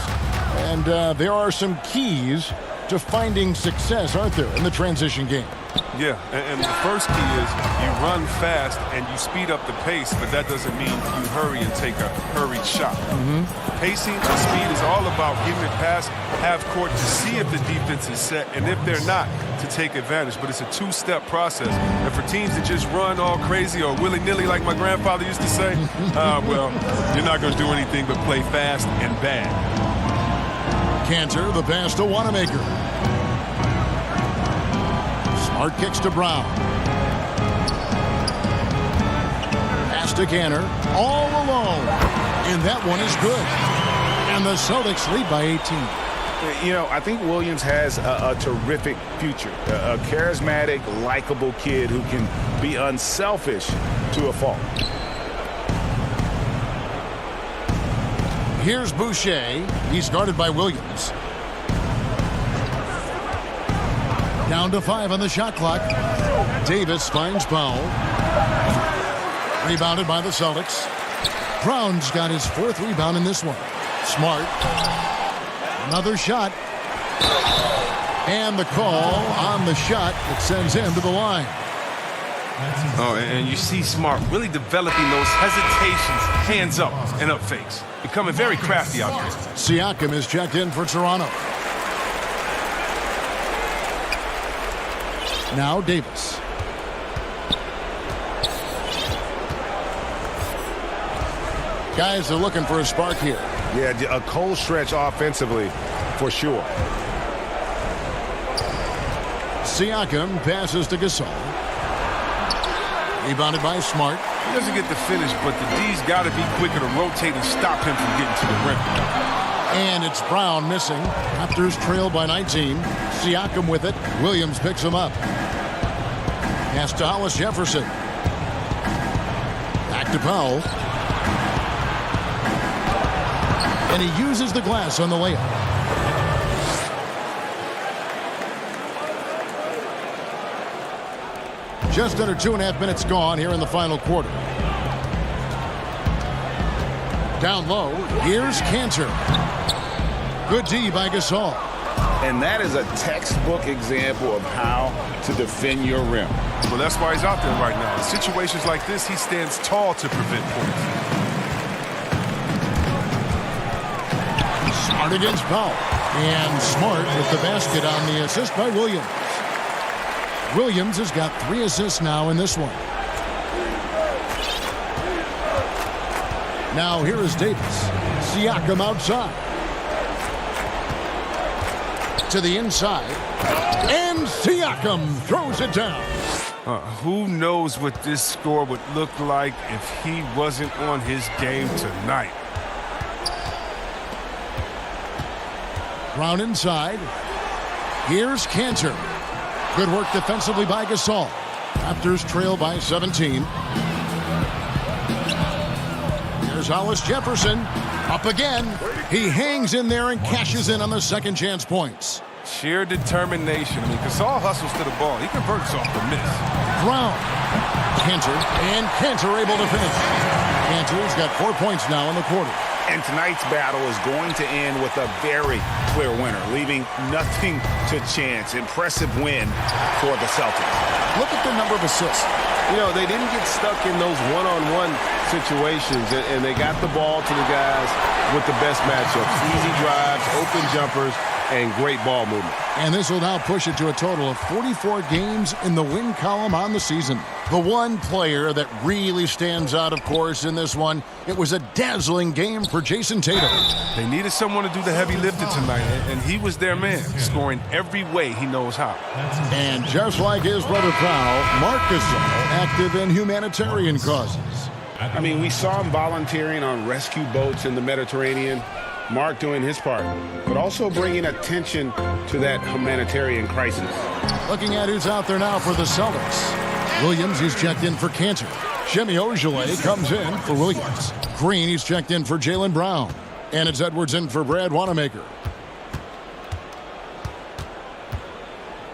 and there are some keys to finding success, aren't there, in the transition game? Yeah, and the first key is you run fast and you speed up the pace, but that doesn't mean you hurry and take a hurried shot. Pacing and speed is all about getting it past half court to see if the defense is set, and if they're not, to take advantage. But it's a two-step process. And for teams that just run all crazy or willy-nilly like my grandfather used to say, well, you're not going to do anything but play fast and bad. Kanter, the pass to Wanamaker. Smart kicks to Brown. Pass to Kanter. All alone. And that one is good. And the Celtics lead by 18. You know, I think Williams has a terrific future. A charismatic, likable kid who can be unselfish to a fault. Here's Boucher. He's guarded by Williams. Down to 5 on the shot clock. Davis finds Powell. Rebounded by the Celtics. Brown's got his 4th rebound in this one. Smart. Another shot. And the call on the shot that sends him to the line. Oh, and you see Smart really developing those hesitations, hands up and up fakes. Becoming very crafty out there. Siakam is checked in for Toronto. Now Davis. Guys are looking for a spark here. Yeah, a cold stretch offensively for sure. Siakam passes to Gasol. Rebounded by Smart. He doesn't get the finish, but the D's got to be quicker to rotate and stop him from getting to the rim. And it's Brown missing. Raptors trail by 19. Siakam with it. Williams picks him up. Pass to Hollis Jefferson. Back to Powell. And he uses the glass on the layup. Just under 2.5 minutes gone here in the final quarter. Down low, here's Kanter. Good D by Gasol. And that is a textbook example of how to defend your rim. Well, that's why he's out there right now. In situations like this, he stands tall to prevent points. Smart against Powell. And Smart with the basket on the assist by Williams. Williams has got 3 assists now in this one. Now here is Davis. Siakam outside. To the inside. And Siakam throws it down. Who knows what this score would look like if he wasn't on his game tonight. Brown inside. Here's Kanter. Good work defensively by Gasol. Raptors trail by 17. Here's Hollis Jefferson. Up again. He hangs in there and cashes in on the second chance points. Sheer determination. I mean, Gasol hustles to the ball. He converts off the miss. Brown. Kanter. And Kanter able to finish. Kanter's got 4 points now in the quarter. And tonight's battle is going to end with a very clear winner, leaving nothing to chance. Impressive win for the Celtics. Look at the number of assists. You know, they didn't get stuck in those one-on-one situations, and they got the ball to the guys with the best matchups. Easy drives, open jumpers. and great ball movement. And this will now push it to a total of 44 games in the win column on the season. The one player that really stands out, of course, in this one, it was a dazzling game for Jason Tatum. They needed someone to do the heavy lifting tonight, and he was their man, scoring every way he knows how. And just like his brother Powell, Marc Gasol active in humanitarian causes. I mean, we saw him volunteering on rescue boats in the Mediterranean. Mark doing his part, but also bringing attention to that humanitarian crisis. Looking at who's out there now for the Celtics. Williams, he's checked in for Cantor. Jimmy Ojeleye comes in for Williams. Green, he's checked in for Jaylen Brown. And it's Edwards in for Brad Wanamaker.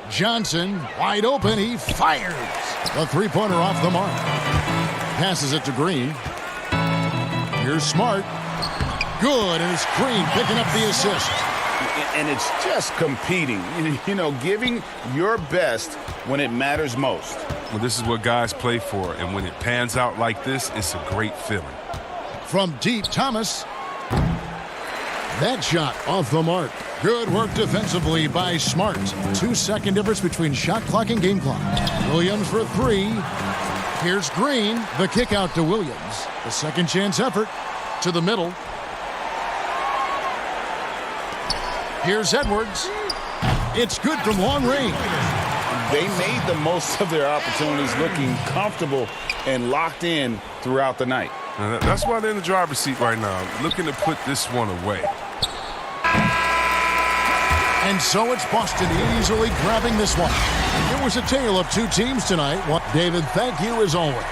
Johnson, wide open, he fires. A three-pointer off the mark. Passes it to Green. Here's Smart. Good, and it's Green picking up the assist. And it's just competing, you know, giving your best when it matters most. Well, this is what guys play for, and when it pans out like this, it's a great feeling. From deep, Thomas. That shot off the mark. Good work defensively by Smart. 2-second difference between shot clock and game clock. Williams for three. Here's Green. The kick out to Williams. The second chance effort to the middle. Here's Edwards. It's good from long range. They made the most of their opportunities, looking comfortable and locked in throughout the night. That's why they're in the driver's seat right now, looking to put this one away. And so it's Boston easily grabbing this one. It was a tale of two teams tonight. David, thank you as always.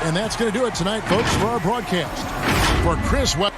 And that's going to do it tonight, folks, for our broadcast. For Chris Webb.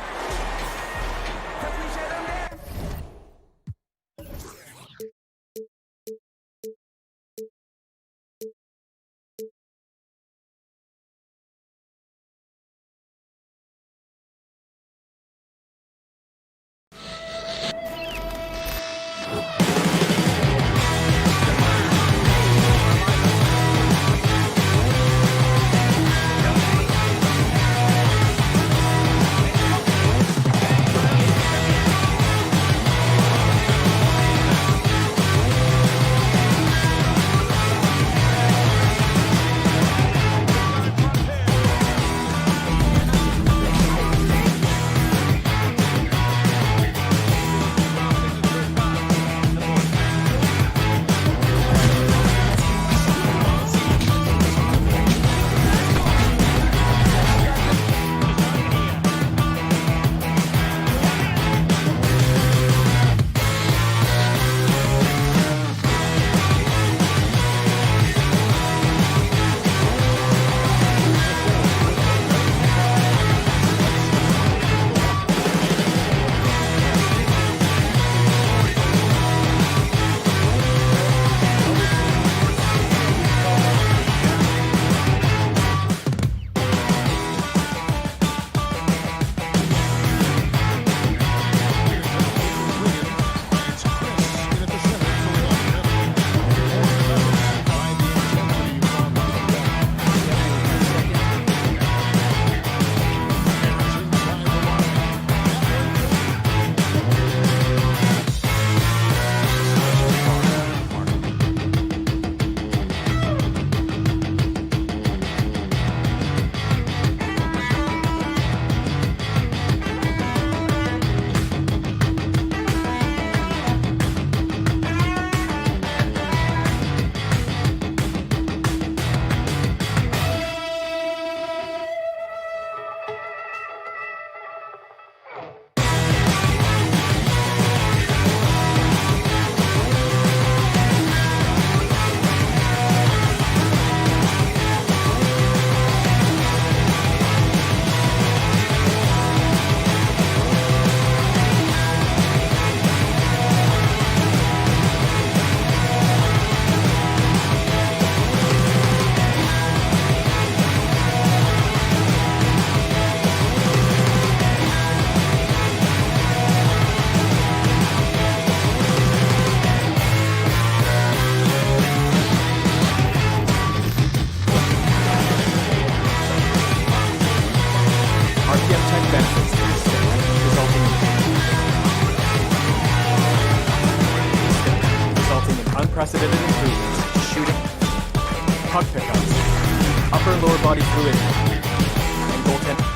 body fluid, and goaltending.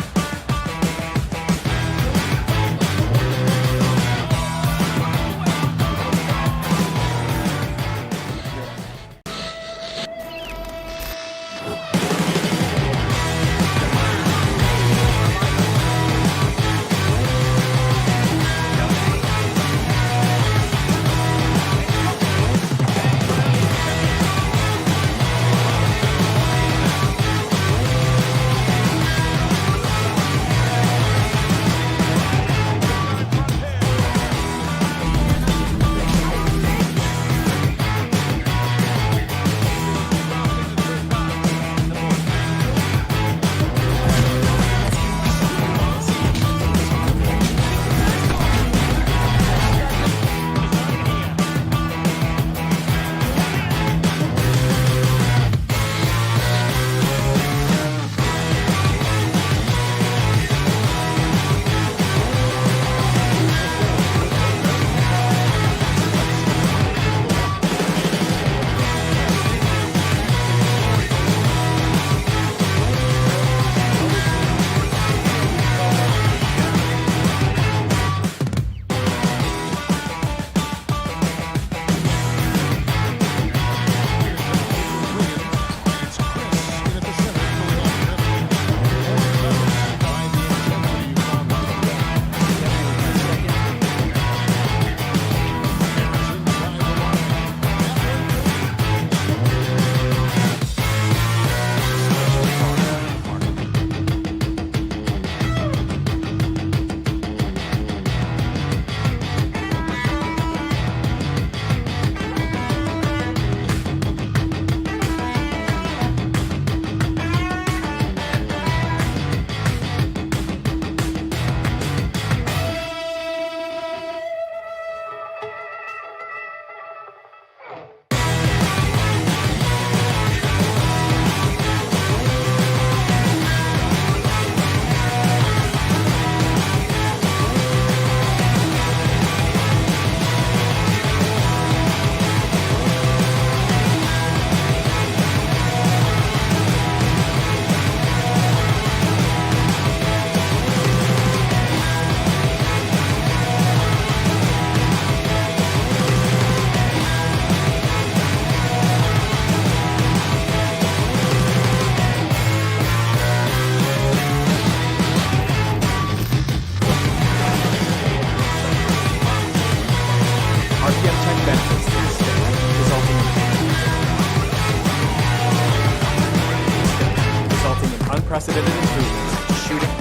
Unprecedented improvements, shooting,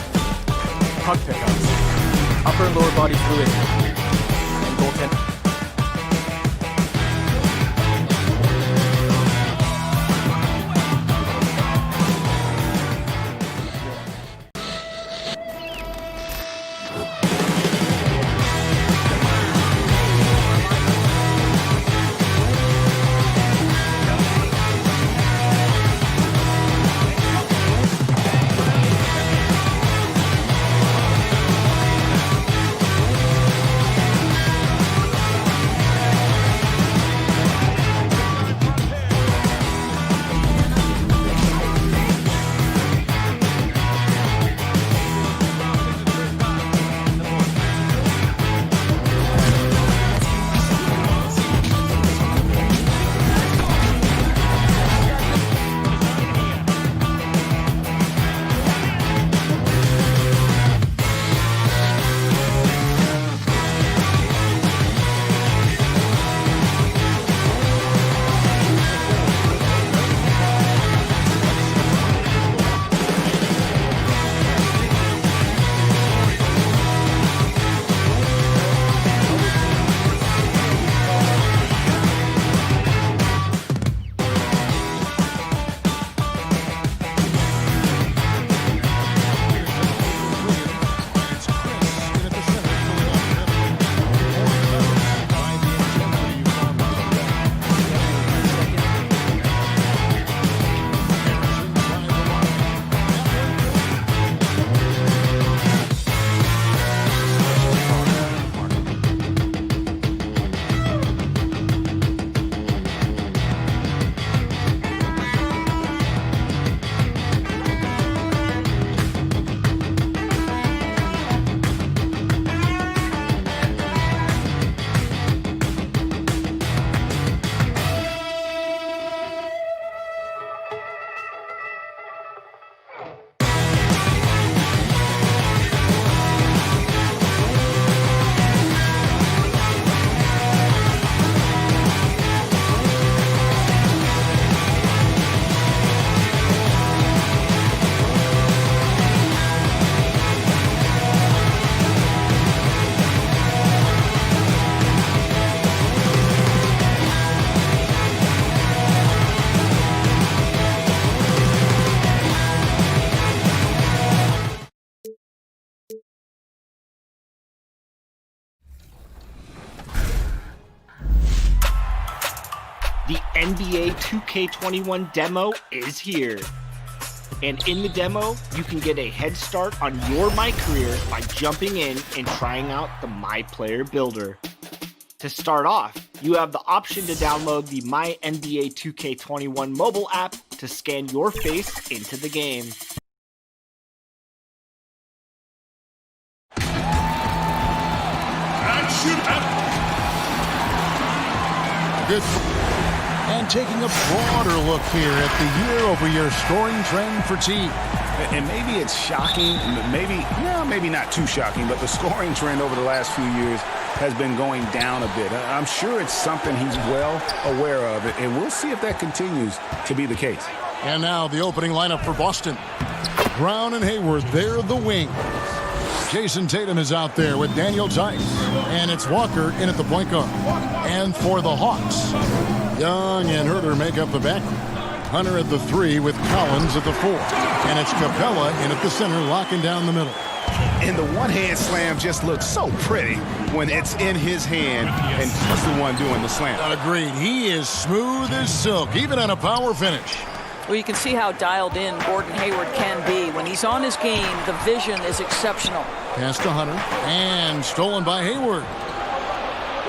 puck pickups, upper and lower body fluid, and goaltending. NBA 2K21 demo is here. And in the demo, you can get a head start on your My Career by jumping in and trying out the My Player Builder. To start off, you have the option to download the My NBA 2K21 mobile app to scan your face into the game. Good. And taking a broader look here at the year-over-year scoring trend for team. And maybe it's shocking, maybe not too shocking, but the scoring trend over the last few years has been going down a bit. I'm sure it's something he's well aware of, and we'll see if that continues to be the case. And now the opening lineup for Boston. Brown and Hayward, they're the wings. Jason Tatum is out there with Daniel Tice. And it's Walker in at the point guard. And for the Hawks, Young and Herter make up the back. Hunter at the 3 with Collins at the 4. And it's Capella in at the center, locking down the middle. And the one-hand slam just looks so pretty when it's in his hand and he's the one doing the slam. Agreed. He is smooth as silk, even on a power finish. Well, you can see how dialed in Gordon Hayward can be. When he's on his game, the vision is exceptional. Pass to Hunter, and stolen by Hayward.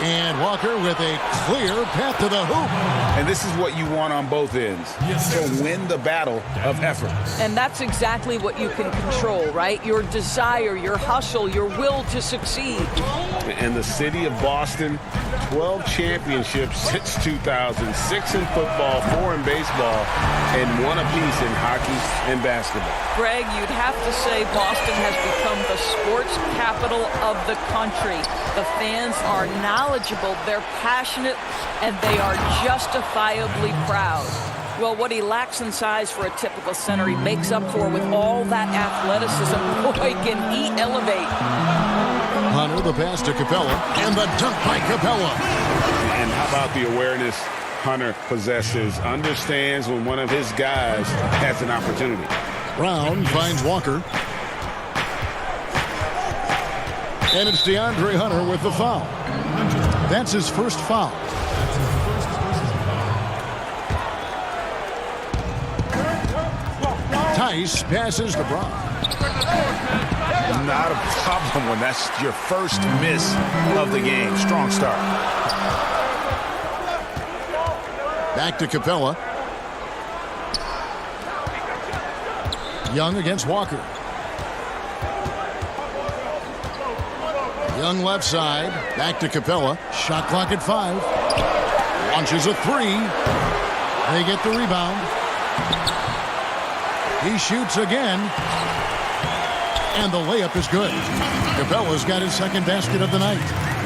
And Walker with a clear path to the hoop. And this is what you want on both ends, to win the battle of effort. And that's exactly what you can control, right? Your desire, your hustle, your will to succeed. And the city of Boston, 12 championships since 2000, 6 in football, 4 in baseball, and 1 apiece in hockey and basketball. Greg, you'd have to say Boston has become the sports capital of the country. The fans are knowledgeable, they're passionate, and they are justifiably proud. Well, what he lacks in size for a typical center, he makes up for with all that athleticism. Boy, can he elevate. Hunter, the pass to Capella, and the dunk by Capella. And how about the awareness Hunter possesses, understands when one of his guys has an opportunity. Brown finds Walker. And it's DeAndre Hunter with the foul. That's his first foul. Tice passes to Brown. Not a problem when that's your first miss of the game. Strong start. Back to Capella. Young against Walker. Young left side. Back to Capella. Shot clock at 5. Launches a 3. They get the rebound. He shoots again. And the layup is good. Capella's got his second basket of the night.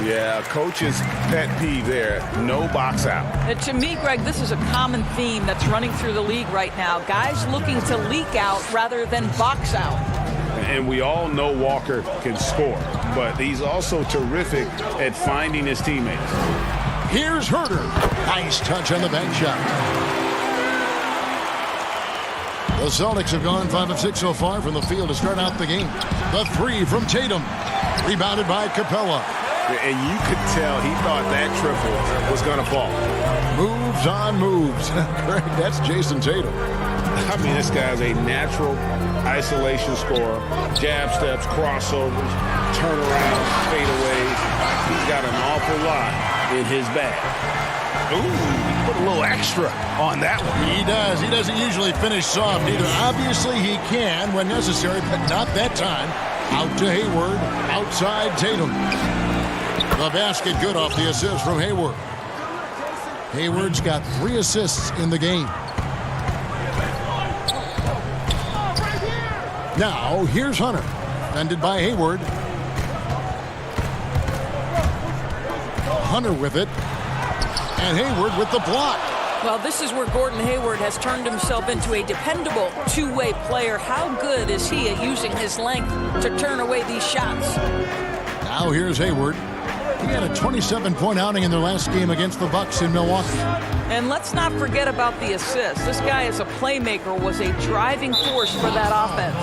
Yeah, coach's pet peeve there. No box out. To me, Greg, this is a common theme that's running through the league right now. Guys looking to leak out rather than box out. And we all know Walker can score, but he's also terrific at finding his teammates. Here's Herter. Nice touch on the bank shot. The Celtics have gone 5 of 6 so far from the field to start out the game. The 3 from Tatum. Rebounded by Capella. And you could tell he thought that triple was going to fall. Moves on moves. Greg, that's Jason Tatum. I mean, this guy's a natural isolation scorer. Jab steps, crossovers, turnarounds, fadeaways. He's got an awful lot in his bag. Ooh, he put a little extra on that one. He does. He doesn't usually finish soft either. Obviously, he can when necessary, but not that time. Out to Hayward. Outside Tatum. The basket good off the assist from Hayward. Hayward's got 3 assists in the game. Now, here's Hunter. Defended by Hayward. Hunter with it. And Hayward with the block. Well, this is where Gordon Hayward has turned himself into a dependable two-way player. How good is he at using his length to turn away these shots? Now here's Hayward. He had a 27-point outing in their last game against the Bucks in Milwaukee. And let's not forget about the assist. This guy as a playmaker was a driving force for that offense.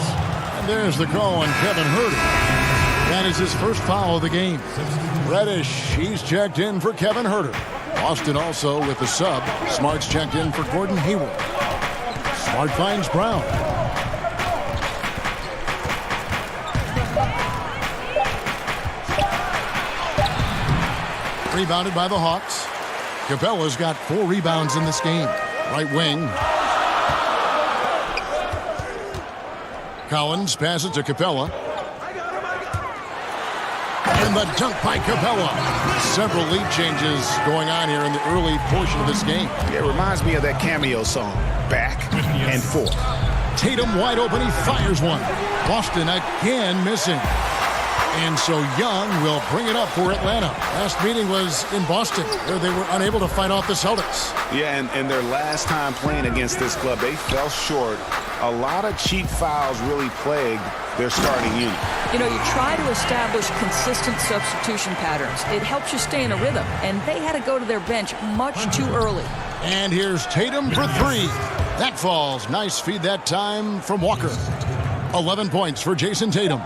And there's the call on Kevin Herter. That is his first foul of the game. Reddish, he's checked in for Kevin Herter. Boston also with the sub. Smart's checked in for Gordon Hayward. Smart finds Brown. Rebounded by the Hawks. Capella's got 4 rebounds in this game. Right wing. Collins passes to Capella. And the dunk by Capella. Several lead changes going on here in the early portion of this game. It reminds me of that Cameo song, Back and Forth. Tatum wide open, he fires one. Boston again missing. And so Young will bring it up for Atlanta. Last meeting was in Boston, where they were unable to fight off the Celtics. Yeah, and their last time playing against this club, they fell short. A lot of cheap fouls really plagued their starting unit. You know, you try to establish consistent substitution patterns. It helps you stay in a rhythm, and they had to go to their bench much too early. And here's Tatum for 3. That falls. Nice feed that time from Walker. 11 points for Jason Tatum.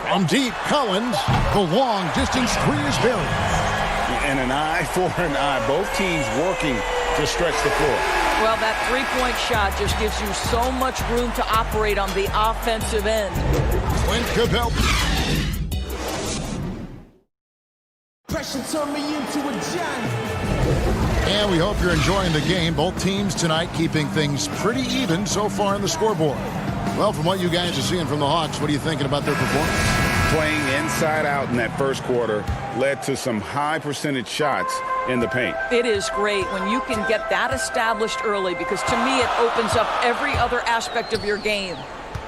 From deep, Collins, the long-distance 3 is buried. And an eye for an eye. Both teams working to stretch the floor. Well, that three-point shot just gives you so much room to operate on the offensive end. Clint Capella. Pressure turned me into a giant. And we hope you're enjoying the game. Both teams tonight keeping things pretty even so far on the scoreboard. Well, from what you guys are seeing from the Hawks, what are you thinking about their performance? Playing inside out in that first quarter led to some high percentage shots in the paint. It is great when you can get that established early, because to me it opens up every other aspect of your game.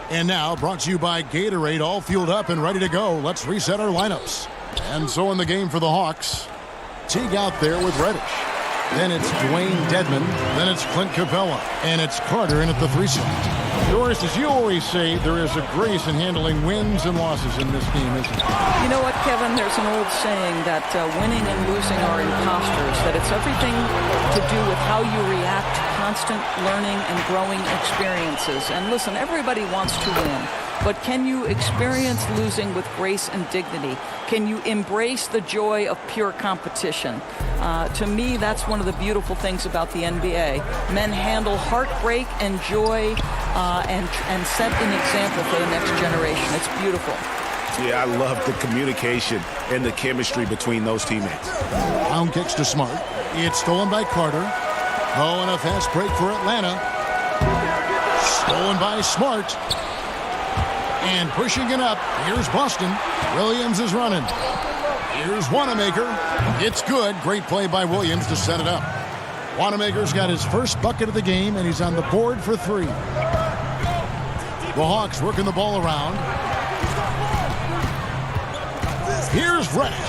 And now, brought to you by Gatorade, all fueled up and ready to go. Let's reset our lineups. And so in the game for the Hawks, Teague out there with Reddish. Then it's Dwayne Dedmon. Then it's Clint Capella. And it's Carter in at the 3 slot. Doris, as you always say, there is a grace in handling wins and losses in this game, isn't there? You know what, Kevin? There's an old saying that winning and losing are imposters, that it's everything to do with how you react to constant learning and growing experiences. And listen, everybody wants to win, but can you experience losing with grace and dignity? Can you embrace the joy of pure competition? To me, that's one of the beautiful things about the NBA. Men handle heartbreak and joy and set an example for the next generation. It's beautiful. Yeah, I love the communication and the chemistry between those teammates. Brown kicks to Smart. It's stolen by Carter. Oh, and a fast break for Atlanta. Stolen by Smart. And pushing it up, here's Boston. Williams is running. Here's Wanamaker. It's good. Great play by Williams to set it up. Wanamaker's got his first bucket of the game, and he's on the board for 3. The Hawks working the ball around. Here's Reddish.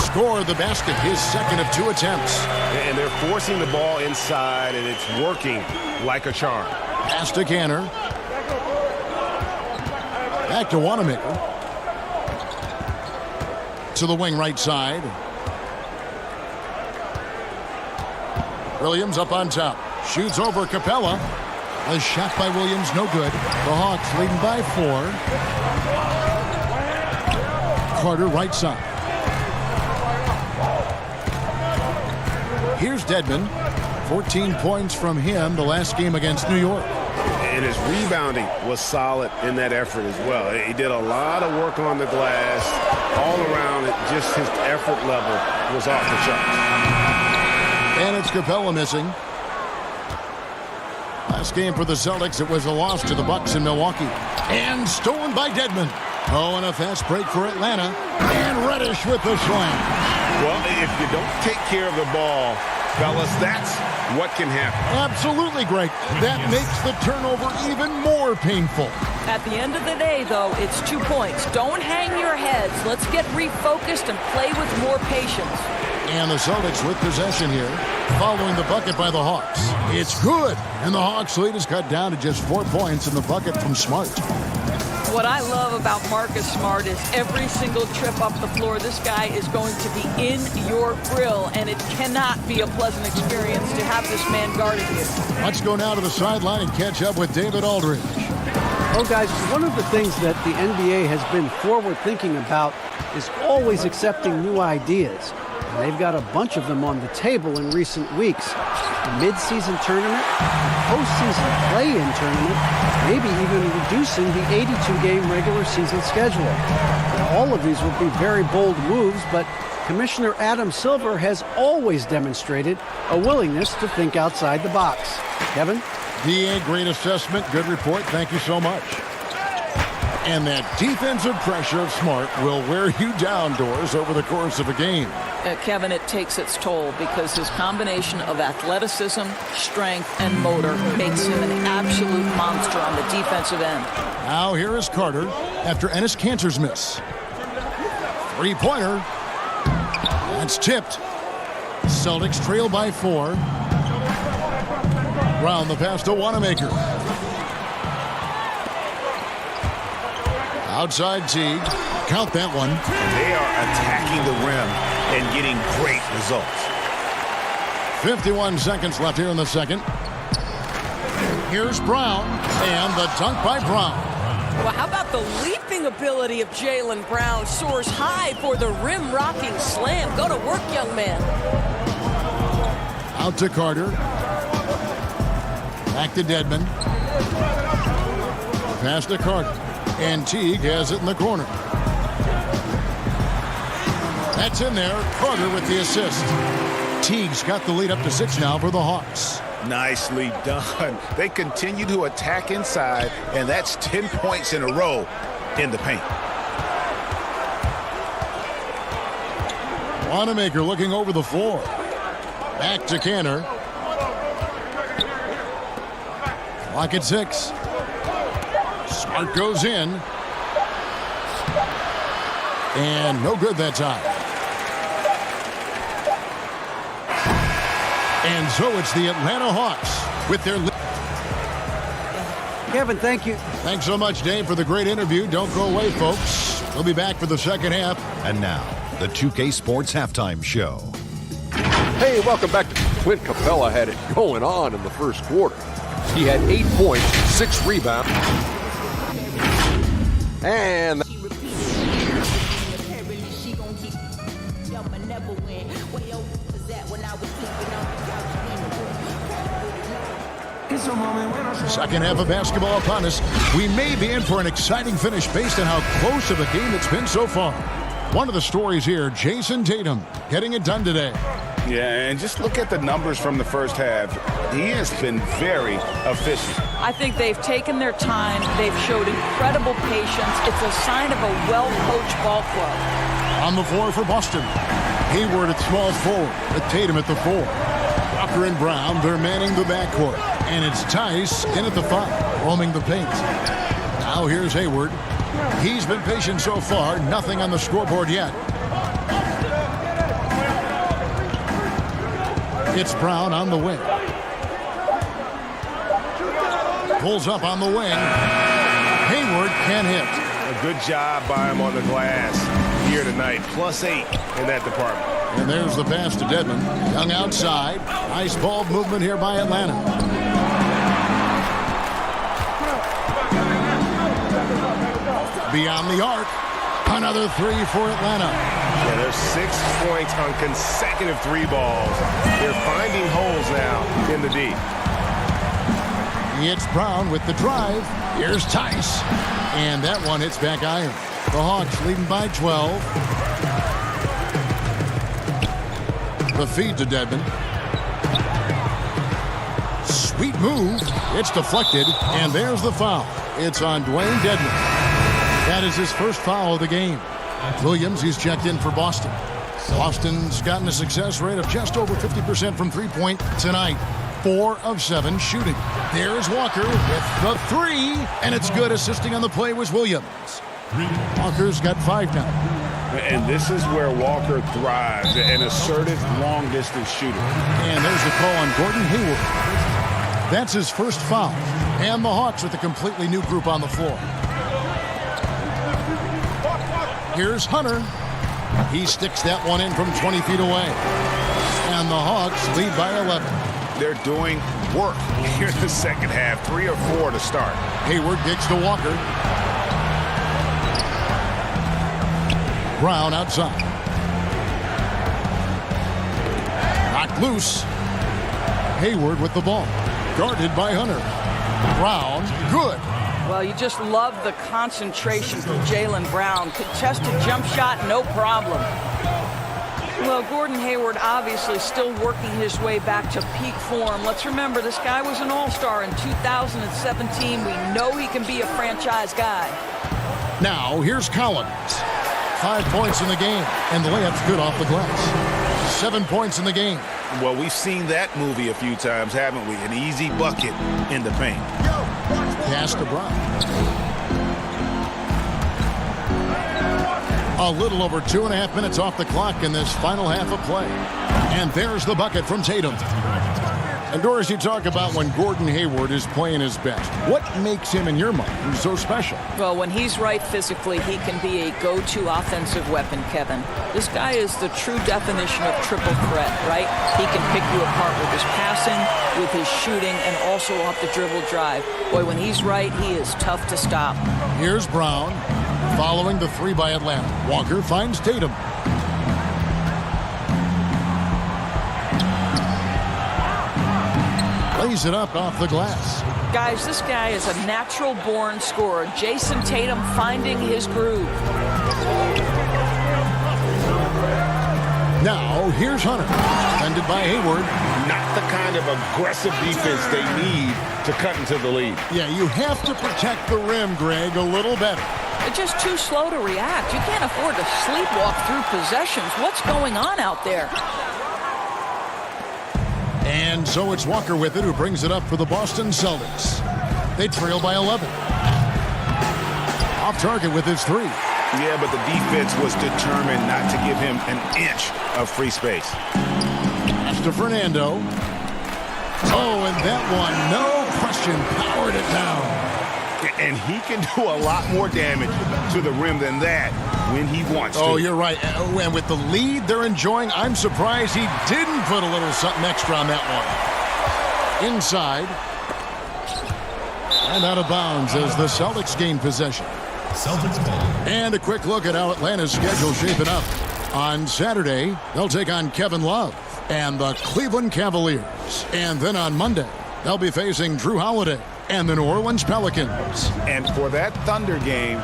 Scored the basket, his second of 2 attempts. And they're forcing the ball inside, and it's working like a charm. Pass to Canner. Back to Wanamaker. To the wing right side. Williams up on top. Shoots over Capella. A shot by Williams, no good. The Hawks leading by 4. Carter right side. Here's Dedmon. 14 points from him the last game against New York. And his rebounding was solid in that effort as well. He did a lot of work on the glass. All around it, just his effort level was off the charts. And it's Capella missing. Last game for the Celtics, it was a loss to the Bucks in Milwaukee. And stolen by Dedmon. Oh, and a fast break for Atlanta. And Reddish with the slam. Well, if you don't take care of the ball, fellas, that's what can happen. Absolutely, Greg. That makes the turnover even more painful. At the end of the day, though, it's 2 points. Don't hang your heads. Let's get refocused and play with more patience. And the Celtics with possession here, following the bucket by the Hawks. It's good, and the Hawks lead is cut down to just 4 points in the bucket from Smart. What I love about Marcus Smart is every single trip up the floor, this guy is going to be in your grill, and it cannot be a pleasant experience to have this man guarding you. Let's go now to the sideline and catch up with David Aldridge. Well, guys, one of the things that the NBA has been forward thinking about is always accepting new ideas. And they've got a bunch of them on the table in recent weeks. The mid-season tournament, postseason play-in tournament, maybe even reducing the 82-game regular season schedule. Now, all of these would be very bold moves, but Commissioner Adam Silver has always demonstrated a willingness to think outside the box. Kevin? DA, great assessment. Good report. Thank you so much. And that defensive pressure of Smart will wear you down, Doris, over the course of a game. Kevin, it takes its toll because his combination of athleticism, strength, and motor makes him an absolute monster on the defensive end. Now here is Carter after Enes Kanter's miss. Three-pointer. That's tipped. Celtics trail by 4. Round the pass to Wanamaker. Outside Teague. Count that one. They are attacking the rim and getting great results. 51 seconds left here in the second. Here's Brown, and the dunk by Brown. Well, how about the leaping ability of Jaylen Brown? Soars high for the rim-rocking slam. Go to work, young man. Out to Carter. Back to Dedmon. Pass to Carter. And Teague has it in the corner. That's in there. Carter with the assist. Teague's got the lead up to 6 now for the Hawks. Nicely done. They continue to attack inside, and that's 10 points in a row in the paint. Wanamaker looking over the floor. Back to Kanter. Clock at 6. Smart goes in. And no good that time. And so it's the Atlanta Hawks with their lead. Kevin, thank you. Thanks so much, Dave, for the great interview. Don't go away, folks. We'll be back for the second half. And now, the 2K Sports Halftime Show. Hey, welcome back. Clint Capella had it going on in the first quarter. He had 8 points, 6 rebounds. And second half of basketball upon us. We may be in for an exciting finish based on how close of a game it's been so far. One of the stories here, Jason Tatum getting it done today. Yeah, and just look at the numbers from the first half. He has been very efficient. I think they've taken their time. They've showed incredible patience. It's a sign of a well-coached ball club. On the floor for Boston. Hayward at small forward with Tatum at the 4. Walker and Brown, they're manning the backcourt. And it's Tice in at the 5, roaming the paint. Now here's Hayward. He's been patient so far. Nothing on the scoreboard yet. It's Brown on the wing. Pulls up on the wing. Hayward can hit. A good job by him on the glass here tonight. +8 in that department. And there's the pass to Dedmon. Young outside. Nice ball movement here by Atlanta. Beyond the arc. Another 3 for Atlanta. Yeah, there's 6 points on consecutive 3 balls. They're finding holes now in the D. It's Brown with the drive. Here's Tice. And that one hits back iron. The Hawks leading by 12. The feed to Dedmon. Sweet move. It's deflected. And there's the foul. It's on Dwayne Dedmon. That is his first foul of the game. Williams, he's checked in for Boston. Boston's gotten a success rate of just over 50% from three-point tonight. 4 of 7 shooting. There's Walker with the 3, and it's good. Assisting on the play was Williams. Walker's got 5 now. And this is where Walker thrives, an assertive long-distance shooter. And there's the call on Gordon Hayward. That's his first foul. And the Hawks with a completely new group on the floor. Here's Hunter. He sticks that one in from 20 feet away. And the Hawks lead by 11. They're doing work here in the second half. 3 or 4 to start. Hayward digs to Walker. Brown outside. Loose. Hayward with the ball. Guarded by Hunter. Brown, good. Well, you just love the concentration from Jaylen Brown. Contested jump shot, no problem. Well, Gordon Hayward obviously still working his way back to peak form. Let's remember, this guy was an all-star in 2017. We know he can be a franchise guy. Now, here's Collins. 5 points in the game, and the layup's good off the glass. 7 points in the game. Well, we've seen that movie a few times, haven't we? An easy bucket in the paint. Pass to Brown. A little over 2.5 minutes off the clock in this final half of play. And there's the bucket from Tatum. And Doris, you talk about when Gordon Hayward is playing his best. What makes him, in your mind, so special? Well, when he's right physically, he can be a go-to offensive weapon, Kevin. This guy is the true definition of triple threat, right? He can pick you apart with his passing, with his shooting, and also off the dribble drive. Boy, when he's right, he is tough to stop. Here's Brown, following the three by Atlanta. Walker finds Tatum. Lays it up off the glass. Guys, this guy is a natural-born scorer. Jason Tatum finding his groove. Now, here's Hunter. Defended by Hayward. Not the kind of aggressive defense they need to cut into the lead. Yeah, you have to protect the rim, Greg, a little better. They're just too slow to react. You can't afford to sleepwalk through possessions. What's going on out there? And so it's Walker with it, who brings it up for the Boston Celtics. They trail by 11. Off target with his three. Yeah, but the defense was determined not to give him an inch of free space. Pass to Fernando. Oh, and that one, no question, powered it down. And he can do a lot more damage to the rim than that when he wants to. Oh, you're right. And with the lead they're enjoying, I'm surprised he didn't put a little something extra on that one. Inside. And out of bounds as the Celtics gain possession. Celtics ball. And a quick look at how Atlanta's schedule shaping up. On Saturday, they'll take on Kevin Love and the Cleveland Cavaliers. And then on Monday, they'll be facing Drew Holiday and the New Orleans Pelicans. And for that Thunder game,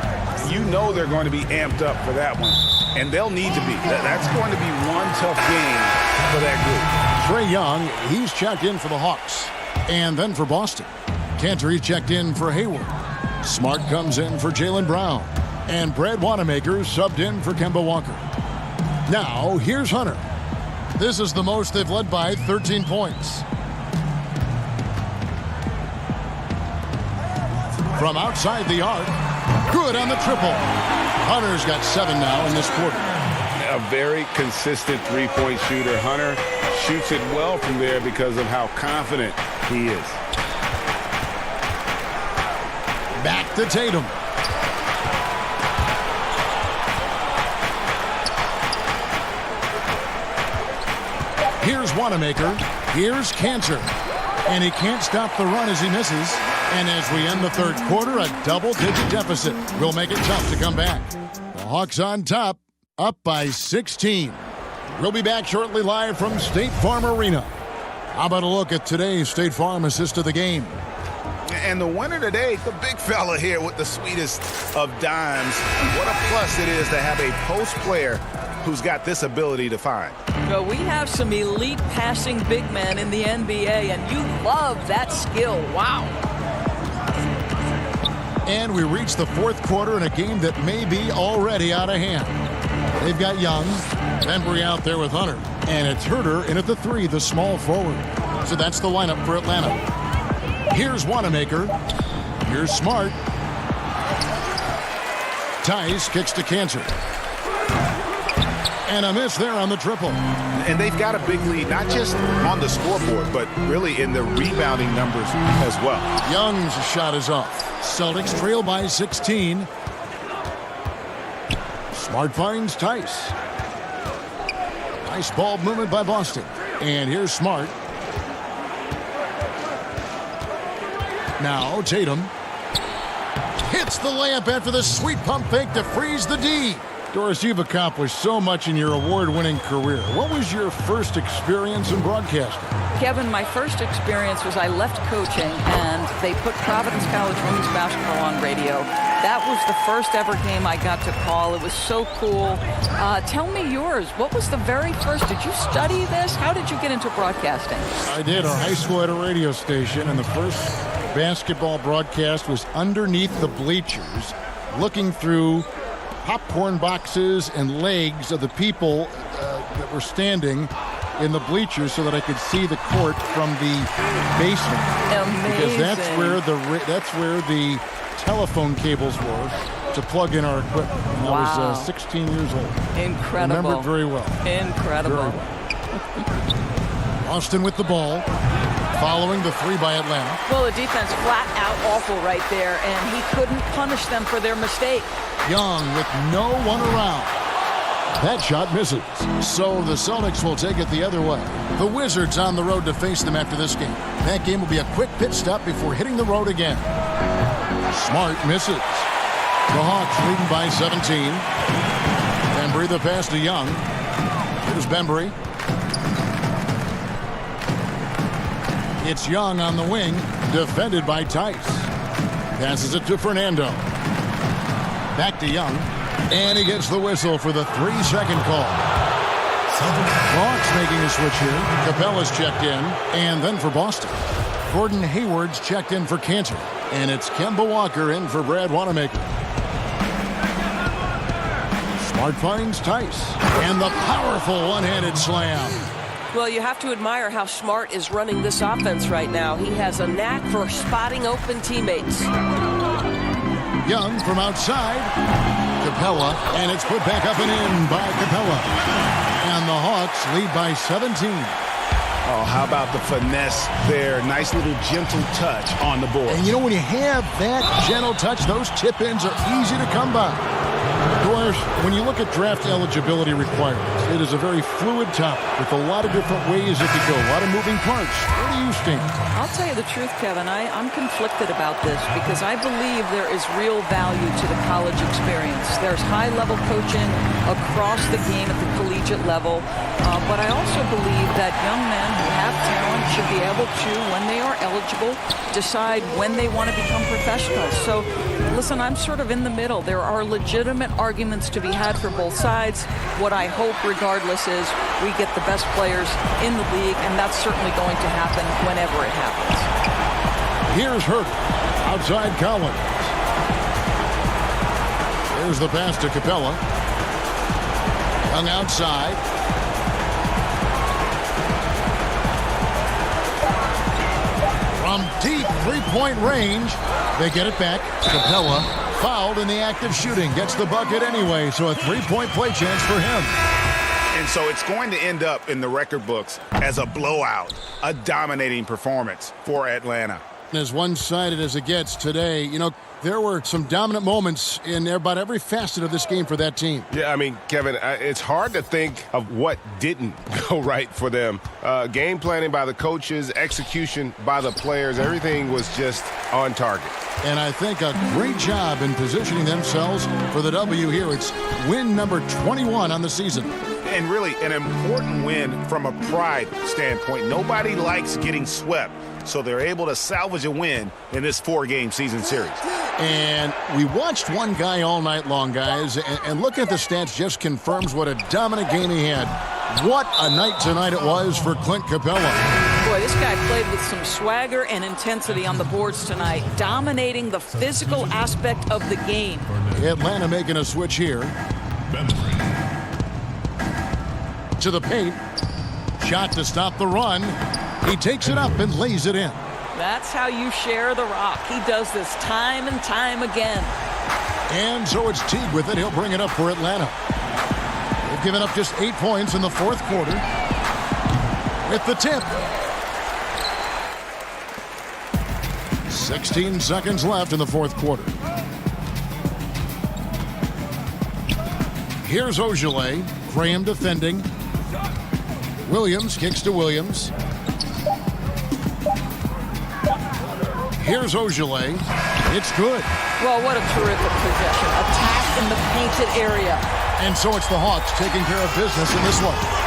you know they're going to be amped up for that one. And they'll need to be. That's going to be one tough game for that group. Trae Young, he's checked in for the Hawks. And then for Boston, Cantor, he's checked in for Hayward. Smart comes in for Jaylen Brown. And Brad Wanamaker subbed in for Kemba Walker. Now, here's Hunter. This is the most they've led by 13 points. From outside the arc, good on the triple. Hunter's got 7 now in this quarter. A very consistent three-point shooter. Hunter shoots it well from there because of how confident he is. Back to Tatum. Here's Wanamaker. Here's Cantor. And he can't stop the run as he misses. And as we end the third quarter, a double-digit deficit will make it tough to come back. The Hawks on top, up by 16. We'll be back shortly live from State Farm Arena. How about a look at today's State Farm assist of the game? And the winner today, the big fella here with the sweetest of dimes. What a plus it is to have a post player who's got this ability to find. Well, we have some elite passing big men in the NBA, and you love that skill. Wow. And we reach the fourth quarter in a game that may be already out of hand. They've got Young, Bembry out there with Hunter, and it's Herter in at the 3, the small forward. So that's the lineup for Atlanta. Here's Wanamaker. Here's Smart. Tice kicks to Cantor. And a miss there on the triple. And they've got a big lead, not just on the scoreboard, but really in the rebounding numbers as well. Young's shot is off. Celtics trail by 16. Smart finds Tice. Nice ball movement by Boston. And here's Smart. Now Tatum hits the layup after the sweet pump fake to freeze the D. Doris, you've accomplished so much in your award-winning career. What was your first experience in broadcasting? Kevin, my first experience was I left coaching and they put Providence College women's basketball on radio. That was the first ever game I got to call. It was so cool. Tell me yours. What was the very first? Did you study this? How did you get into broadcasting? I did. Our high school had a radio station, and the first basketball broadcast was underneath the bleachers, looking through popcorn boxes and legs of the people that were standing in the bleachers so that I could see the court from the basement. Amazing. Because that's where the telephone cables were to plug in our equipment. And I was 16 years old. Incredible. Remember it very well. Incredible. Very well. Austin with the ball, following the three by Atlanta. Well, the defense flat out awful right there, and he couldn't punish them for their mistake. Young with no one around. That shot misses. So the Celtics will take it the other way. The Wizards on the road to face them after this game. That game will be a quick pit stop before hitting the road again. Smart misses. The Hawks leading by 17. Bembry the pass to Young. Here's Bembry. It's Young on the wing, defended by Tice. Passes it to Fernando. Back to Young. And he gets the whistle for the 3-second call. Hawks making a switch here. Capella's checked in. And then for Boston, Gordon Hayward's checked in for Cantor. And it's Kemba Walker in for Brad Wanamaker. Smart finds Tice. And the powerful one-handed slam. Well, you have to admire how Smart is running this offense right now. He has a knack for spotting open teammates. Young from outside. Capella, and it's put back up and in by Capella. And the Hawks lead by 17. Oh, how about the finesse there? Nice little gentle touch on the board. And you know, when you have that gentle touch, those tip-ins are easy to come by. Doris, when you look at draft eligibility requirements, it is a very fluid topic with a lot of different ways it could go, a lot of moving parts. Where do you stand? I'll tell you the truth, Kevin. I'm conflicted about this because I believe there is real value to the college experience. There's high-level coaching across the game at the collegiate level, but I also believe that young men who have talent should be able to, when they are eligible, decide when they want to become professionals. So, listen, I'm sort of in the middle. There are legitimate arguments to be had for both sides. What I hope, regardless, is we get the best players in the league, and that's certainly going to happen whenever it happens. Here's Hurt, outside Collins. There's the pass to Capella. Young outside. From deep three-point range, they get it back. Capella fouled in the act of shooting. Gets the bucket anyway, so a three-point play chance for him. And so it's going to end up in the record books as a blowout, a dominating performance for Atlanta. As one-sided as it gets today, you know, there were some dominant moments in about every facet of this game for that team. Yeah, I mean, Kevin, it's hard to think of what didn't go right for them. Game planning by the coaches, execution by the players, everything was just on target. And I think a great job in positioning themselves for the W here. It's win number 21 on the season. And really an important win from a pride standpoint. Nobody likes getting swept, so they're able to salvage a win in this 4-game season series. And we watched one guy all night long, guys, and looking at the stats just confirms what a dominant game he had. What a night tonight it was for Clint Capella. Boy, this guy played with some swagger and intensity on the boards tonight, dominating the physical aspect of the game. Atlanta making a switch here. To the paint. Shot to stop the run. He takes it up and lays it in. That's how you share the rock. He does this time and time again. And so it's Teague with it. He'll bring it up for Atlanta. They've given up just 8 points in the fourth quarter. With the tip. 16 seconds left in the fourth quarter. Here's Ogilvy. Graham defending. Williams kicks to Williams. Here's Ojale. It's good. Well, what a terrific possession. Attack in the painted area. And so it's the Hawks taking care of business in this one.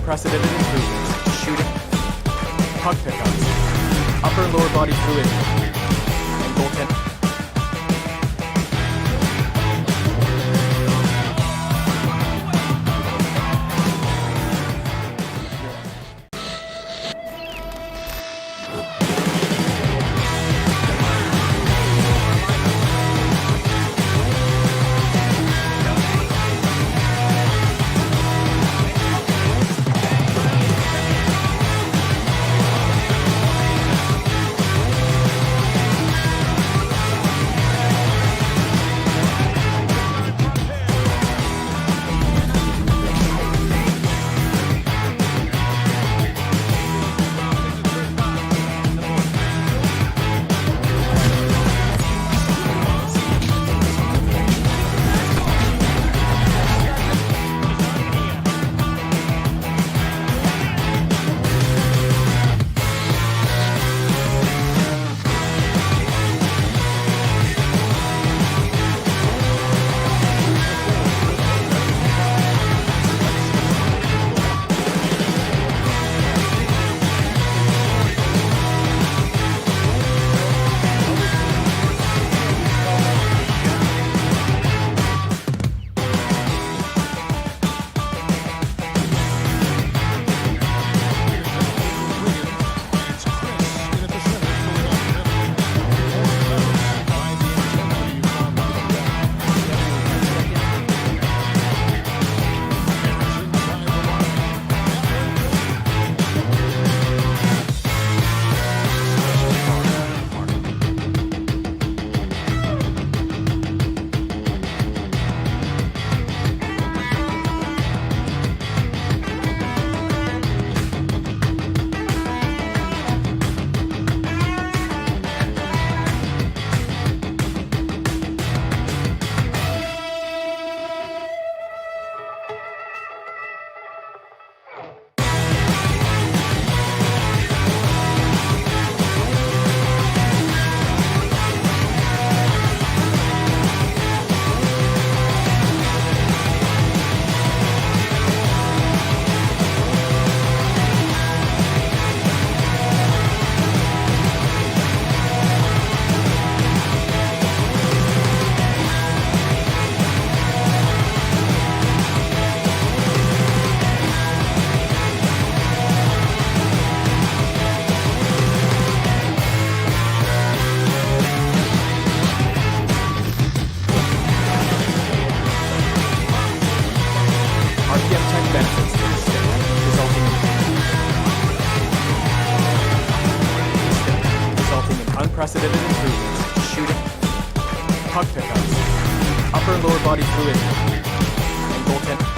unprecedented improvements, shooting, puck pickups, upper and lower body fluidity, and goaltending. unprecedented improvements, shooting, puck pickups, upper and lower body fluidity, and goaltending.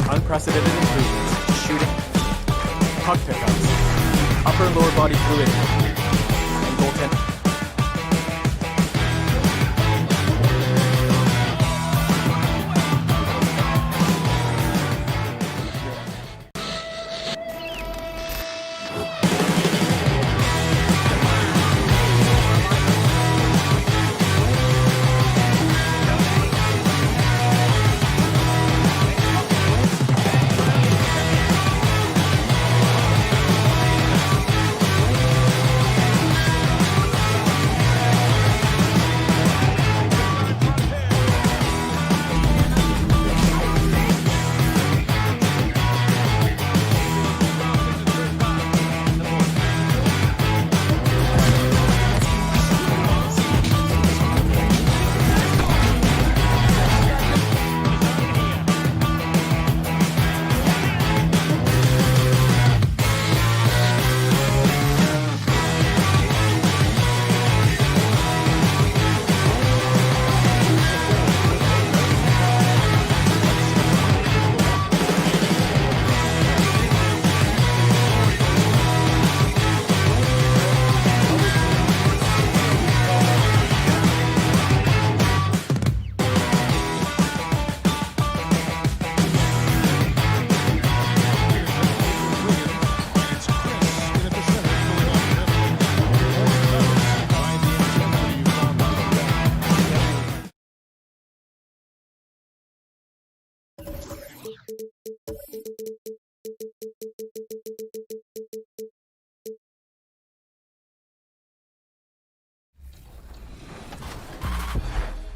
Unprecedented improvements, shooting, puck pickups, upper and lower body fluidity, and goaltending.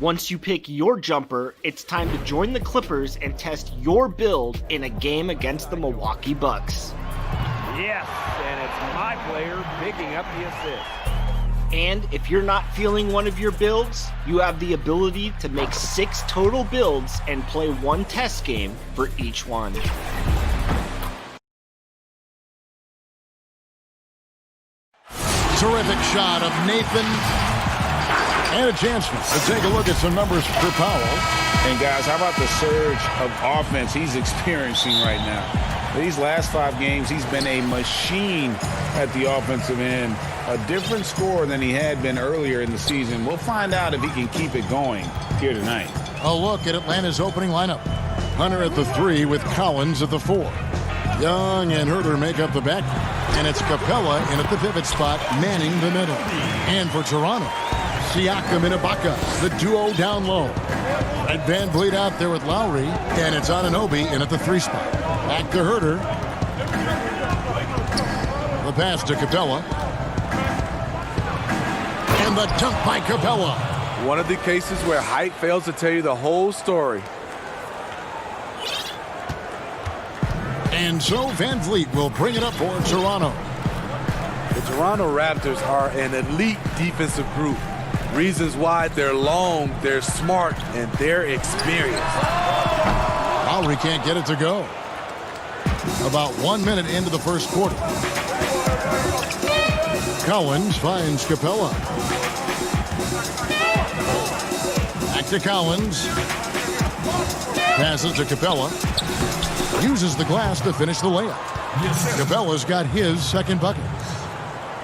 Once you pick your jumper, it's time to join the Clippers and test your build in a game against the Milwaukee Bucks. Yes, and it's my player picking up the assist. And if you're not feeling one of your builds, you have the ability to make 6 total builds and play 1 test game for each one. Terrific shot of Nathan. And a chance to take a look at some numbers for Powell. And guys, how about the surge of offense he's experiencing right now? These last 5 games, he's been a machine at the offensive end. A different scorer than he had been earlier in the season. We'll find out if he can keep it going here tonight. A look at Atlanta's opening lineup. Hunter at the 3 with Collins at the 4. Young and Herter make up the back. And it's Capella in at the pivot spot, manning the middle. And for Toronto, Siakam and Ibaka, the duo down low. Ed VanVleet out there with Lowry, and it's Anunoby in at the 3 spot. Back to Herter. The pass to Capella. And the dunk by Capella. One of the cases where height fails to tell you the whole story. And so VanVleet will bring it up for Toronto. The Toronto Raptors are an elite defensive group. Reasons why: they're long, they're smart, and they're experienced. Lowry can't get it to go. About 1 minute into the first quarter. Collins finds Capella. Back to Collins. Passes to Capella. Uses the glass to finish the layup. Capella's got his second bucket.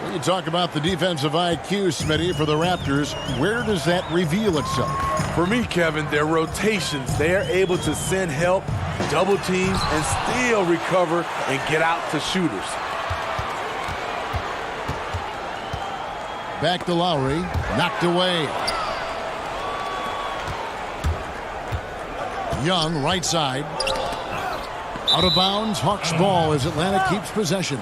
When you talk about the defensive IQ, Smitty, for the Raptors, where does that reveal itself? For me, Kevin, their rotations, they are able to send help, double teams, and still recover and get out to shooters. Back to Lowry, knocked away. Young, right side. Out of bounds, Hawks ball as Atlanta keeps possession.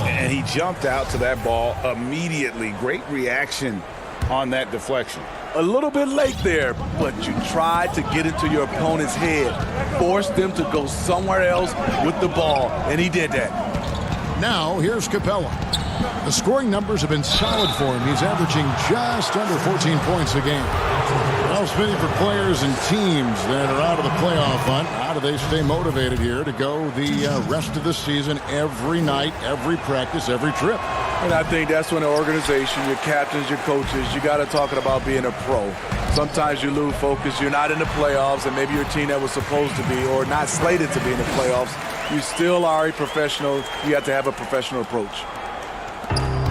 And he jumped out to that ball immediately. Great reaction on that deflection. A little bit late there, but you tried to get into your opponent's head. Force them to go somewhere else with the ball, and he did that. Now, here's Capella. The scoring numbers have been solid for him. He's averaging just under 14 points a game. Well, Smitty, for players and teams that are out of the playoff hunt, how do they stay motivated here to go the rest of the season every night, every practice, every trip? And I think that's when the organization, your captains, your coaches, you got to talk about being a pro. Sometimes you lose focus. You're not in the playoffs, and maybe your team that was supposed to be or not slated to be in the playoffs, you still are a professional. You have to have a professional approach.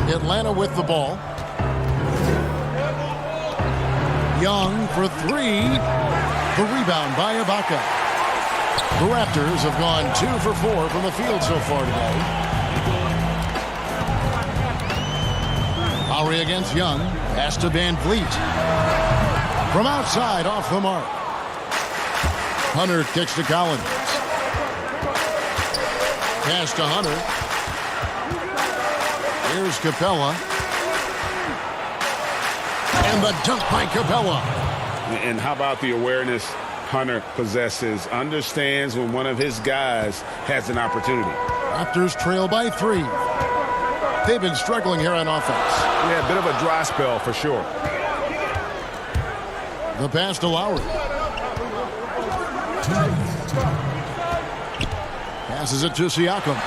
Atlanta with the ball. Young for 3. The rebound by Ibaka. The Raptors have gone 2 for 4 from the field so far today. Lowry against Young. Pass to VanVleet. From outside, off the mark. Hunter kicks to Collins. Pass to Hunter. Here's Capella. And the dunk by Capella. And how about the awareness Hunter possesses? Understands when one of his guys has an opportunity. Raptors trail by 3. They've been struggling here on offense. Yeah, a bit of a dry spell for sure. The pass to Lowry. Passes it to Siakam.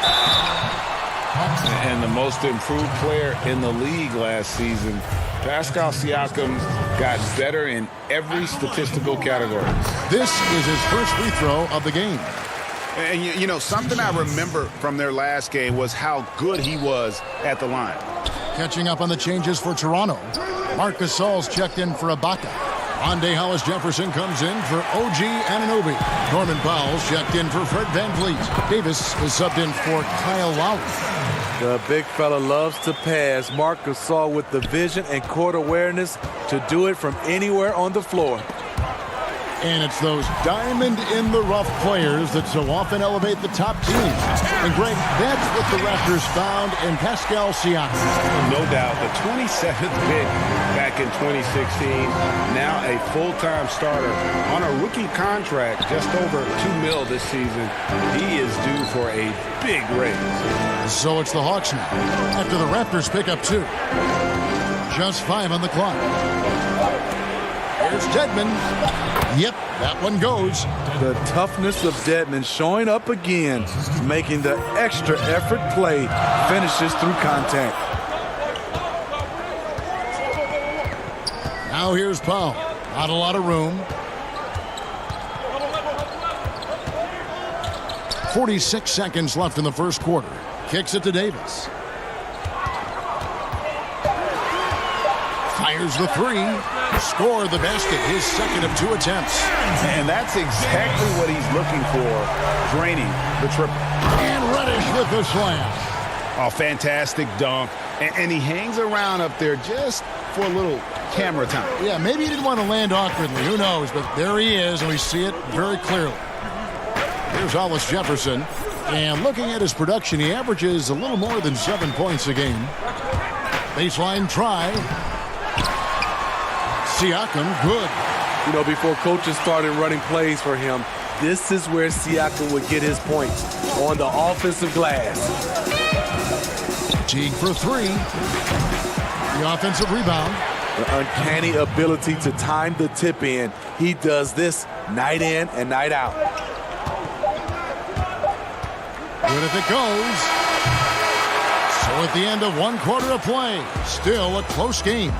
And the most improved player in the league last season, Pascal Siakam, got better in every statistical category. This is his first free throw of the game. And, you know, something I remember from their last game was how good he was at the line. Catching up on the changes for Toronto. Marc Gasol's checked in for Ibaka. Rondae Hollis-Jefferson comes in for OG Anunoby. Norman Powell's checked in for Fred VanVleet. Davis is subbed in for Kyle Lowry. The big fella loves to pass. Marc Gasol with the vision and court awareness to do it from anywhere on the floor. And it's those diamond-in-the-rough players that so often elevate the top teams. And, Greg, that's what the Raptors found in Pascal Siakam. No doubt. The 27th pick back in 2016, now a full-time starter on a rookie contract, just over $2 million this season. He is due for a big raise. So it's the Hawks now, after the Raptors pick up 2. Just 5 on the clock. Here's Dedmon. Yep, that one goes. The toughness of Dedmon showing up again, making the extra effort play, finishes through contact. Now here's Powell. Not a lot of room. 46 seconds left in the first quarter. Kicks it to Davis. Fires the 3. Scored the basket, his second of 2 attempts. And that's exactly what he's looking for, draining the triple. And Reddish with the slam. Oh, fantastic dunk. And he hangs around up there just for a little camera time. Yeah, maybe he didn't want to land awkwardly. Who knows? But there he is, and we see it very clearly. Here's Hollis Jefferson. And looking at his production, he averages a little more than 7 points a game. Baseline try. Siakam, good. You know, before coaches started running plays for him, this is where Siakam would get his points, on the offensive glass. Teague for 3. The offensive rebound. The uncanny ability to time the tip in. He does this night in and night out. Good if it goes. So at the end of 1 quarter of play, still a close game.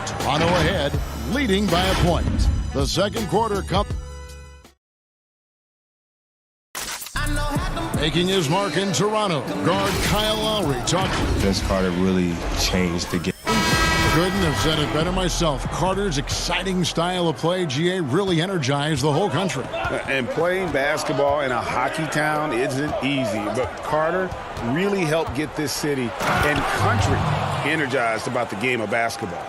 Toronto ahead, leading by a point. The second quarter comes. Making his mark in Toronto, guard Kyle Lowry talking. Vince Carter really changed the game. Couldn't have said it better myself. Carter's exciting style of play, GA, really energized the whole country. And playing basketball in a hockey town isn't easy, but Carter really helped get this city and country energized about the game of basketball.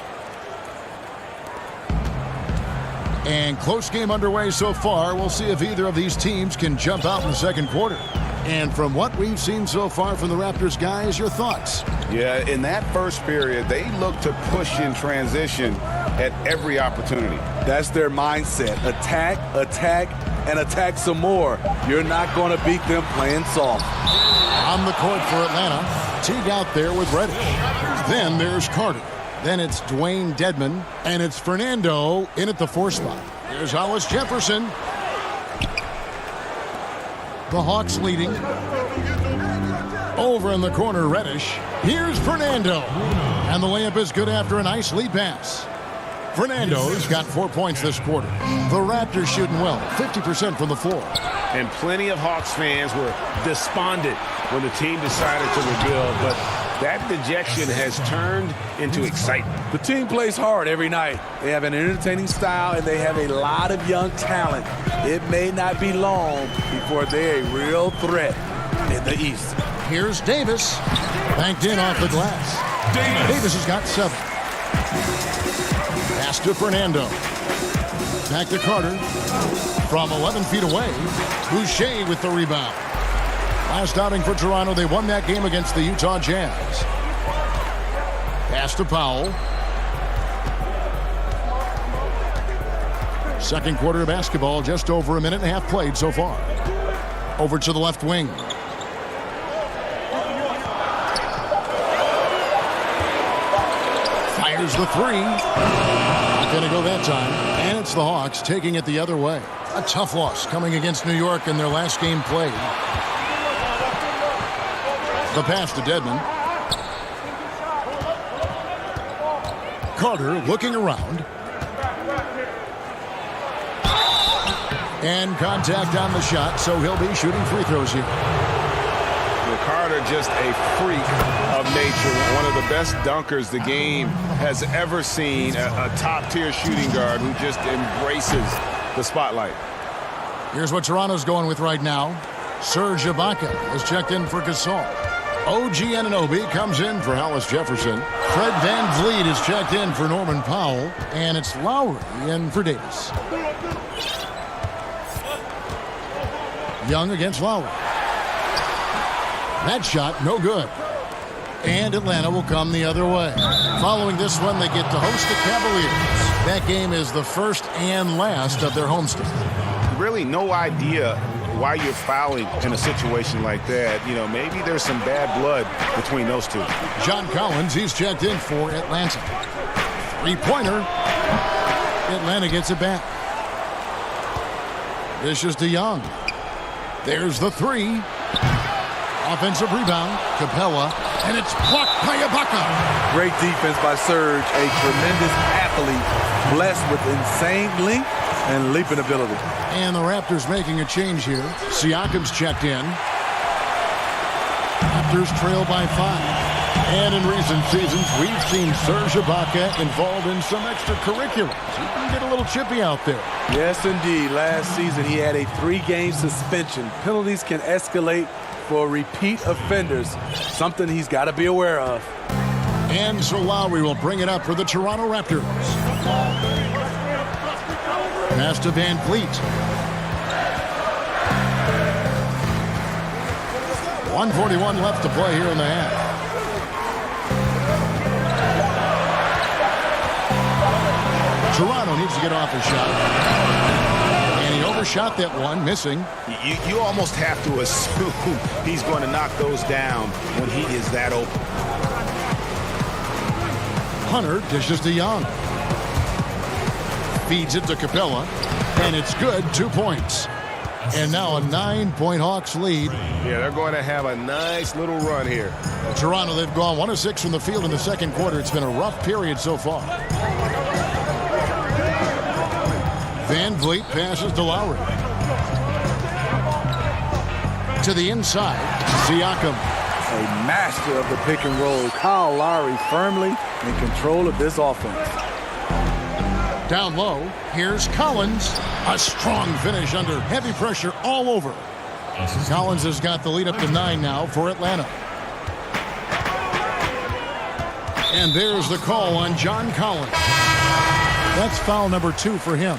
And close game underway so far. We'll see if either of these teams can jump out in the second quarter. And from what we've seen so far from the Raptors, guys, your thoughts? Yeah, in that first period, they looked to push in transition at every opportunity. That's their mindset. Attack, attack, and attack some more. You're not going to beat them playing soft. On the court for Atlanta, Teague out there with Reddish. Then there's Carter. Then it's Dwayne Dedmon, and it's Fernando in at the 4 spot. There's Hollis Jefferson. The Hawks leading. Over in the corner, Reddish. Here's Fernando. And the layup is good after a nice lead pass. Fernando's got 4 points this quarter. The Raptors shooting well, 50% from the floor. And plenty of Hawks fans were despondent when the team decided to rebuild, but that dejection has turned into excitement. The team plays hard every night. They have an entertaining style, and they have a lot of young talent. It may not be long before they're a real threat in the East. Here's Davis. Banked in off the glass. Davis has got 7. Pass to Fernando. Back to Carter. From 11 feet away, Boucher with the rebound. Last outing for Toronto, they won that game against the Utah Jazz. Pass to Powell. Second quarter of basketball, just over a minute and a half played so far. Over to the left wing. Fires the 3. Not going to go that time. And it's the Hawks taking it the other way. A tough loss coming against New York in their last game played. The pass to Dedmon. Carter looking around. And contact on the shot, so he'll be shooting free throws here. Carter just a freak of nature. One of the best dunkers the game has ever seen. A top-tier shooting guard who just embraces the spotlight. Here's what Toronto's going with right now. Serge Ibaka has checked in for Gasol. OG Anunoby comes in for Hollis Jefferson. Fred VanVleet is checked in for Norman Powell. And it's Lowry in for Davis. Young against Lowry. That shot, no good. And Atlanta will come the other way. Following this one, they get to host the Cavaliers. That game is the first and last of their homestand. Really no idea why you're fouling in a situation like that. You know, maybe there's some bad blood between those two. John Collins, he's checked in for Atlanta. Three-pointer. Atlanta gets it back. This is DeYoung. There's the three. Offensive rebound. Capella. And it's blocked by Ibaka. Great defense by Serge, a tremendous athlete, blessed with insane length and leaping ability. And the Raptors making a change here. Siakam's checked in. Raptors trail by 5. And in recent seasons, we've seen Serge Ibaka involved in some extracurriculars. He can get a little chippy out there. Yes, indeed. Last season, he had a 3-game suspension. Penalties can escalate for repeat offenders, something he's got to be aware of. And so Lowry will bring it up for the Toronto Raptors. Pass to Van Fleet. 1:41 left to play here in the half. Toronto needs to get off a shot. And he overshot that one, missing. You almost have to assume he's going to knock those down when he is that open. Hunter dishes to Young. Feeds it to Capella. And it's good, 2 points. And now a 9-point Hawks lead. Yeah, they're going to have a nice little run here. Toronto, they've gone 1 of 6 from the field in the second quarter. It's been a rough period so far. Van Vliet passes to Lowry. To the inside, Siakam. A master of the pick and roll. Kyle Lowry firmly in control of this offense. Down low, here's Collins. A strong finish under heavy pressure all over. Collins has got the lead up to 9 now for Atlanta. And there's the call on John Collins. That's foul number 2 for him.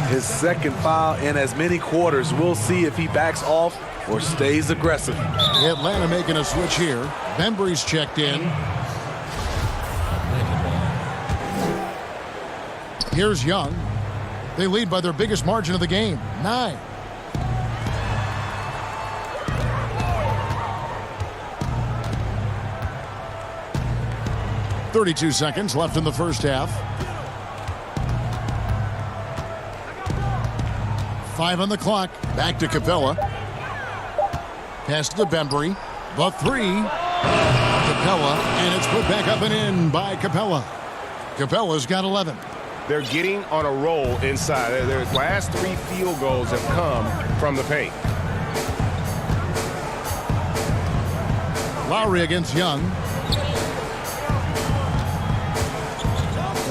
His second foul in as many quarters. We'll see if he backs off or stays aggressive. Atlanta making a switch here. Bembry's checked in. Here's Young. They lead by their biggest margin of the game, 9. .32 seconds left in the first half. 5 on the clock. Back to Capella. Pass to Bembry. The 3. Capella, and it's put back up and in by Capella. Capella's got 11. They're getting on a roll inside. Their last 3 field goals have come from the paint. Lowry against Young.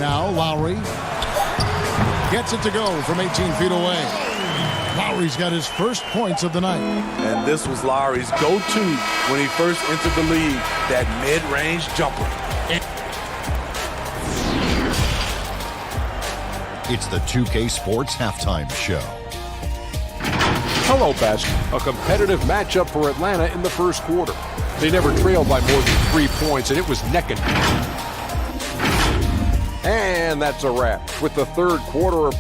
Now Lowry gets it to go from 18 feet away. Lowry's got his first points of the night. And this was Lowry's go-to when he first entered the league, that mid-range jumper. It's the 2K Sports Halftime Show. Hello, Best. A competitive matchup for Atlanta in the first quarter. They never trailed by more than 3 points, and it was neck and neck. And that's a wrap with the third quarter of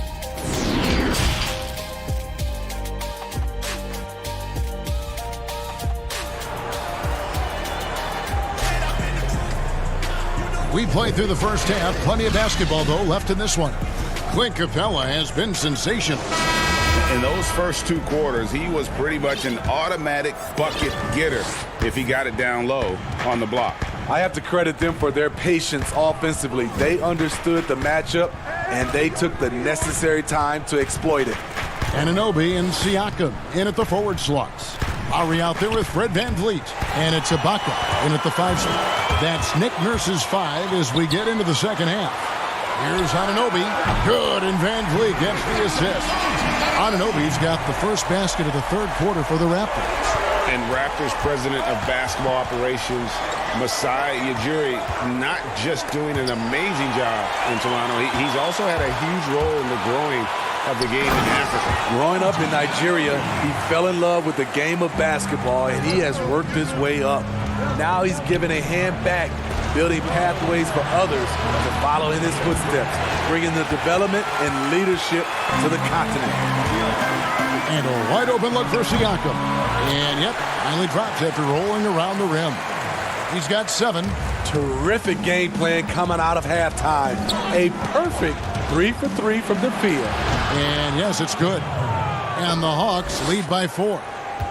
We played through the first half. Plenty of basketball, though, left in this one. Clint Capella has been sensational. In those first 2 quarters, he was pretty much an automatic bucket getter if he got it down low on the block. I have to credit them for their patience offensively. They understood the matchup, and they took the necessary time to exploit it. Anunoby and Siakam in at the forward slots. Lowry out there with Fred Van Vliet. And it's Ibaka in at the 5 slot. That's Nick Nurse's 5 as we get into the second half. Here's Anunoby. Good, and Van Vliet gets the assist. Anunoby's got the first basket of the third quarter for the Raptors. And Raptors president of basketball operations, Masai Ujiri, not just doing an amazing job in Toronto, he's also had a huge role in the growing of the game in Africa. Growing up in Nigeria, he fell in love with the game of basketball, and he has worked his way up. Now he's giving a hand back, building pathways for others to follow in his footsteps, bringing the development and leadership to the continent. And a wide open look for Siakam. And yep, finally drops after rolling around the rim. He's got 7. Terrific game plan coming out of halftime. A perfect 3 for 3 from the field. And yes, it's good. And the Hawks lead by 4.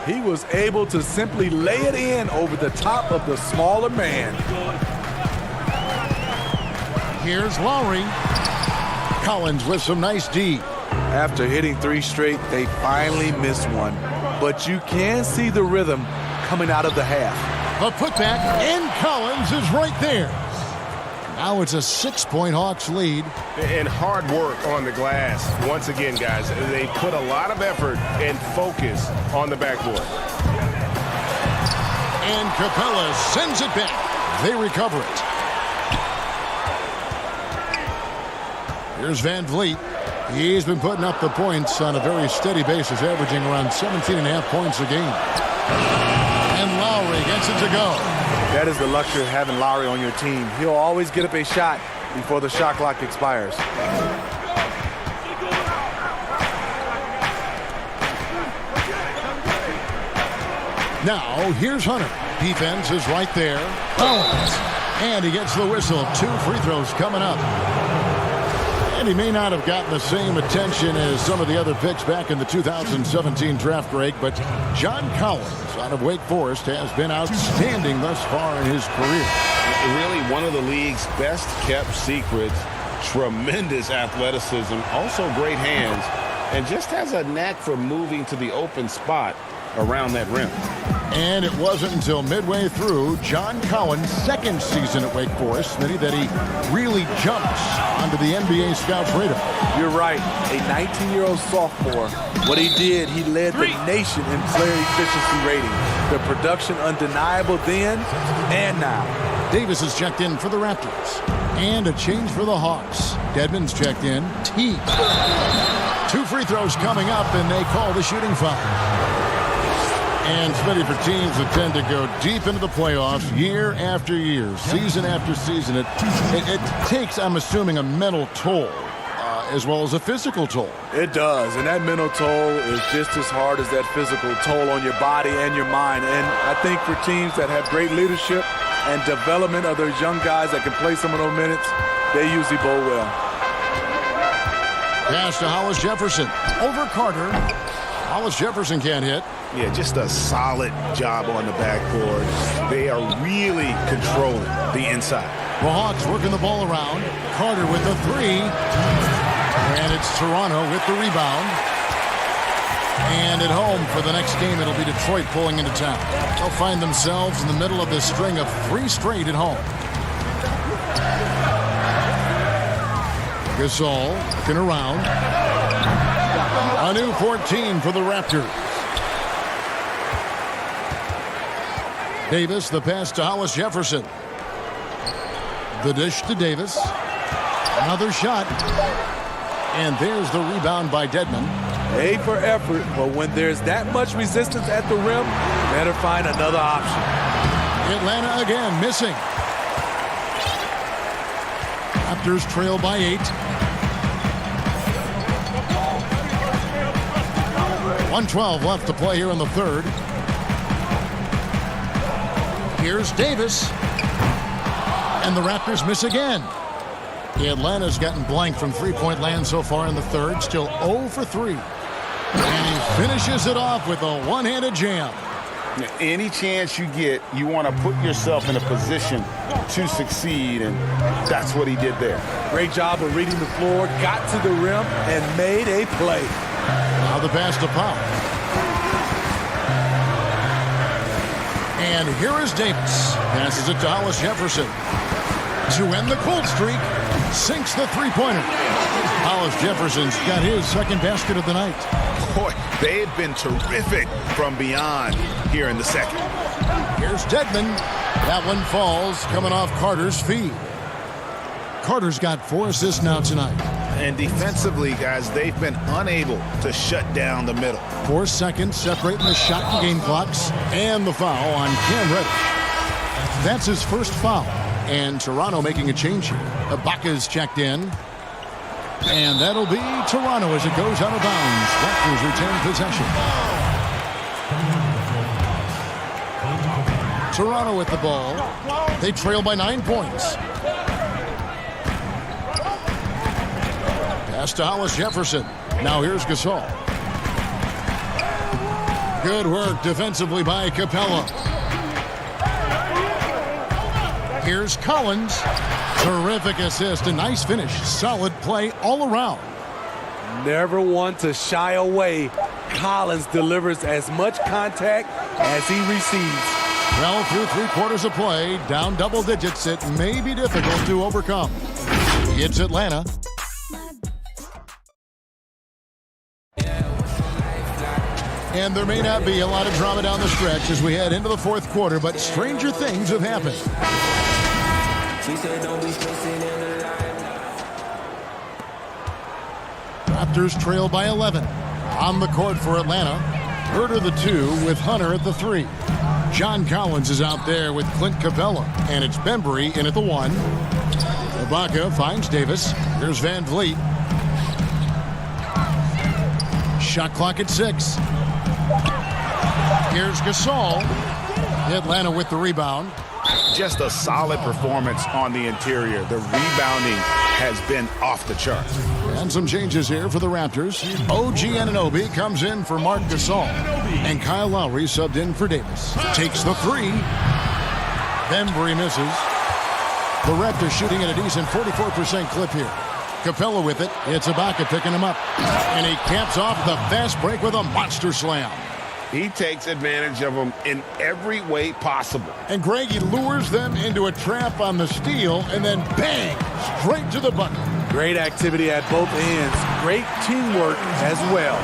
He was able to simply lay it in over the top of the smaller man. Here's Lowry. Collins with some nice D. After hitting 3 straight, they finally missed one. But you can see the rhythm coming out of the half. A putback, and Collins is right there. Now it's a 6-point Hawks lead. And hard work on the glass. Once again, guys, they put a lot of effort and focus on the backboard. And Capella sends it back. They recover it. Here's Van Vliet. He's been putting up the points on a very steady basis, averaging around 17.5 points a game. And Lowry gets it to go. That is the luxury of having Lowry on your team. He'll always get up a shot before the shot clock expires. Now, here's Hunter. Defense is right there. Collins. And he gets the whistle. 2 free throws coming up. And he may not have gotten the same attention as some of the other picks back in the 2017 draft, Greg, but John Collins out of Wake Forest has been outstanding thus far in his career. Really one of the league's best kept secrets. Tremendous athleticism, also great hands, and just has a knack for moving to the open spot around that rim. And it wasn't until midway through John Collins' second season at Wake Forest, Smitty, that he really jumps onto the NBA scouts radar. You're right. A 19-year-old sophomore. What he did, he led the nation in player efficiency rating. The production undeniable then and now. Davis is checked in for the Raptors. And a change for the Hawks. Dedmon's checked in. T. 2 free throws coming up, and they call the shooting foul. And Smitty, for teams that tend to go deep into the playoffs year after year, season after season, it takes, I'm assuming, a mental toll as well as a physical toll. It does, and that mental toll is just as hard as that physical toll on your body and your mind. And I think for teams that have great leadership and development of those young guys that can play some of those minutes, they usually bowl well. Pass to Hollis Jefferson. Over Carter. Hollis Jefferson can't hit. Yeah, just a solid job on the backboard. They are really controlling the inside. The Hawks working the ball around. Carter with the 3. And it's Toronto with the rebound. And at home for the next game, it'll be Detroit pulling into town. They'll find themselves in the middle of this string of 3 straight at home. Gasol looking around. A new 14 for the Raptors. Davis, the pass to Hollis Jefferson. The dish to Davis. Another shot. And there's the rebound by Dedmon. A for effort, but when there's that much resistance at the rim, better find another option. Atlanta again missing. Raptors trail by 8. 1:12 left to play here in the third. Here's Davis. And the Raptors miss again. Atlanta's gotten blank from three-point land so far in the third. Still 0 for 3. And he finishes it off with a one-handed jam. Any chance you get, you want to put yourself in a position to succeed, and that's what he did there. Great job of reading the floor, got to the rim, and made a play. Now the pass to Powell. And here is Davis. Passes it to Hollis Jefferson. To end the cold streak, sinks the three-pointer. Hollis Jefferson's got his second basket of the night. Boy, they've been terrific from beyond here in the second. Here's Dedmon. That one falls, coming off Carter's feed. Carter's got 4 assists now tonight. And defensively, guys, they've been unable to shut down the middle. 4 seconds separating the shot and game clocks. And the foul on Cam Reddish. That's his first foul. And Toronto making a change here. Ibaka's checked in. And that'll be Toronto as it goes out of bounds. Raptors retain possession. Toronto with the ball. They trail by 9 points. Pass to Hollis Jefferson. Now here's Gasol. Good work defensively by Capella. Here's Collins. Terrific assist. A nice finish. Solid play all around. Never one to shy away. Collins delivers as much contact as he receives. Well, through 3 quarters of play, down double digits, it may be difficult to overcome. It's Atlanta. And there may not be a lot of drama down the stretch as we head into the 4th quarter, but stranger things have happened. Raptors trail by 11. On the court for Atlanta. Herter the 2 with Hunter at the 3. John Collins is out there with Clint Capella. And it's Bembry in at the 1. Ibaka finds Davis. Here's Van Vliet. Shot clock at 6. Here's Gasol. Atlanta with the rebound. Just a solid performance on the interior. The rebounding has been off the charts. And some changes here for the Raptors. OG Anunoby comes in for Marc Gasol. And Kyle Lowry subbed in for Davis. Takes the 3. Bembry misses. The Raptors shooting at a decent 44% clip here. Capella with it. It's Ibaka picking him up. And he caps off the fast break with a monster slam. He takes advantage of them in every way possible. And Greg, he lures them into a trap on the steal, and then bang, straight to the bucket. Great activity at both ends. Great teamwork as well.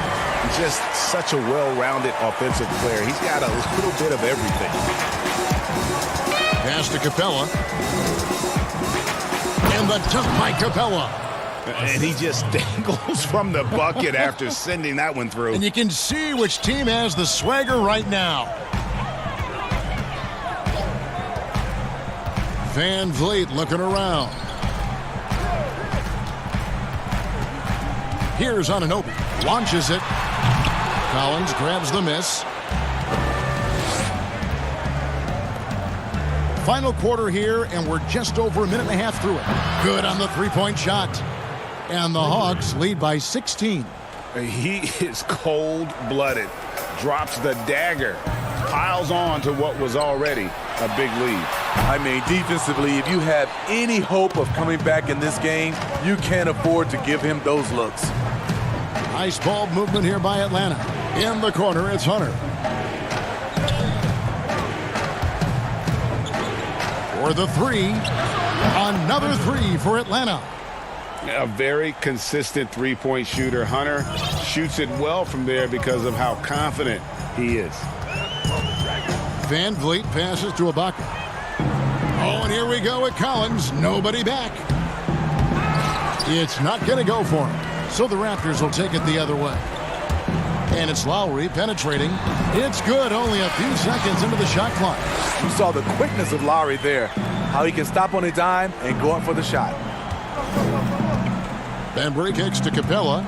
Just such a well-rounded offensive player. He's got a little bit of everything. Pass to Capella. And the dunk by Capella. And he just dangles from the bucket after sending that one through. And you can see which team has the swagger right now. Van Vliet looking around. Here's Anunoby. Launches it. Collins grabs the miss. Final quarter here, and we're just over a minute and a half through it. Good on the three-point shot. And the Hawks lead by 16. He is cold-blooded. Drops the dagger. Piles on to what was already a big lead. I mean, defensively, if you have any hope of coming back in this game, you can't afford to give him those looks. Nice ball movement here by Atlanta. In the corner, it's Hunter. For the 3. Another 3 for Atlanta. A very consistent three-point shooter. Hunter shoots it well from there because of how confident he is. Van Vliet passes to Ibaka. Oh, and here we go with Collins. Nobody back. It's not going to go for him. So the Raptors will take it the other way. And it's Lowry penetrating. It's good, only a few seconds into the shot clock. You saw the quickness of Lowry there. How he can stop on a dime and go up for the shot. Bembry kicks to Capella.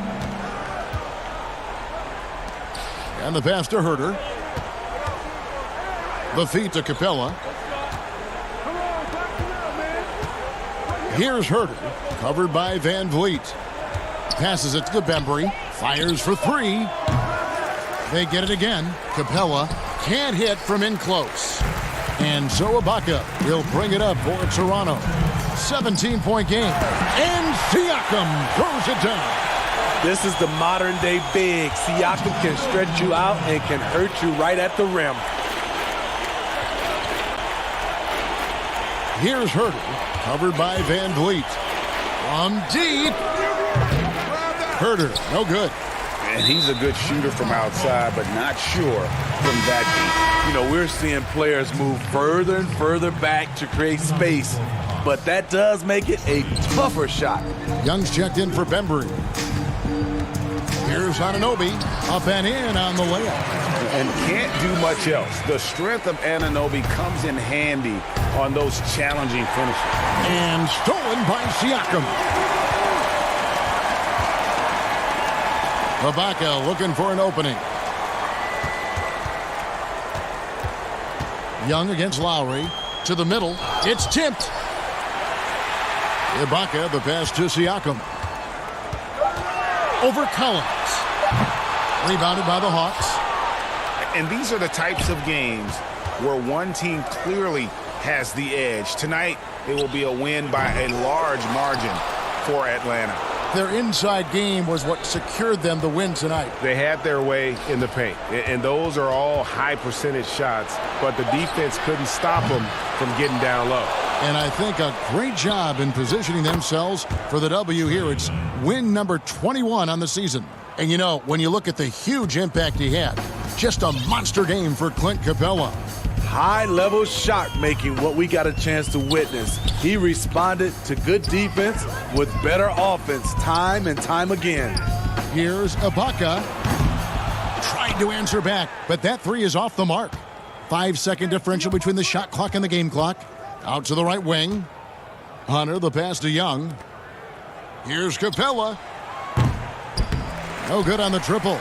And the pass to Herter. The feed to Capella. Here's Herter, covered by Van Vliet. Passes it to Bembry. Fires for 3. They get it again. Capella can't hit from in close. And so Ibaka will bring it up for Toronto. 17-point game. And Siakam throws it down. This is the modern-day big. Siakam can stretch you out and can hurt you right at the rim. Here's Herter, covered by Van Vliet. From deep. Herter, no good. And he's a good shooter from outside, but not sure from that deep. You know, we're seeing players move further and further back to create space. but that does make it a tougher shot. Young's checked in for Bembry. Here's Anunoby, up and in on the layup. And can't do much else. The strength of Anunoby comes in handy on those challenging finishes. And stolen by Siakam. Ibaka looking for an opening. Young against Lowry. To the middle. It's tipped. Ibaka, the pass to Siakam. Over Collins. Rebounded by the Hawks. And these are the types of games where one team clearly has the edge. Tonight, it will be a win by a large margin for Atlanta. Their inside game was what secured them the win tonight. They had their way in the paint, and those are all high percentage shots, but the defense couldn't stop them from getting down low. And I think a great job in positioning themselves for the W here. It's win number 21 on the season. And you know, when you look at the huge impact he had, just a monster game for Clint Capella. High-level shot making, what we got a chance to witness. He responded to good defense with better offense time and time again. Here's Ibaka. Tried to answer back, but that three is off the mark. 5-second differential between the shot clock and the game clock. Out to the right wing. Hunter, the pass to Young. Here's Capella. No good on the triple.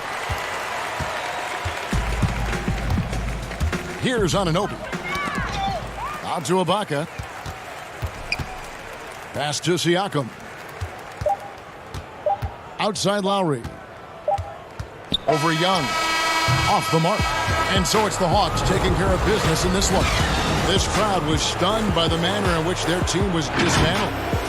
Here's Anunoby. Out to Ibaka. Pass to Siakam. Outside Lowry. Over Young. Off the mark. And so it's the Hawks taking care of business in this one. This crowd was stunned by the manner in which their team was dismantled.